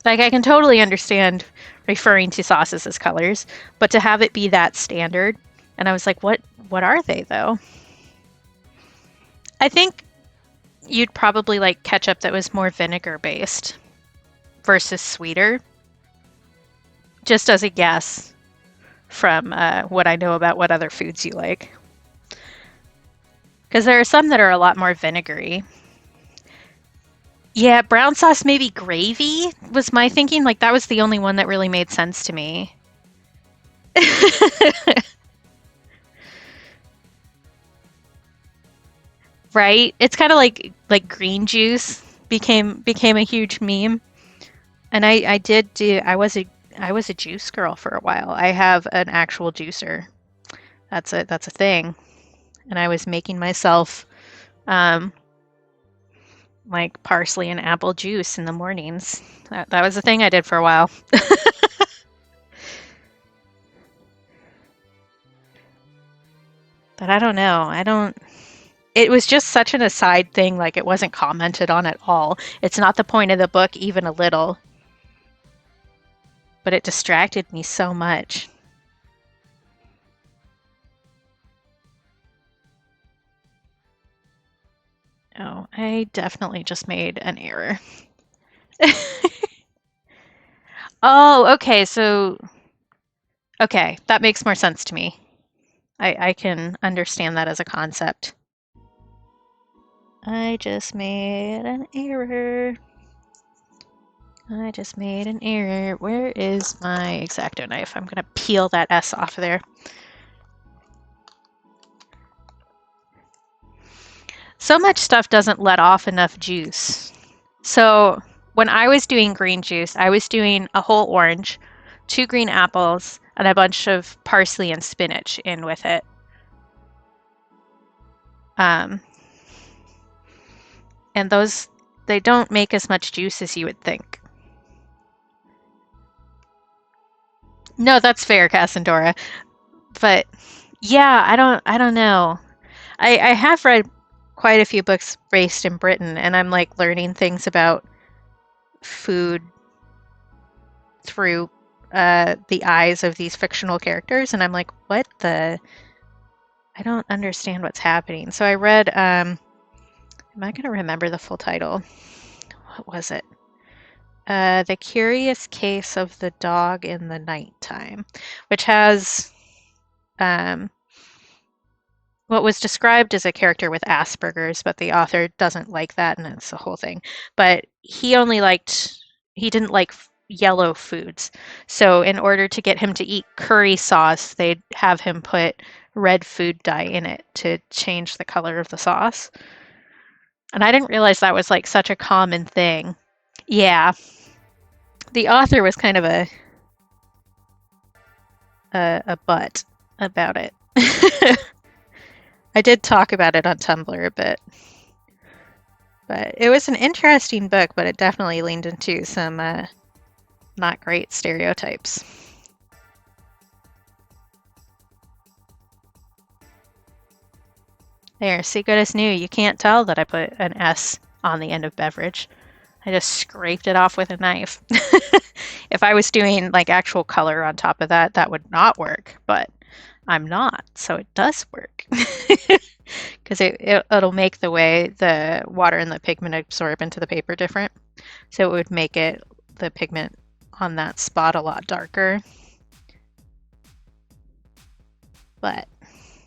Like I can totally understand referring to sauces as colors, but to have it be that standard, and I was like, what are they though? I think you'd probably like ketchup that was more vinegar based versus sweeter, just as a guess from what I know about what other foods you like. Because there are some that are a lot more vinegary. Yeah, brown sauce, maybe gravy was my thinking. Like that was the only one that really made sense to me. Right? It's kind of like green juice became a huge meme. And I did do I was a juice girl for a while. I have an actual juicer. That's a thing. And I was making myself um like parsley and apple juice in the mornings. That was a thing I did for a while. But I don't know. I don't it was just such an aside thing, like it wasn't commented on at all. It's not the point of the book even a little, but it distracted me so much. Oh, I definitely just made an error. Oh, okay, so okay, that makes more sense to me. I can understand that as a concept. I just made an error. I just made an error. Where is my X-Acto knife? I'm gonna peel that S off of there. So much stuff doesn't let off enough juice. So when I was doing green juice, I was doing a whole orange, 2 green apples, and a bunch of parsley and spinach in with it. Um, and those, they don't make as much juice as you would think. No, that's fair, Cassandora. But yeah, I don't know. I have read quite a few books based in Britain, and I'm like learning things about food through the eyes of these fictional characters, and I'm like, what the? I don't understand what's happening. So I read, am I going to remember the full title? What was it? The Curious Case of the Dog in the Nighttime, which has um, what was described as a character with Asperger's, but the author doesn't like that, and it's the whole thing. But he didn't like yellow foods. So in order to get him to eat curry sauce, they'd have him put red food dye in it to change the color of the sauce. And I didn't realize that was like such a common thing. Yeah, the author was kind of a butt about it. I did talk about it on Tumblr a bit. But it was an interesting book, but it definitely leaned into some not great stereotypes. There, see, good as new. You can't tell that I put an S on the end of beverage. I just scraped it off with a knife. If I was doing like actual color on top of that, that would not work, but I'm not, so it does work. Because it'll make the way the water and the pigment absorb into the paper different. So it would make the pigment on that spot a lot darker. But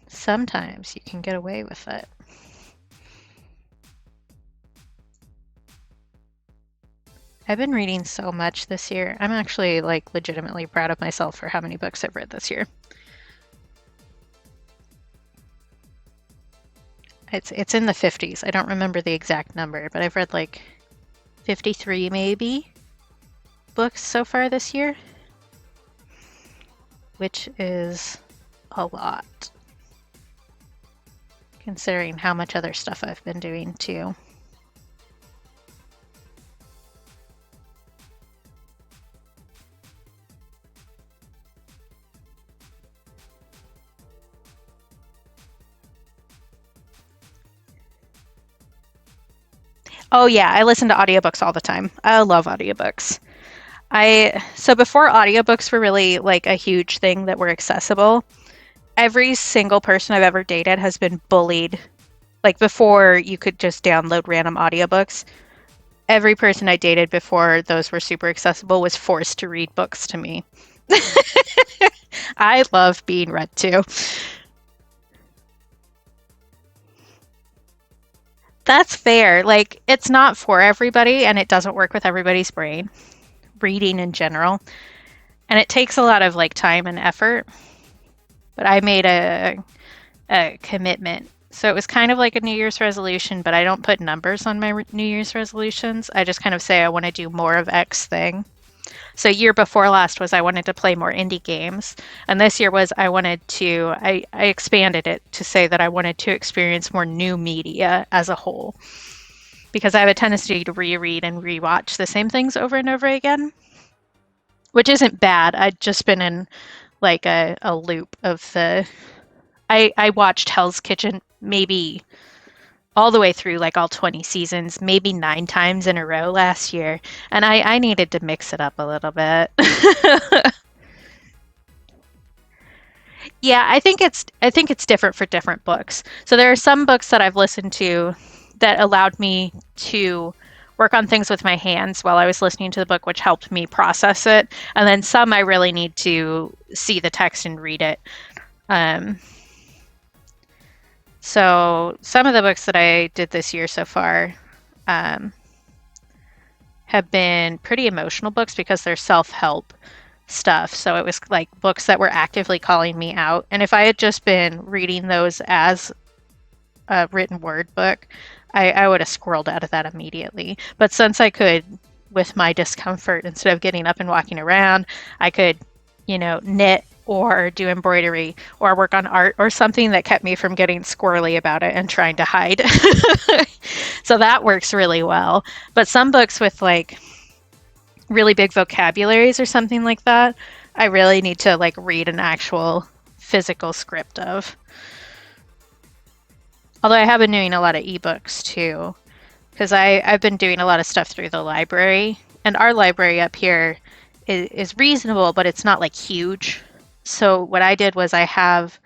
sometimes you can get away with it. I've been reading so much this year. I'm actually like legitimately proud of myself for how many books I've read this year. It's in the 50s. I don't remember the exact number, but I've read like 53 maybe books so far this year, which is a lot considering how much other stuff I've been doing too. Oh yeah, I listen to audiobooks all the time. I love audiobooks. So before audiobooks were really like a huge thing that were accessible, every single person I've ever dated has been bullied. Like before you could just download random audiobooks, every person I dated before those were super accessible was forced to read books to me. I love being read to. That's fair. Like, it's not for everybody and it doesn't work with everybody's brain, reading in general. And it takes a lot of like time and effort. But I made a commitment. So it was kind of like a New Year's resolution, but I don't put numbers on my New Year's resolutions. I just kind of say I want to do more of X thing. So year before last was I wanted to play more indie games, and this year was I expanded it to say that I wanted to experience more new media as a whole, because I have a tendency to reread and rewatch the same things over and over again, which isn't bad. I'd just been in like a loop of I watched Hell's Kitchen maybe all the way through, like all 20 seasons, maybe 9 times in a row last year. And I needed to mix it up a little bit. Yeah, I think it's different for different books. So there are some books that I've listened to that allowed me to work on things with my hands while I was listening to the book, which helped me process it. And then some I really need to see the text and read it. So some of the books that I did this year so far have been pretty emotional books because they're self-help stuff. So it was like books that were actively calling me out. And if I had just been reading those as a written word book, I would have squirreled out of that immediately. But since I could, with my discomfort, instead of getting up and walking around, I could, knit or do embroidery or work on art or something that kept me from getting squirrely about it and trying to hide. So that works really well. But some books with like really big vocabularies or something like that, I really need to like read an actual physical script of. Although I have been doing a lot of ebooks too, because I've been doing a lot of stuff through the library, and our library up here is reasonable, but it's not like huge. So what I did was I have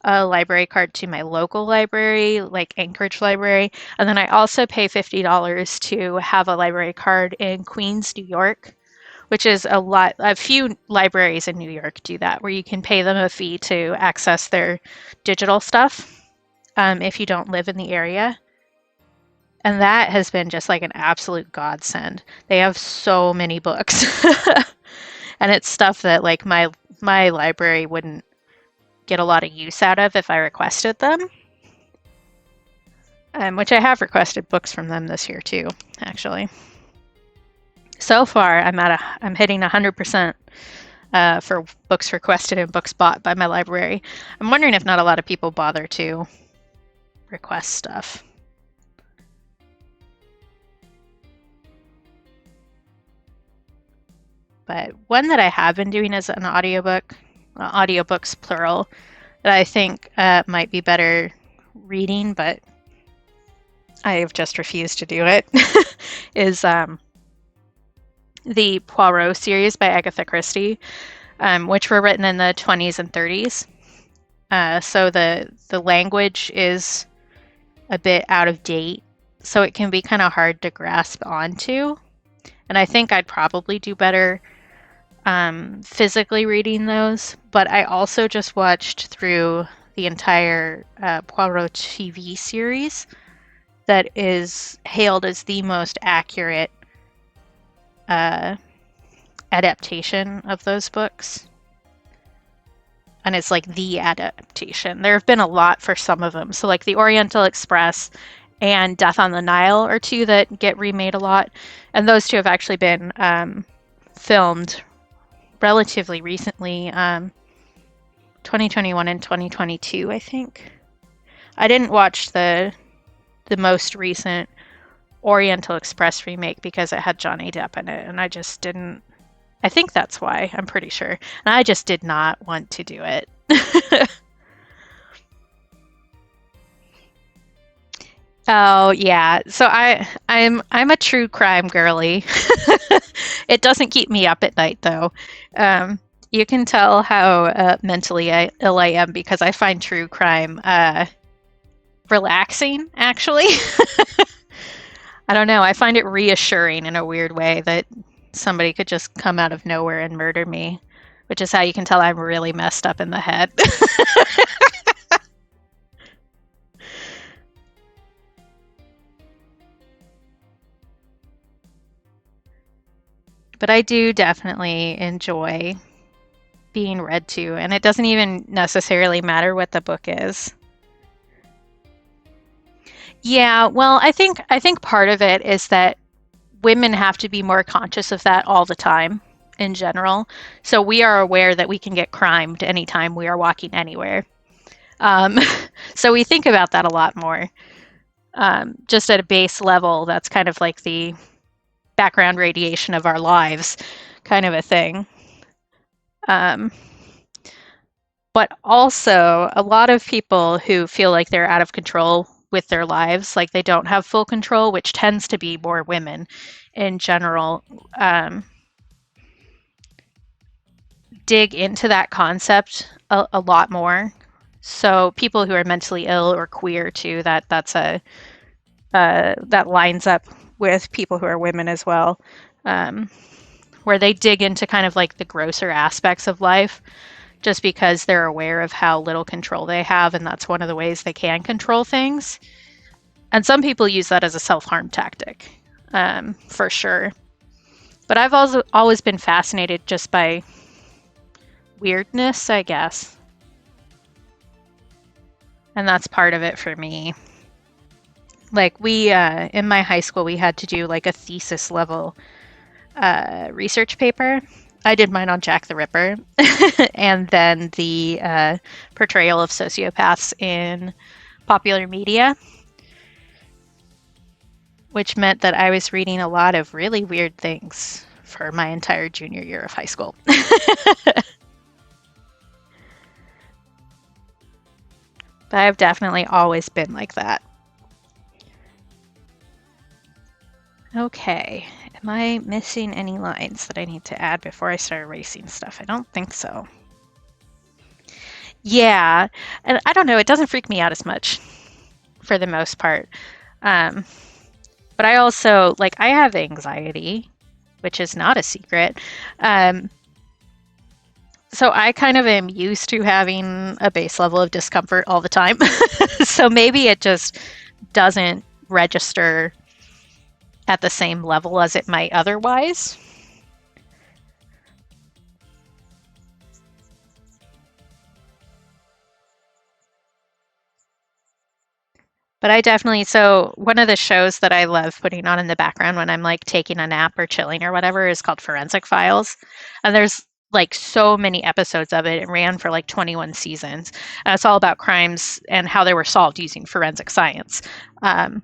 a library card to my local library, like Anchorage Library, and then I also pay $50 to have a library card in Queens, New York, which is a lot. A few libraries in New York do that, where you can pay them a fee to access their digital stuff if you don't live in the area. And that has been just like an absolute godsend. They have so many books. And it's stuff that like my library wouldn't get a lot of use out of if I requested them. Which I have requested books from them this year too, actually. So far, I'm hitting 100% for books requested and books bought by my library. I'm wondering if not a lot of people bother to request stuff. But one that I have been doing is an audiobook, audiobooks plural, that I think might be better reading, but I have just refused to do it, is the Poirot series by Agatha Christie, which were written in the 20s and 30s. So the language is a bit out of date, so it can be kind of hard to grasp onto. And I think I'd probably do better physically reading those. But I also just watched through the entire Poirot TV series that is hailed as the most accurate adaptation of those books. And it's like the adaptation. There have been a lot for some of them. So like the Oriental Express and Death on the Nile are two that get remade a lot. And those two have actually been filmed relatively recently, 2021 and 2022, I think. I didn't watch the most recent Oriental Express remake because it had Johnny Depp in it, and I just didn't. I think that's why, I'm pretty sure. And I just did not want to do it. Oh yeah, so I'm a true crime girly. It doesn't keep me up at night though. You can tell how mentally ill I am because I find true crime relaxing, actually. I don't know. I find it reassuring in a weird way that somebody could just come out of nowhere and murder me, which is how you can tell I'm really messed up in the head. But I do definitely enjoy being read to, and it doesn't even necessarily matter what the book is. Yeah, well, I think part of it is that women have to be more conscious of that all the time in general. So we are aware that we can get crimed anytime we are walking anywhere. So we think about that a lot more. Just at a base level, that's kind of like the background radiation of our lives kind of a thing. But also, a lot of people who feel like they're out of control with their lives, like they don't have full control, which tends to be more women in general, dig into that concept a lot more. So people who are mentally ill or queer too, that's a that lines up with people who are women as well, where they dig into kind of like the grosser aspects of life just because they're aware of how little control they have, and that's one of the ways they can control things. And some people use that as a self-harm tactic, for sure. But I've also always been fascinated just by weirdness, I guess. And that's part of it for me. Like we, in my high school, we had to do like a thesis level research paper. I did mine on Jack the Ripper, and then the portrayal of sociopaths in popular media, which meant that I was reading a lot of really weird things for my entire junior year of high school. But I've definitely always been like that. Okay, am I missing any lines that I need to add before I start erasing stuff? I don't think so. Yeah, and I don't know, it doesn't freak me out as much for the most part. But I also, like, I have anxiety, which is not a secret. So I kind of am used to having a base level of discomfort all the time. So maybe it just doesn't register at the same level as it might otherwise. But I definitely, so one of the shows that I love putting on in the background when I'm like taking a nap or chilling or whatever is called Forensic Files. And there's like so many episodes of it. It ran for like 21 seasons. And it's all about crimes and how they were solved using forensic science. And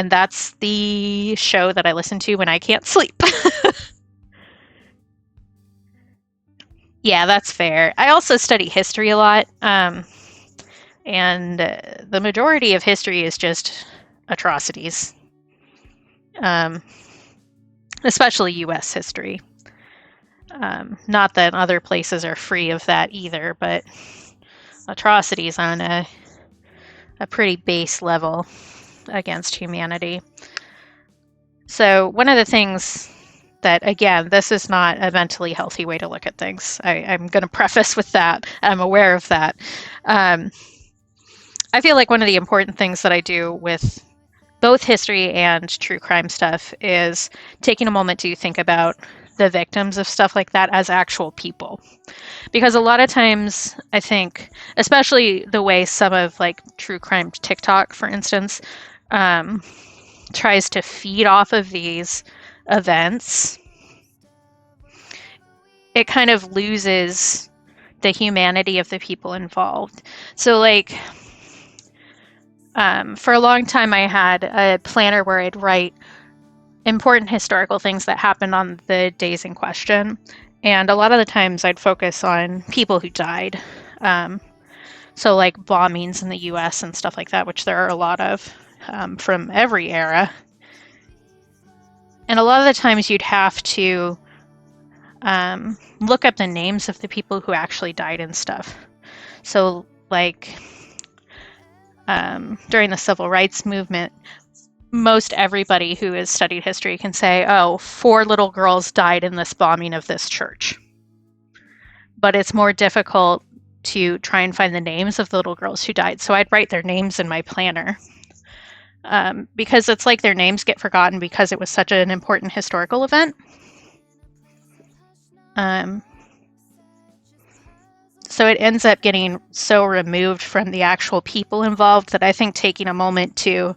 that's the show that I listen to when I can't sleep. Yeah, that's fair. I also study history a lot. And the majority of history is just atrocities, especially U.S. history. Not that other places are free of that either, but atrocities on a pretty base level against humanity. So one of the things that, again, this is not a mentally healthy way to look at things. I'm going to preface with that. I'm aware of that. I feel like one of the important things that I do with both history and true crime stuff is taking a moment to think about the victims of stuff like that as actual people. Because a lot of times, I think, especially the way some of like true crime TikTok, for instance, tries to feed off of these events, it kind of loses the humanity of the people involved. So like, for a long time, I had a planner where I'd write important historical things that happened on the days in question. And a lot of the times I'd focus on people who died. So like bombings in the US and stuff like that, which there are a lot of from every era. And a lot of the times you'd have to look up the names of the people who actually died and stuff. So like during the civil rights movement, most everybody who has studied history can say, oh, 4 little girls died in this bombing of this church. But it's more difficult to try and find the names of the little girls who died. So I'd write their names in my planner because it's like their names get forgotten because it was such an important historical event. So it ends up getting so removed from the actual people involved that I think taking a moment to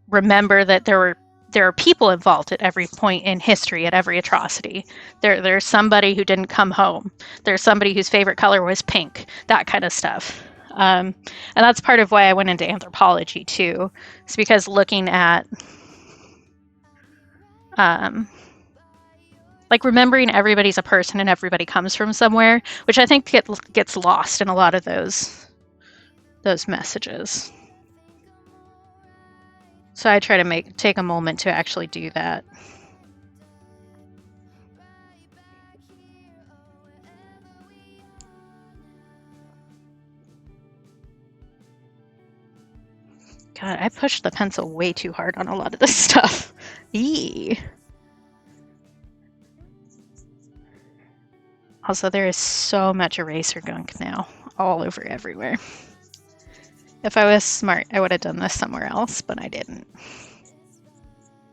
remember that there are people involved at every point in history, at every atrocity. There's somebody who didn't come home. There's somebody whose favorite color was pink, that kind of stuff. And that's part of why I went into anthropology too. It's because looking at like remembering everybody's a person and everybody comes from somewhere, which I think gets lost in a lot of those messages. So I try to take a moment to actually do that. God, I pushed the pencil way too hard on a lot of this stuff. Eee. Also, there is so much eraser gunk now, all over everywhere. If I was smart, I would have done this somewhere else, but I didn't.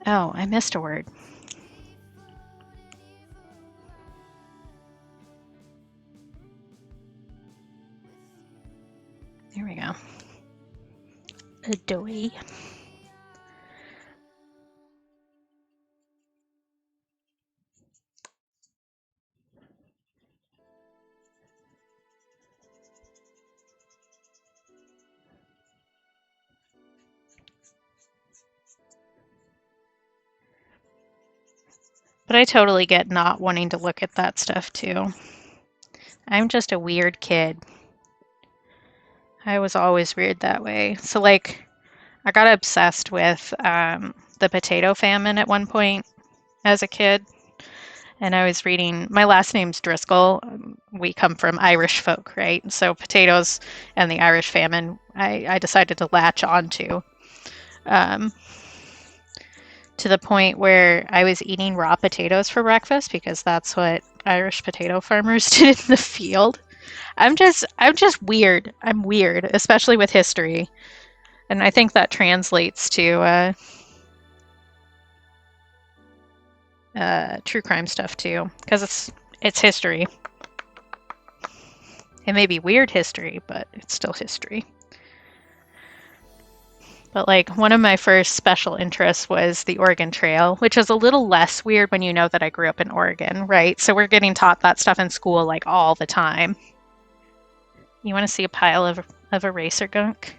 Oh, I missed a word. There we go. Adoy. But I totally get not wanting to look at that stuff too. I'm just a weird kid. I was always weird that way. So like, I got obsessed with the potato famine at one point as a kid. And I was reading, my last name's Driscoll. We come from Irish folk, right? So potatoes and the Irish famine, I decided to latch onto. To the point where I was eating raw potatoes for breakfast because that's what Irish potato farmers did in the field. I'm just weird. I'm weird, especially with history. And I think that translates to true crime stuff too, because it's history. It may be weird history, but it's still history. But like one of my first special interests was the Oregon Trail, which is a little less weird when you know that I grew up in Oregon, right? So we're getting taught that stuff in school like all the time. You want to see a pile of eraser gunk?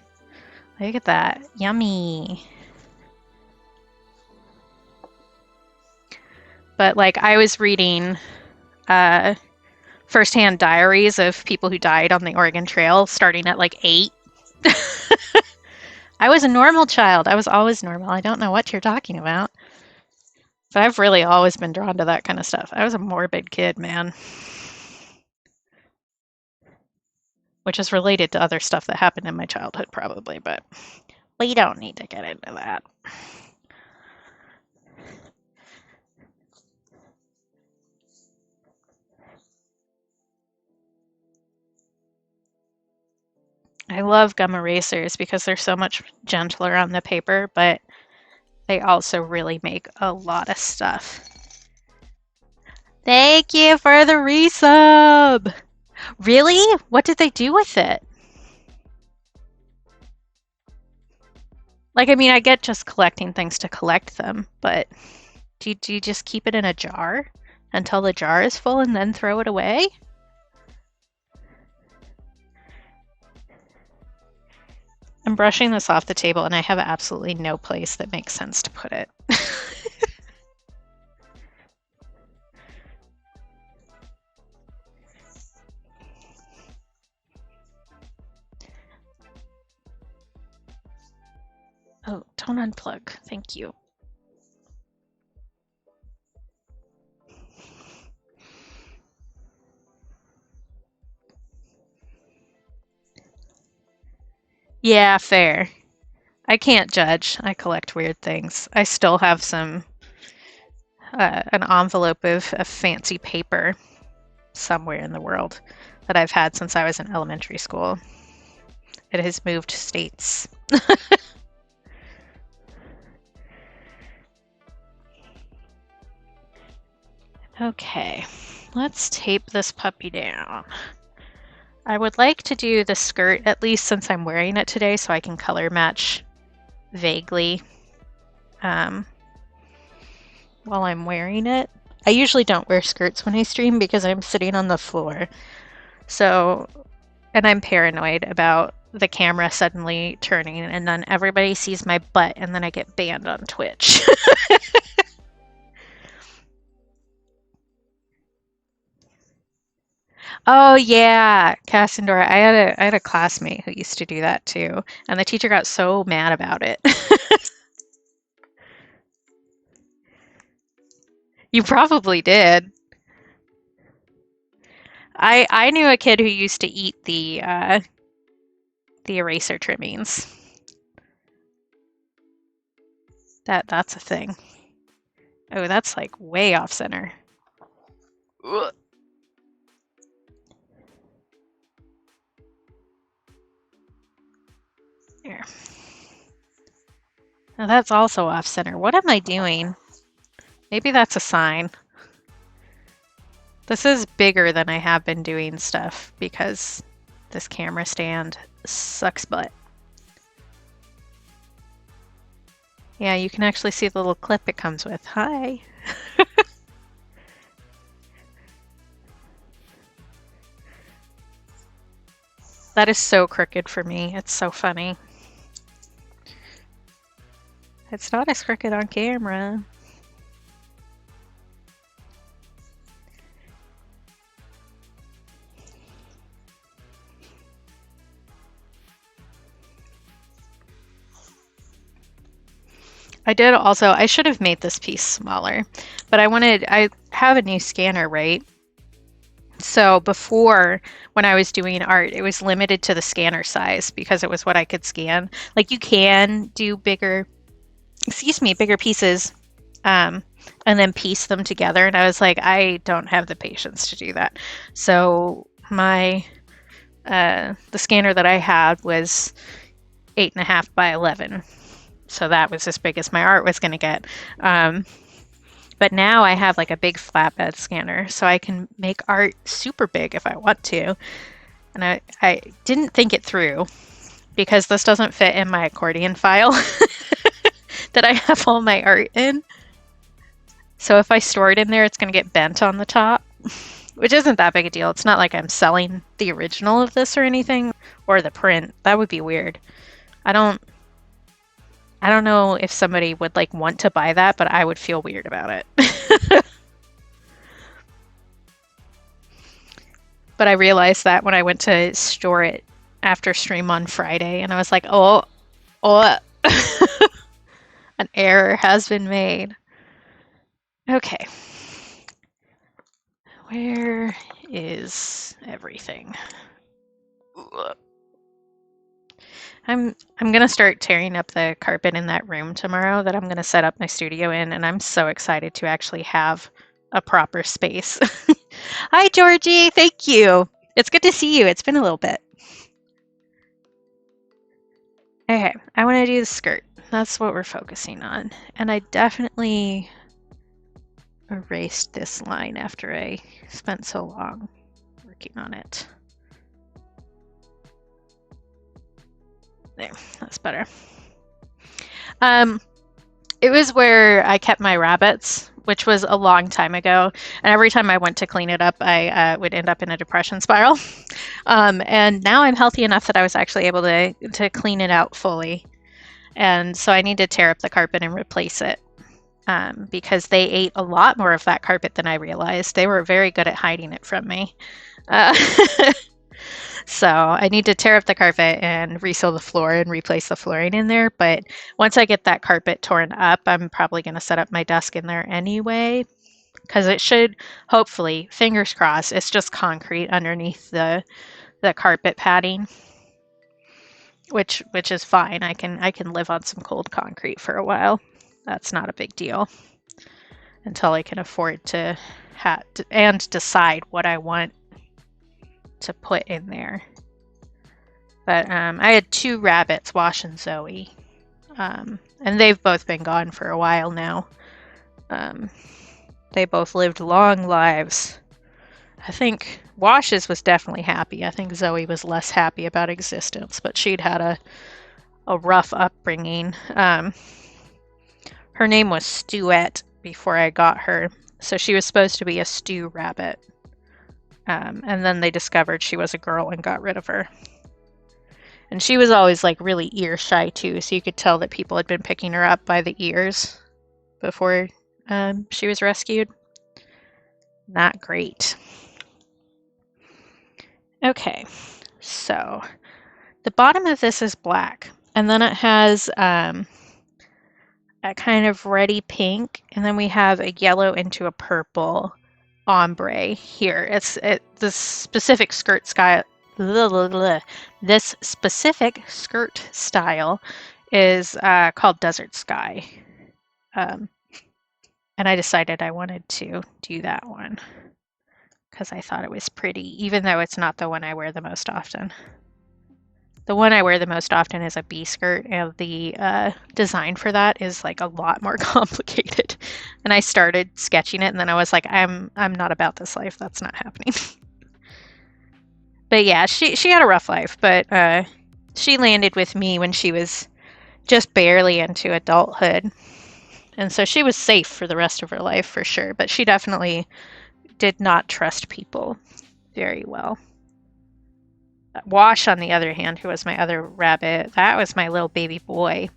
Look at that. Yummy. But like I was reading firsthand diaries of people who died on the Oregon Trail starting at like 8. I was a normal child. I was always normal. I don't know what you're talking about. But I've really always been drawn to that kind of stuff. I was a morbid kid, man. Which is related to other stuff that happened in my childhood, probably, but we don't need to get into that. I love gum erasers because they're so much gentler on the paper, but they also really make a lot of stuff. Thank you for the resub! Really? What did they do with it? Like, I mean, I get just collecting things to collect them, but do you just keep it in a jar until the jar is full and then throw it away? I'm brushing this off the table and I have absolutely no place that makes sense to put it. Oh, don't unplug. Thank you. Yeah, fair. I can't judge. I collect weird things. I still have some an envelope of fancy paper somewhere in the world that I've had since I was in elementary school. It has moved states. Okay, let's tape this puppy down. I would like to do the skirt, at least since I'm wearing it today, so I can color match vaguely while I'm wearing it. I usually don't wear skirts when I stream because I'm sitting on the floor. So, and I'm paranoid about the camera suddenly turning and then everybody sees my butt and then I get banned on Twitch. Oh yeah, Cassandra. I had a classmate who used to do that too, and the teacher got so mad about it. You probably did. I knew a kid who used to eat the eraser trimmings. That's a thing. Oh, that's like way off center. Ugh. There. Now that's also off center. What am I doing? Maybe that's a sign. This is bigger than I have been doing stuff because this camera stand sucks butt. Yeah, you can actually see the little clip it comes with. Hi. That is so crooked for me. It's so funny. It's not as crooked on camera. I should have made this piece smaller, but I have a new scanner, right? So before, when I was doing art, it was limited to the scanner size because it was what I could scan. Like you can do bigger pieces, and then piece them together. And I was like, I don't have the patience to do that. So my The scanner that I had was 8.5 by 11. So that was as big as my art was going to get. But now I have like a big flatbed scanner, so I can make art super big if I want to. And I didn't think it through because this doesn't fit in my accordion file that I have all my art in. So if I store it in there, it's going to get bent on the top, which isn't that big a deal. It's not like I'm selling the original of this or anything, or the print. That would be weird. I don't know if somebody would like want to buy that, but I would feel weird about it. But I realized that when I went to store it after stream on Friday, and I was like, oh, an error has been made. Okay. Where is everything? I'm gonna start tearing up the carpet in that room tomorrow that I'm gonna set up my studio in, and I'm so excited to actually have a proper space. Hi, Georgie. Thank you. It's good to see you. It's been a little bit. Okay, I want to do the skirt. That's what we're focusing on. And I definitely erased this line after I spent so long working on it. There, that's better. It was where I kept my rabbits, which was a long time ago. And every time I went to clean it up, I would end up in a depression spiral. And now I'm healthy enough that I was actually able to clean it out fully. And so I need to tear up the carpet and replace it. Because they ate a lot more of that carpet than I realized. They were very good at hiding it from me. So I need to tear up the carpet and reseal the floor and replace the flooring in there. But once I get that carpet torn up, I'm probably going to set up my desk in there anyway. Because it should, hopefully, fingers crossed, it's just concrete underneath the carpet padding. Which is fine. I can live on some cold concrete for a while. That's not a big deal. Until I can afford to and decide what I want to put in there. But I had 2 rabbits, Wash and Zoe. And they've both been gone for a while now. They both lived long lives. I think Wash's was definitely happy. I think Zoe was less happy about existence, but she'd had a rough upbringing. Her name was Stewette before I got her. So she was supposed to be a stew rabbit. And then they discovered she was a girl and got rid of her. And she was always like really ear shy too, so you could tell that people had been picking her up by the ears before she was rescued. Not great. Okay, so the bottom of this is black, and then it has a kind of reddy pink, and then we have a yellow into a purple ombre here. The specific skirt style. This specific skirt style is called Desert Sky, and I decided I wanted to do that one because I thought it was pretty, even though it's not the one I wear the most often. The one I wear the most often is a B skirt, and the design for that is like a lot more complicated. And I started sketching it, and then I was like, I'm not about this life. That's not happening. But yeah, she had a rough life, but she landed with me when she was just barely into adulthood. And so she was safe for the rest of her life for sure, but she definitely did not trust people very well. Wash, on the other hand, who was my other rabbit, that was my little baby boy.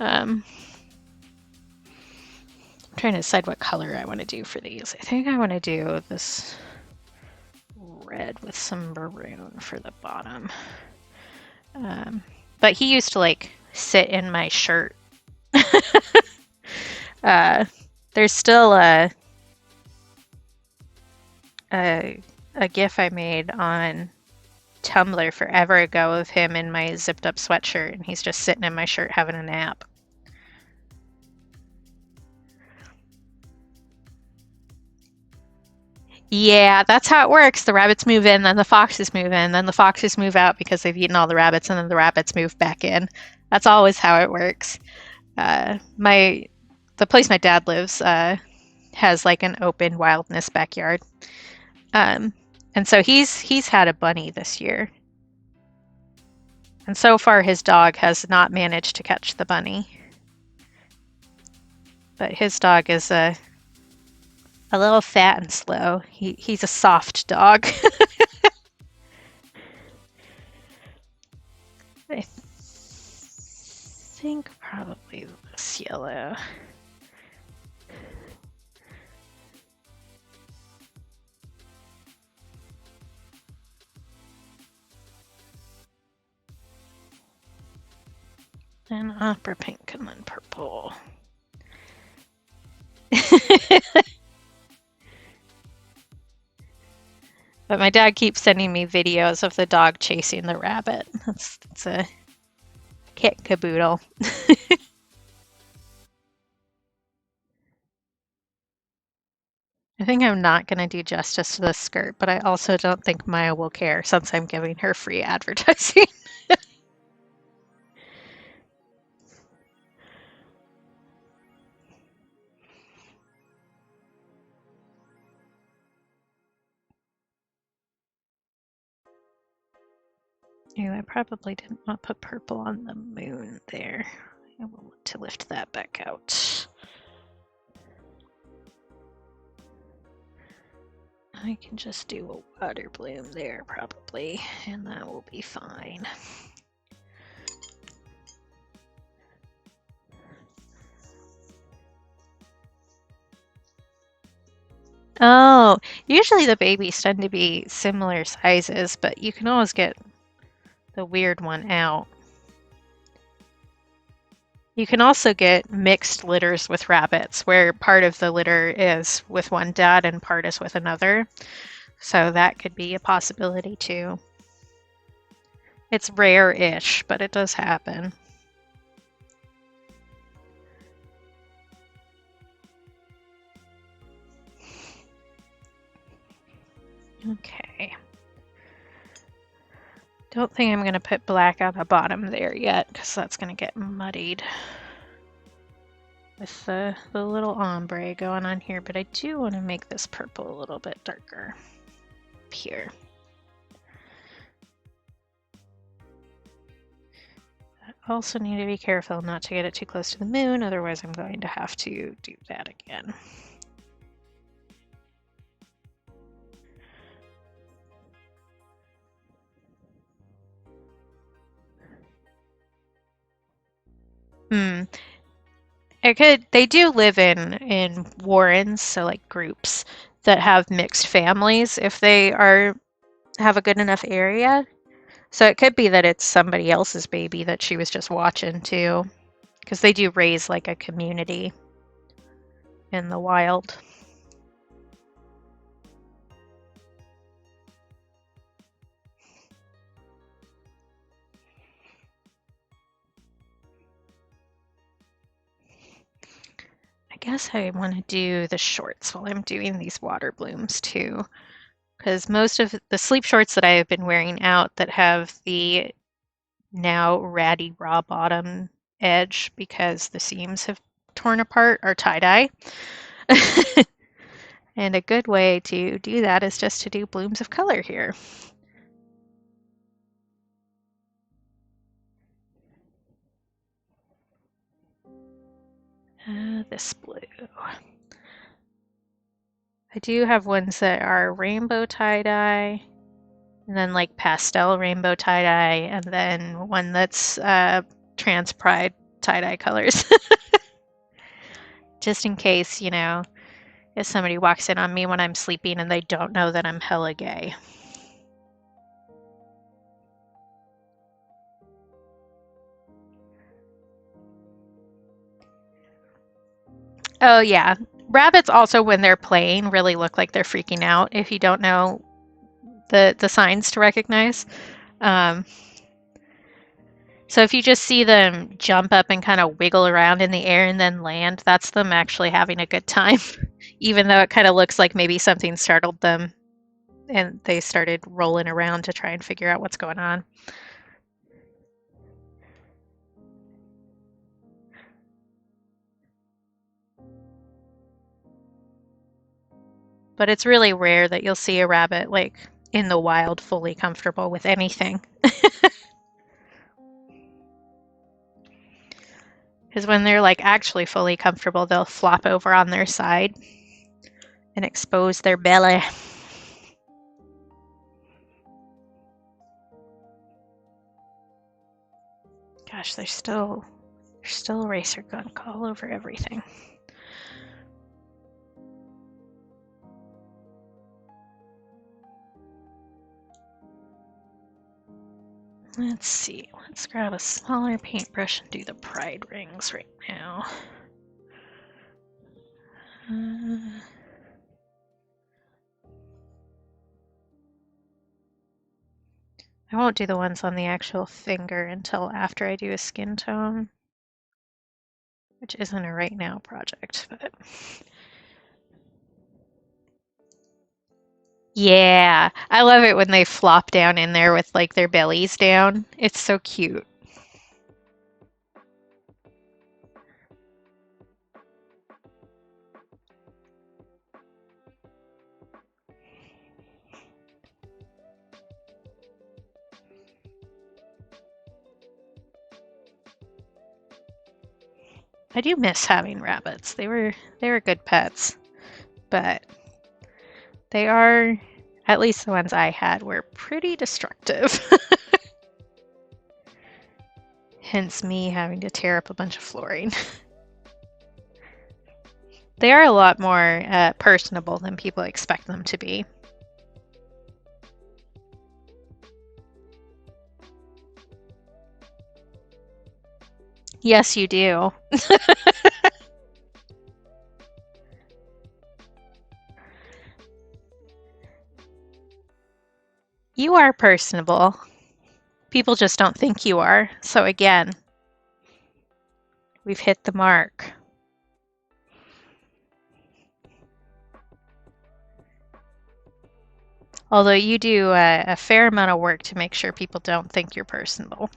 I'm trying to decide what color I want to do for these. I think I want to do this red with some maroon for the bottom. But he used to like sit in my shirt. There's still a GIF I made on Tumblr forever ago of him in my zipped up sweatshirt, and he's just sitting in my shirt having a nap. Yeah, that's how it works. The rabbits move in, then the foxes move in, then the foxes move out because they've eaten all the rabbits, and then the rabbits move back in. That's always how it works. My the place my dad lives has like an open wildness backyard, um, and so he's had a bunny this year, and so far his dog has not managed to catch the bunny. But his dog is a little fat and slow. He's a soft dog. I think probably this yellow. And opera pink and then purple. But my dad keeps sending me videos of the dog chasing the rabbit. It's a kit caboodle. I think I'm not going to do justice to this skirt, but I also don't think Maya will care since I'm giving her free advertising. Ooh, I probably didn't want to put purple on the moon there. I will want to lift that back out. I can just do a water bloom there probably, and that will be fine. Oh, usually the babies tend to be similar sizes, but you can always get the weird one out. You can also get mixed litters with rabbits, where part of the litter is with one dad and part is with another. So that could be a possibility too. It's rare-ish, but it does happen. Okay. Don't think I'm going to put black on the bottom there yet, because that's going to get muddied with the little ombre going on here, but I do want to make this purple a little bit darker up here. I also need to be careful not to get it too close to the moon, otherwise I'm going to have to do that again. They do live in warrens, so like groups that have mixed families if they have a good enough area. So it could be that it's somebody else's baby that she was just watching too, because they do raise like a community in the wild. I guess I want to do the shorts while I'm doing these water blooms too, because most of the sleep shorts that I have been wearing out that have the now ratty raw bottom edge because the seams have torn apart are tie-dye. And a good way to do that is just to do blooms of color here. This blue. I do have ones that are rainbow tie-dye, and then like pastel rainbow tie-dye, and then one that's trans pride tie-dye colors. Just in case, you know, if somebody walks in on me when I'm sleeping and they don't know that I'm hella gay. Oh yeah. Rabbits also, when they're playing, really look like they're freaking out if you don't know the signs to recognize. So if you just see them jump up and kind of wiggle around in the air and then land, that's them actually having a good time, even though it kind of looks like maybe something startled them and they started rolling around to try and figure out what's going on. But it's really rare that you'll see a rabbit like in the wild fully comfortable with anything. Because when they're like actually fully comfortable, they'll flop over on their side and expose their belly. Gosh, there's still eraser gunk all over everything. Let's see. Let's grab a smaller paintbrush and do the pride rings right now. I won't do the ones on the actual finger until after I do a skin tone, which isn't a right now project, but yeah, I love it when they flop down in there with like their bellies down. It's so cute. I do miss having rabbits. They were good pets, but they are, at least the ones I had, were pretty destructive. Hence me having to tear up a bunch of flooring. They are a lot more personable than people expect them to be. Yes, you do. You are personable. People just don't think you are. So again, we've hit the mark. Although you do a fair amount of work to make sure people don't think you're personable.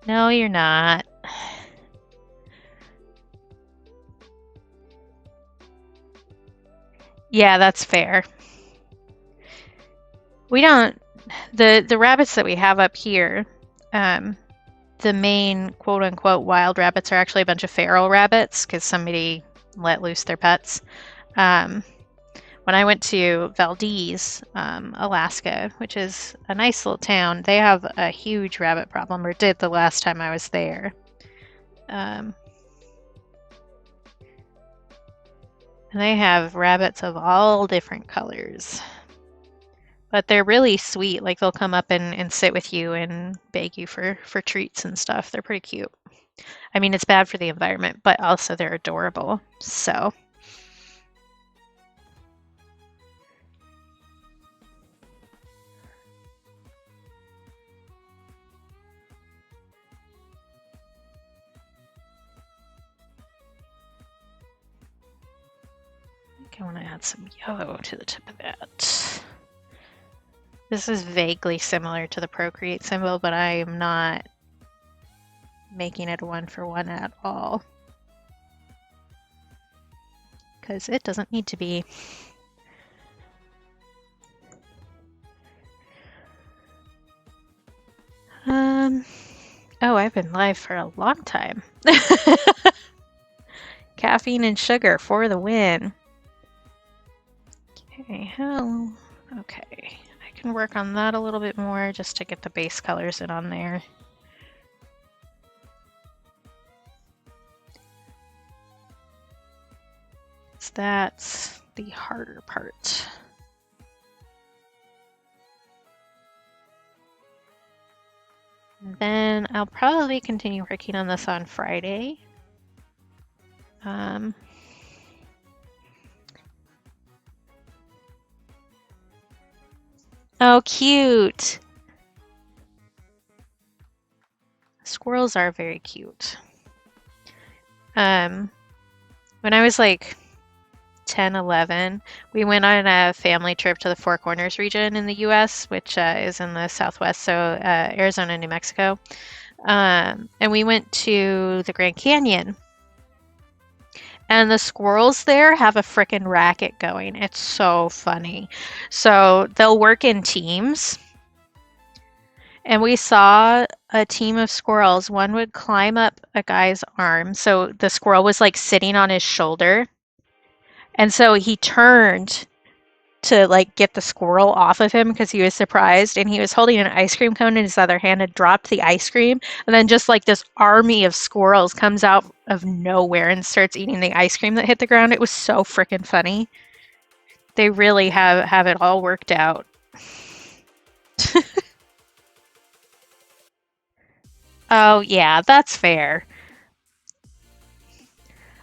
No, you're not. Yeah, that's fair. We don't, the rabbits that we have up here, the main quote unquote wild rabbits are actually a bunch of feral rabbits because somebody let loose their pets. When I went to Valdez, Alaska, which is a nice little town, they have a huge rabbit problem, or did the last time I was there. And they have rabbits of all different colors. But they're really sweet. Like they'll come up and sit with you and beg you for treats and stuff. They're pretty cute. I mean, it's bad for the environment, but also they're adorable. So. I want to add some yellow to the tip of that. This is vaguely similar to the Procreate symbol, but I am not making it one for one at all. Because it doesn't need to be. Oh, I've been live for a long time. Caffeine and sugar for the win. Okay, okay. I can work on that a little bit more just to get the base colors in on there. So that's the harder part. Then I'll probably continue working on this on Friday. Oh, cute. Squirrels are very cute. Um, when I was like 10, 11, we went on a family trip to the Four Corners region in the US, which is in the Southwest, so Arizona, New Mexico. And we went to the Grand Canyon. And the squirrels there have a frickin' racket going. It's so funny. So they'll work in teams. And we saw a team of squirrels. One would climb up a guy's arm. So the squirrel was like sitting on his shoulder. And so he turned to like get the squirrel off of him because he was surprised, and he was holding an ice cream cone in his other hand and dropped the ice cream, and then just like this army of squirrels comes out of nowhere and starts eating the ice cream that hit the ground. It was so freaking funny. They really have it all worked out. Oh yeah, that's fair.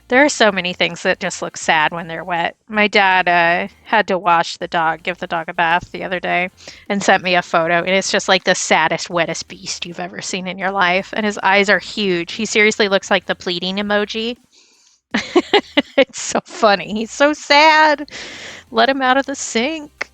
There are so many things that just look sad when they're wet. My dad had to wash the dog, give the dog a bath the other day, and sent me a photo. And it's just like the saddest, wettest beast you've ever seen in your life. And his eyes are huge. He seriously looks like the pleading emoji. It's so funny. He's so sad. Let him out of the sink.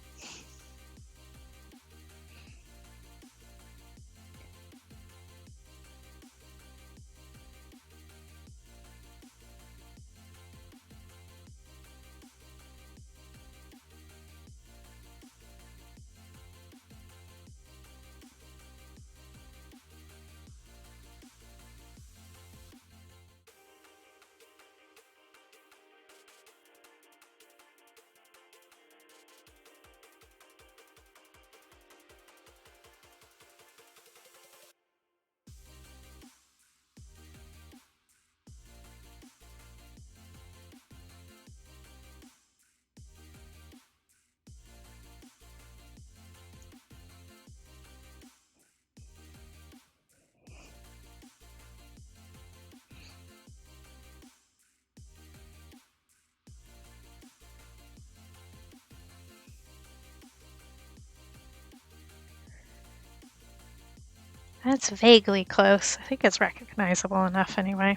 That's vaguely close. I think it's recognizable enough anyway.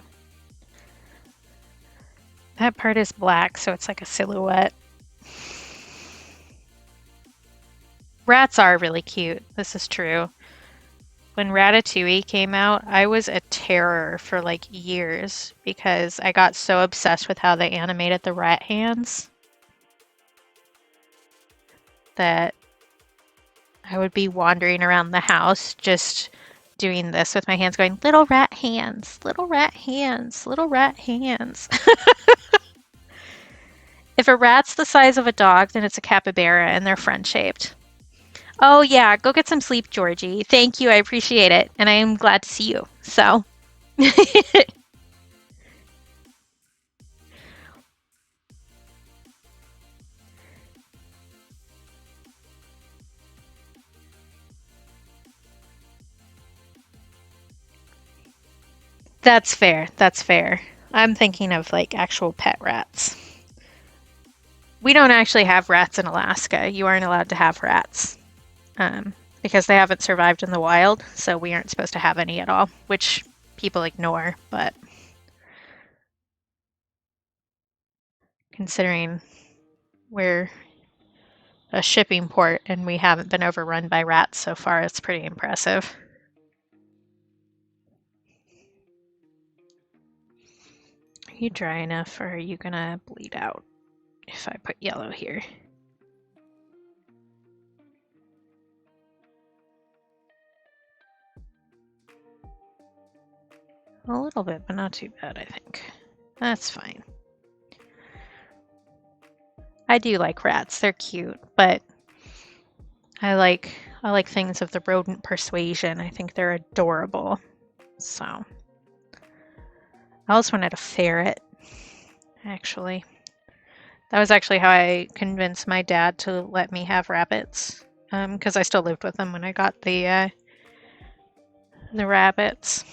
That part is black, so it's like a silhouette. Rats are really cute. This is true. When Ratatouille came out, I was a terror for like years because I got so obsessed with how they animated the rat hands that I would be wandering around the house just doing this with my hands, going, little rat hands, little rat hands, little rat hands. If a rat's the size of a dog, then it's a capybara and they're friend shaped. Oh, yeah, go get some sleep, Georgie. Thank you, I appreciate it. And I am glad to see you. So. That's fair. That's fair. I'm thinking of like actual pet rats. We don't actually have rats in Alaska. You aren't allowed to have rats because they haven't survived in the wild, so we aren't supposed to have any at all, which people ignore. But considering we're a shipping port and we haven't been overrun by rats so far, it's pretty impressive. Are you dry enough, or are you gonna bleed out if I put yellow here? A little bit, but not too bad, I think. That's fine. I do like rats. They're cute, but I like things of the rodent persuasion. I think they're adorable. So I also wanted a ferret, actually. That was actually how I convinced my dad to let me have rabbits, because I still lived with him when I got the rabbits.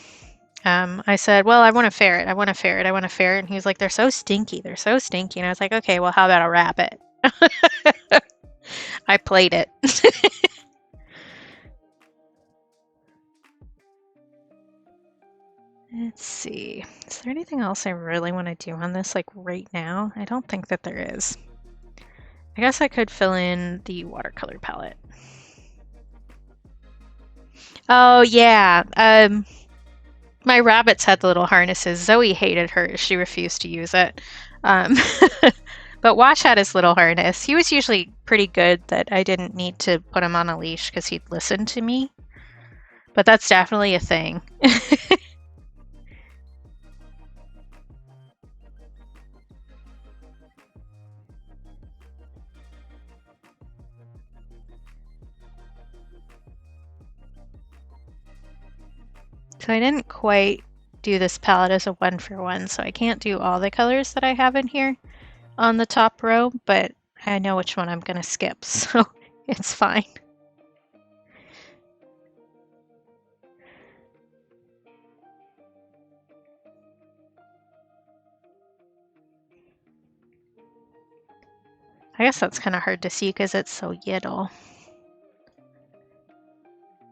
I said, well, I want a ferret. I want a ferret. I want a ferret. And he was like, they're so stinky. They're so stinky. And I was like, okay, well, how about a rabbit? I played it. Let's see. Is there anything else I really want to do on this, like right now? I don't think that there is. I guess I could fill in the watercolor palette. Oh yeah. My rabbits had the little harnesses. Zoe hated hers. She refused to use it. Um, but Wash had his little harness. He was usually pretty good that I didn't need to put him on a leash because he'd listen to me. But that's definitely a thing. So I didn't quite do this palette as a 1-for-1, so I can't do all the colors that I have in here on the top row, but I know which one I'm going to skip, so it's fine. I guess that's kind of hard to see because it's so little.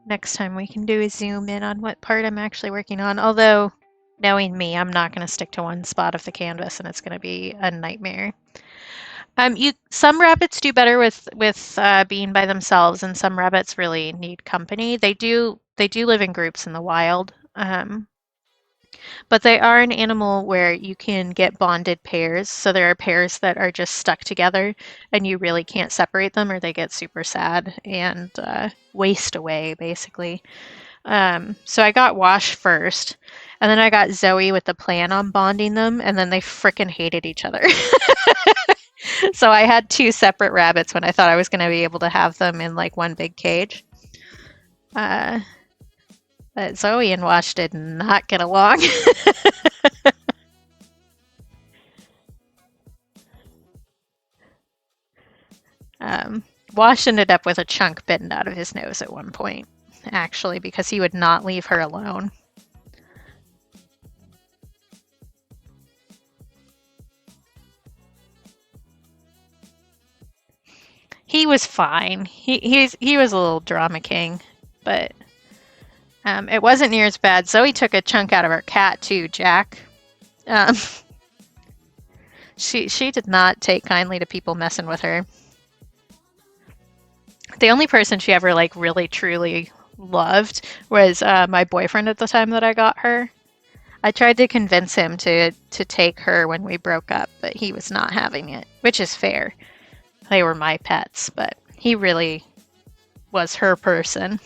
Next time we can do a zoom in on what part I'm actually working on, although knowing me, I'm not going to stick to one spot of the canvas and it's going to be a nightmare. Some rabbits do better with being by themselves, and some rabbits really need company. They do live in groups in the wild, but they are an animal where you can get bonded pairs. So there are pairs that are just stuck together, and you really can't separate them, or they get super sad and waste away, basically. So I got Wash first, and then I got Zoe with the plan on bonding them, and then they frickin' hated each other. So I had 2 separate rabbits when I thought I was going to be able to have them in like one big cage. But Zoe and Wash did not get along. Wash ended up with a chunk bitten out of his nose at one point, actually, because he would not leave her alone. He was fine. He was a little drama king, but it wasn't near as bad. Zoe took a chunk out of our cat too, Jack. She did not take kindly to people messing with her. The only person she ever like really truly loved was my boyfriend at the time that I got her. I tried to convince him to take her when we broke up, but he was not having it, which is fair. They were my pets, but he really was her person.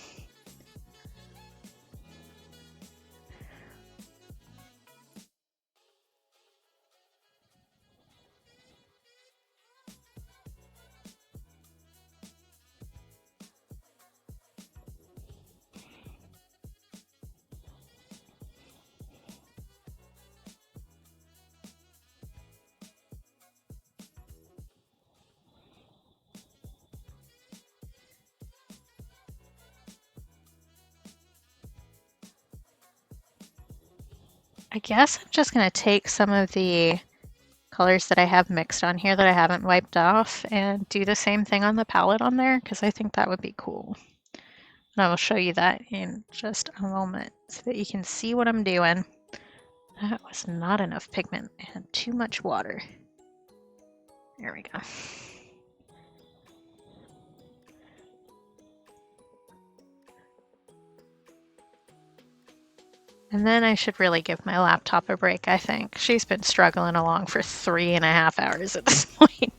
I guess I'm just going to take some of the colors that I have mixed on here that I haven't wiped off and do the same thing on the palette on there because I think that would be cool. And I will show you that in just a moment so that you can see what I'm doing. That was not enough pigment and too much water. There we go. And then I should really give my laptop a break, I think. She's been struggling along for 3.5 hours at this point.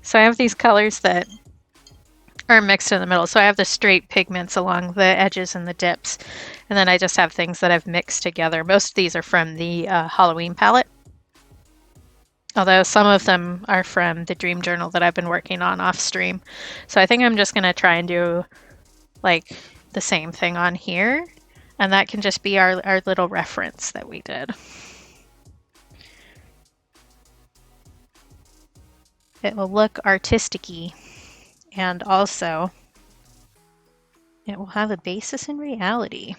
So I have these colors that are mixed in the middle. So I have the straight pigments along the edges and the dips. And then I just have things that I've mixed together. Most of these are from the Halloween palette. Although some of them are from the dream journal that I've been working on off stream. So I think I'm just going to try and do like the same thing on here. And that can just be our little reference that we did. It will look artistic-y, and also it will have a basis in reality.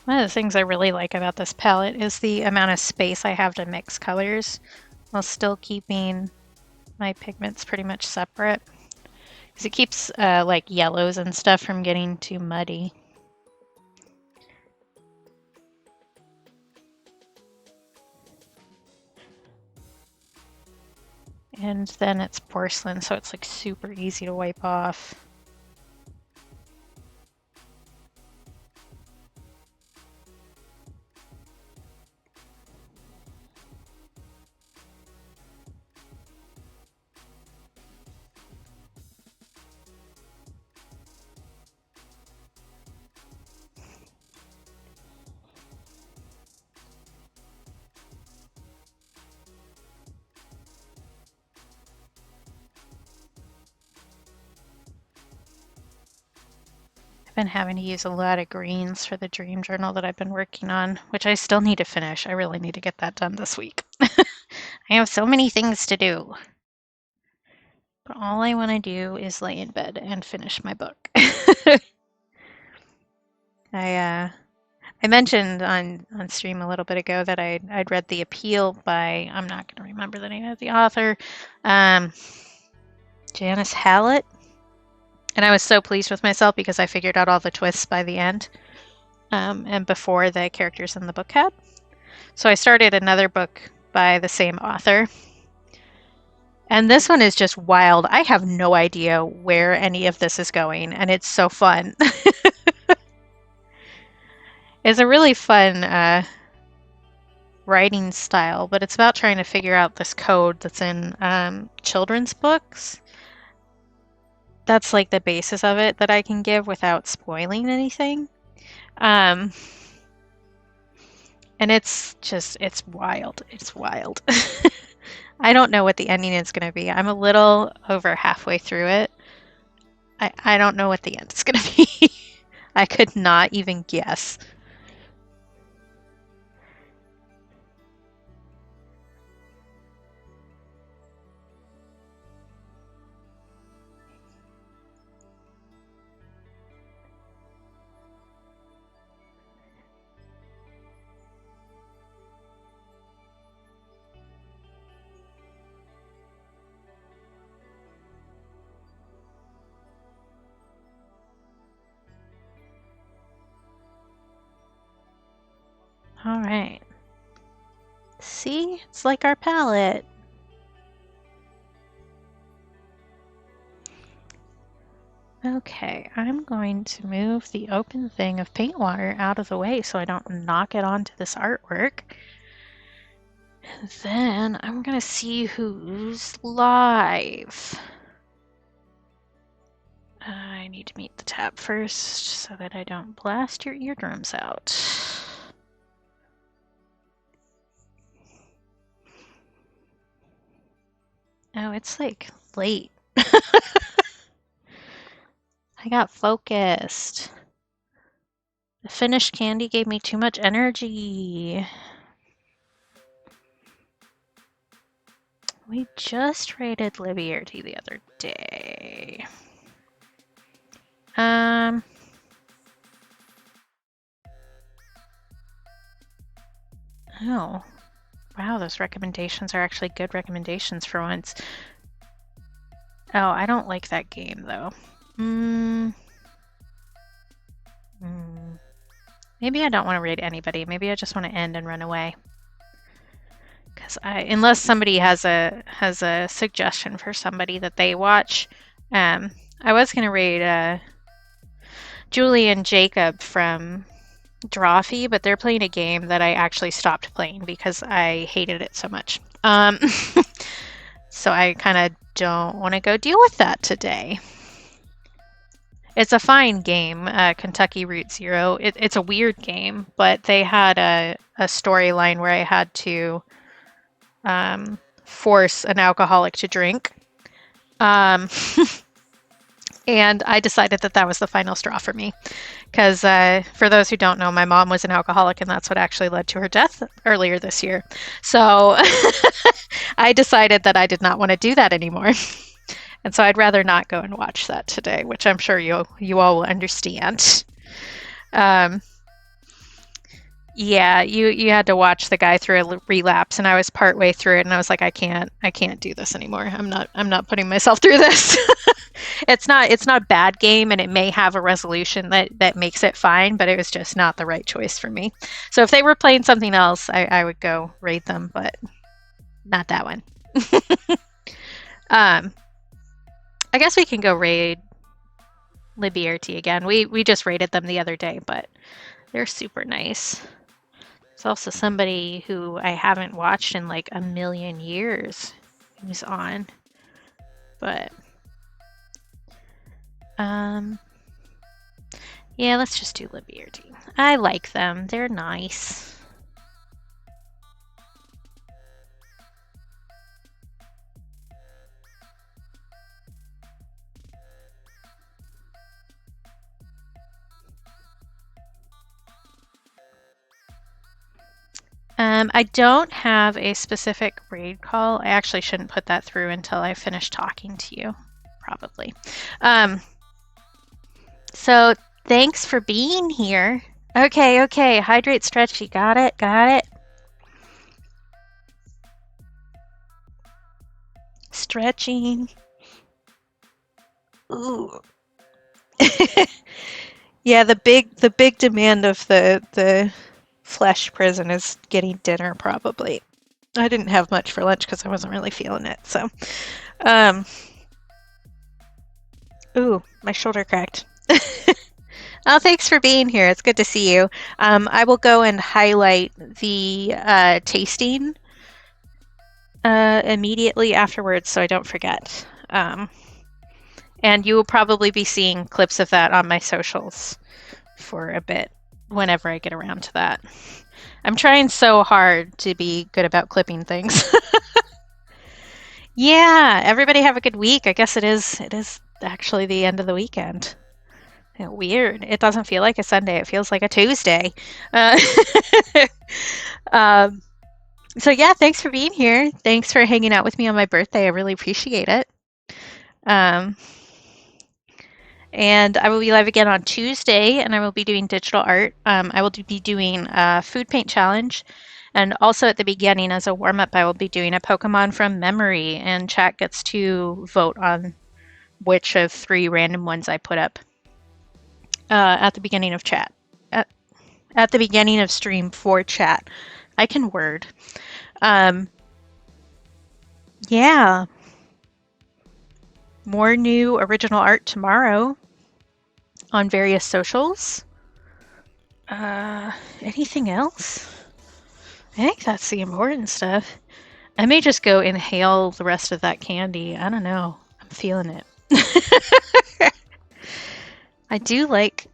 One of the things I really like about this palette is the amount of space I have to mix colors while still keeping my pigments pretty much separate. Because it keeps like yellows and stuff from getting too muddy. And then it's porcelain, so it's like super easy to wipe off. I've been having to use a lot of greens for the dream journal that I've been working on, which I still need to finish. I really need to get that done this week. I have so many things to do. But all I want to do is lay in bed and finish my book. I mentioned on stream a little bit ago that I'd read The Appeal by, I'm not going to remember the name of the author, Janice Hallett. And I was so pleased with myself because I figured out all the twists by the end and before the characters in the book had. So I started another book by the same author. And this one is just wild. I have no idea where any of this is going, and it's so fun. It's a really fun writing style, but it's about trying to figure out this code that's in children's books. That's like the basis of it that I can give without spoiling anything. And it's wild. It's wild. I don't know what the ending is going to be. I'm a little over halfway through it. I don't know what the end is going to be. I could not even guess. All right. See? It's like our palette. Okay, I'm going to move the open thing of paint water out of the way so I don't knock it onto this artwork. And then I'm going to see who's live. I need to mute the tab first so that I don't blast your eardrums out. Oh, it's like late. I got focused. The Finnish candy gave me too much energy. We just raided Libierty the other day. Oh. Wow, those recommendations are actually good recommendations for once. Oh, I don't like that game, though. Maybe I don't want to raid anybody. Maybe I just want to end and run away. Because unless somebody has a suggestion for somebody that they watch, I was going to raid Julie and Jacob from Drawfee, but they're playing a game that I actually stopped playing because I hated it so much. So I kind of don't want to go deal with that today. It's a fine game, Kentucky Route Zero. It's a weird game, but they had a storyline where I had to force an alcoholic to drink. And I decided that was the final straw for me. Because for those who don't know, my mom was an alcoholic, and that's what actually led to her death earlier this year. So I decided that I did not want to do that anymore. And so I'd rather not go and watch that today, which I'm sure you all will understand. Yeah, you had to watch the guy through a relapse, and I was partway through it, and I was like, I can't do this anymore. I'm not putting myself through this. It's not a bad game, and it may have a resolution that makes it fine, but it was just not the right choice for me. So if they were playing something else, I would go raid them, but not that one. um, I guess we can go raid Libierty again. We just raided them the other day, but they're super nice. There's also somebody who I haven't watched in like a million years who's on. But yeah, let's just do Libierty. I like them. They're nice. I don't have a specific raid call. I actually shouldn't put that through until I finish talking to you, probably. So thanks for being here. Okay. Hydrate, stretchy. Got it. Stretching. Ooh. Yeah, the big demand of the flesh prison is getting dinner probably. I didn't have much for lunch because I wasn't really feeling it. So, ooh, my shoulder cracked. Oh, thanks for being here. It's good to see you. I will go and highlight the tasting immediately afterwards so I don't forget. And you will probably be seeing clips of that on my socials for a bit whenever I get around to that. I'm trying so hard to be good about clipping things. Yeah, everybody have a good week. I guess it is actually the end of the weekend. Yeah, weird. It doesn't feel like a Sunday. It feels like a Tuesday. Um, so yeah, thanks for being here. Thanks for hanging out with me on my birthday. I really appreciate it. Um, and I will be live again on Tuesday, and I will be doing digital art. I will be doing a food paint challenge, and also at the beginning, as a warm up, I will be doing a Pokemon from memory, and chat gets to vote on which of 3 random ones I put up at the beginning of chat. At the beginning of stream for chat. I can word. Yeah. More new original art tomorrow on various socials. Anything else? I think that's the important stuff. I may just go inhale the rest of that candy. I don't know. I'm feeling it. I do like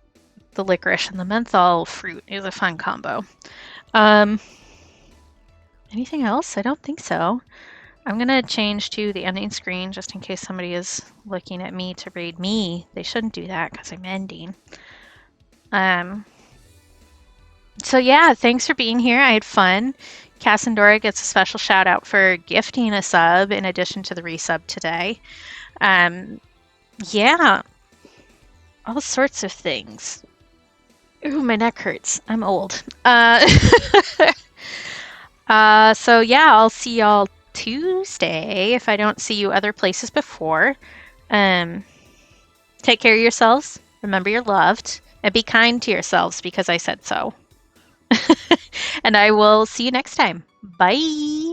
the licorice and the menthol fruit. Is a fun combo. Anything else? I don't think so. I'm gonna change to the ending screen just in case somebody is looking at me to raid me. They shouldn't do that because I'm ending. So yeah, thanks for being here. I had fun. Cassandora gets a special shout out for gifting a sub in addition to the resub today. Yeah, all sorts of things. Ooh, my neck hurts. I'm old. So yeah, I'll see y'all Tuesday if I don't see you other places before. Take care of yourselves. Remember you're loved. And be kind to yourselves because I said so. And I will see you next time. Bye.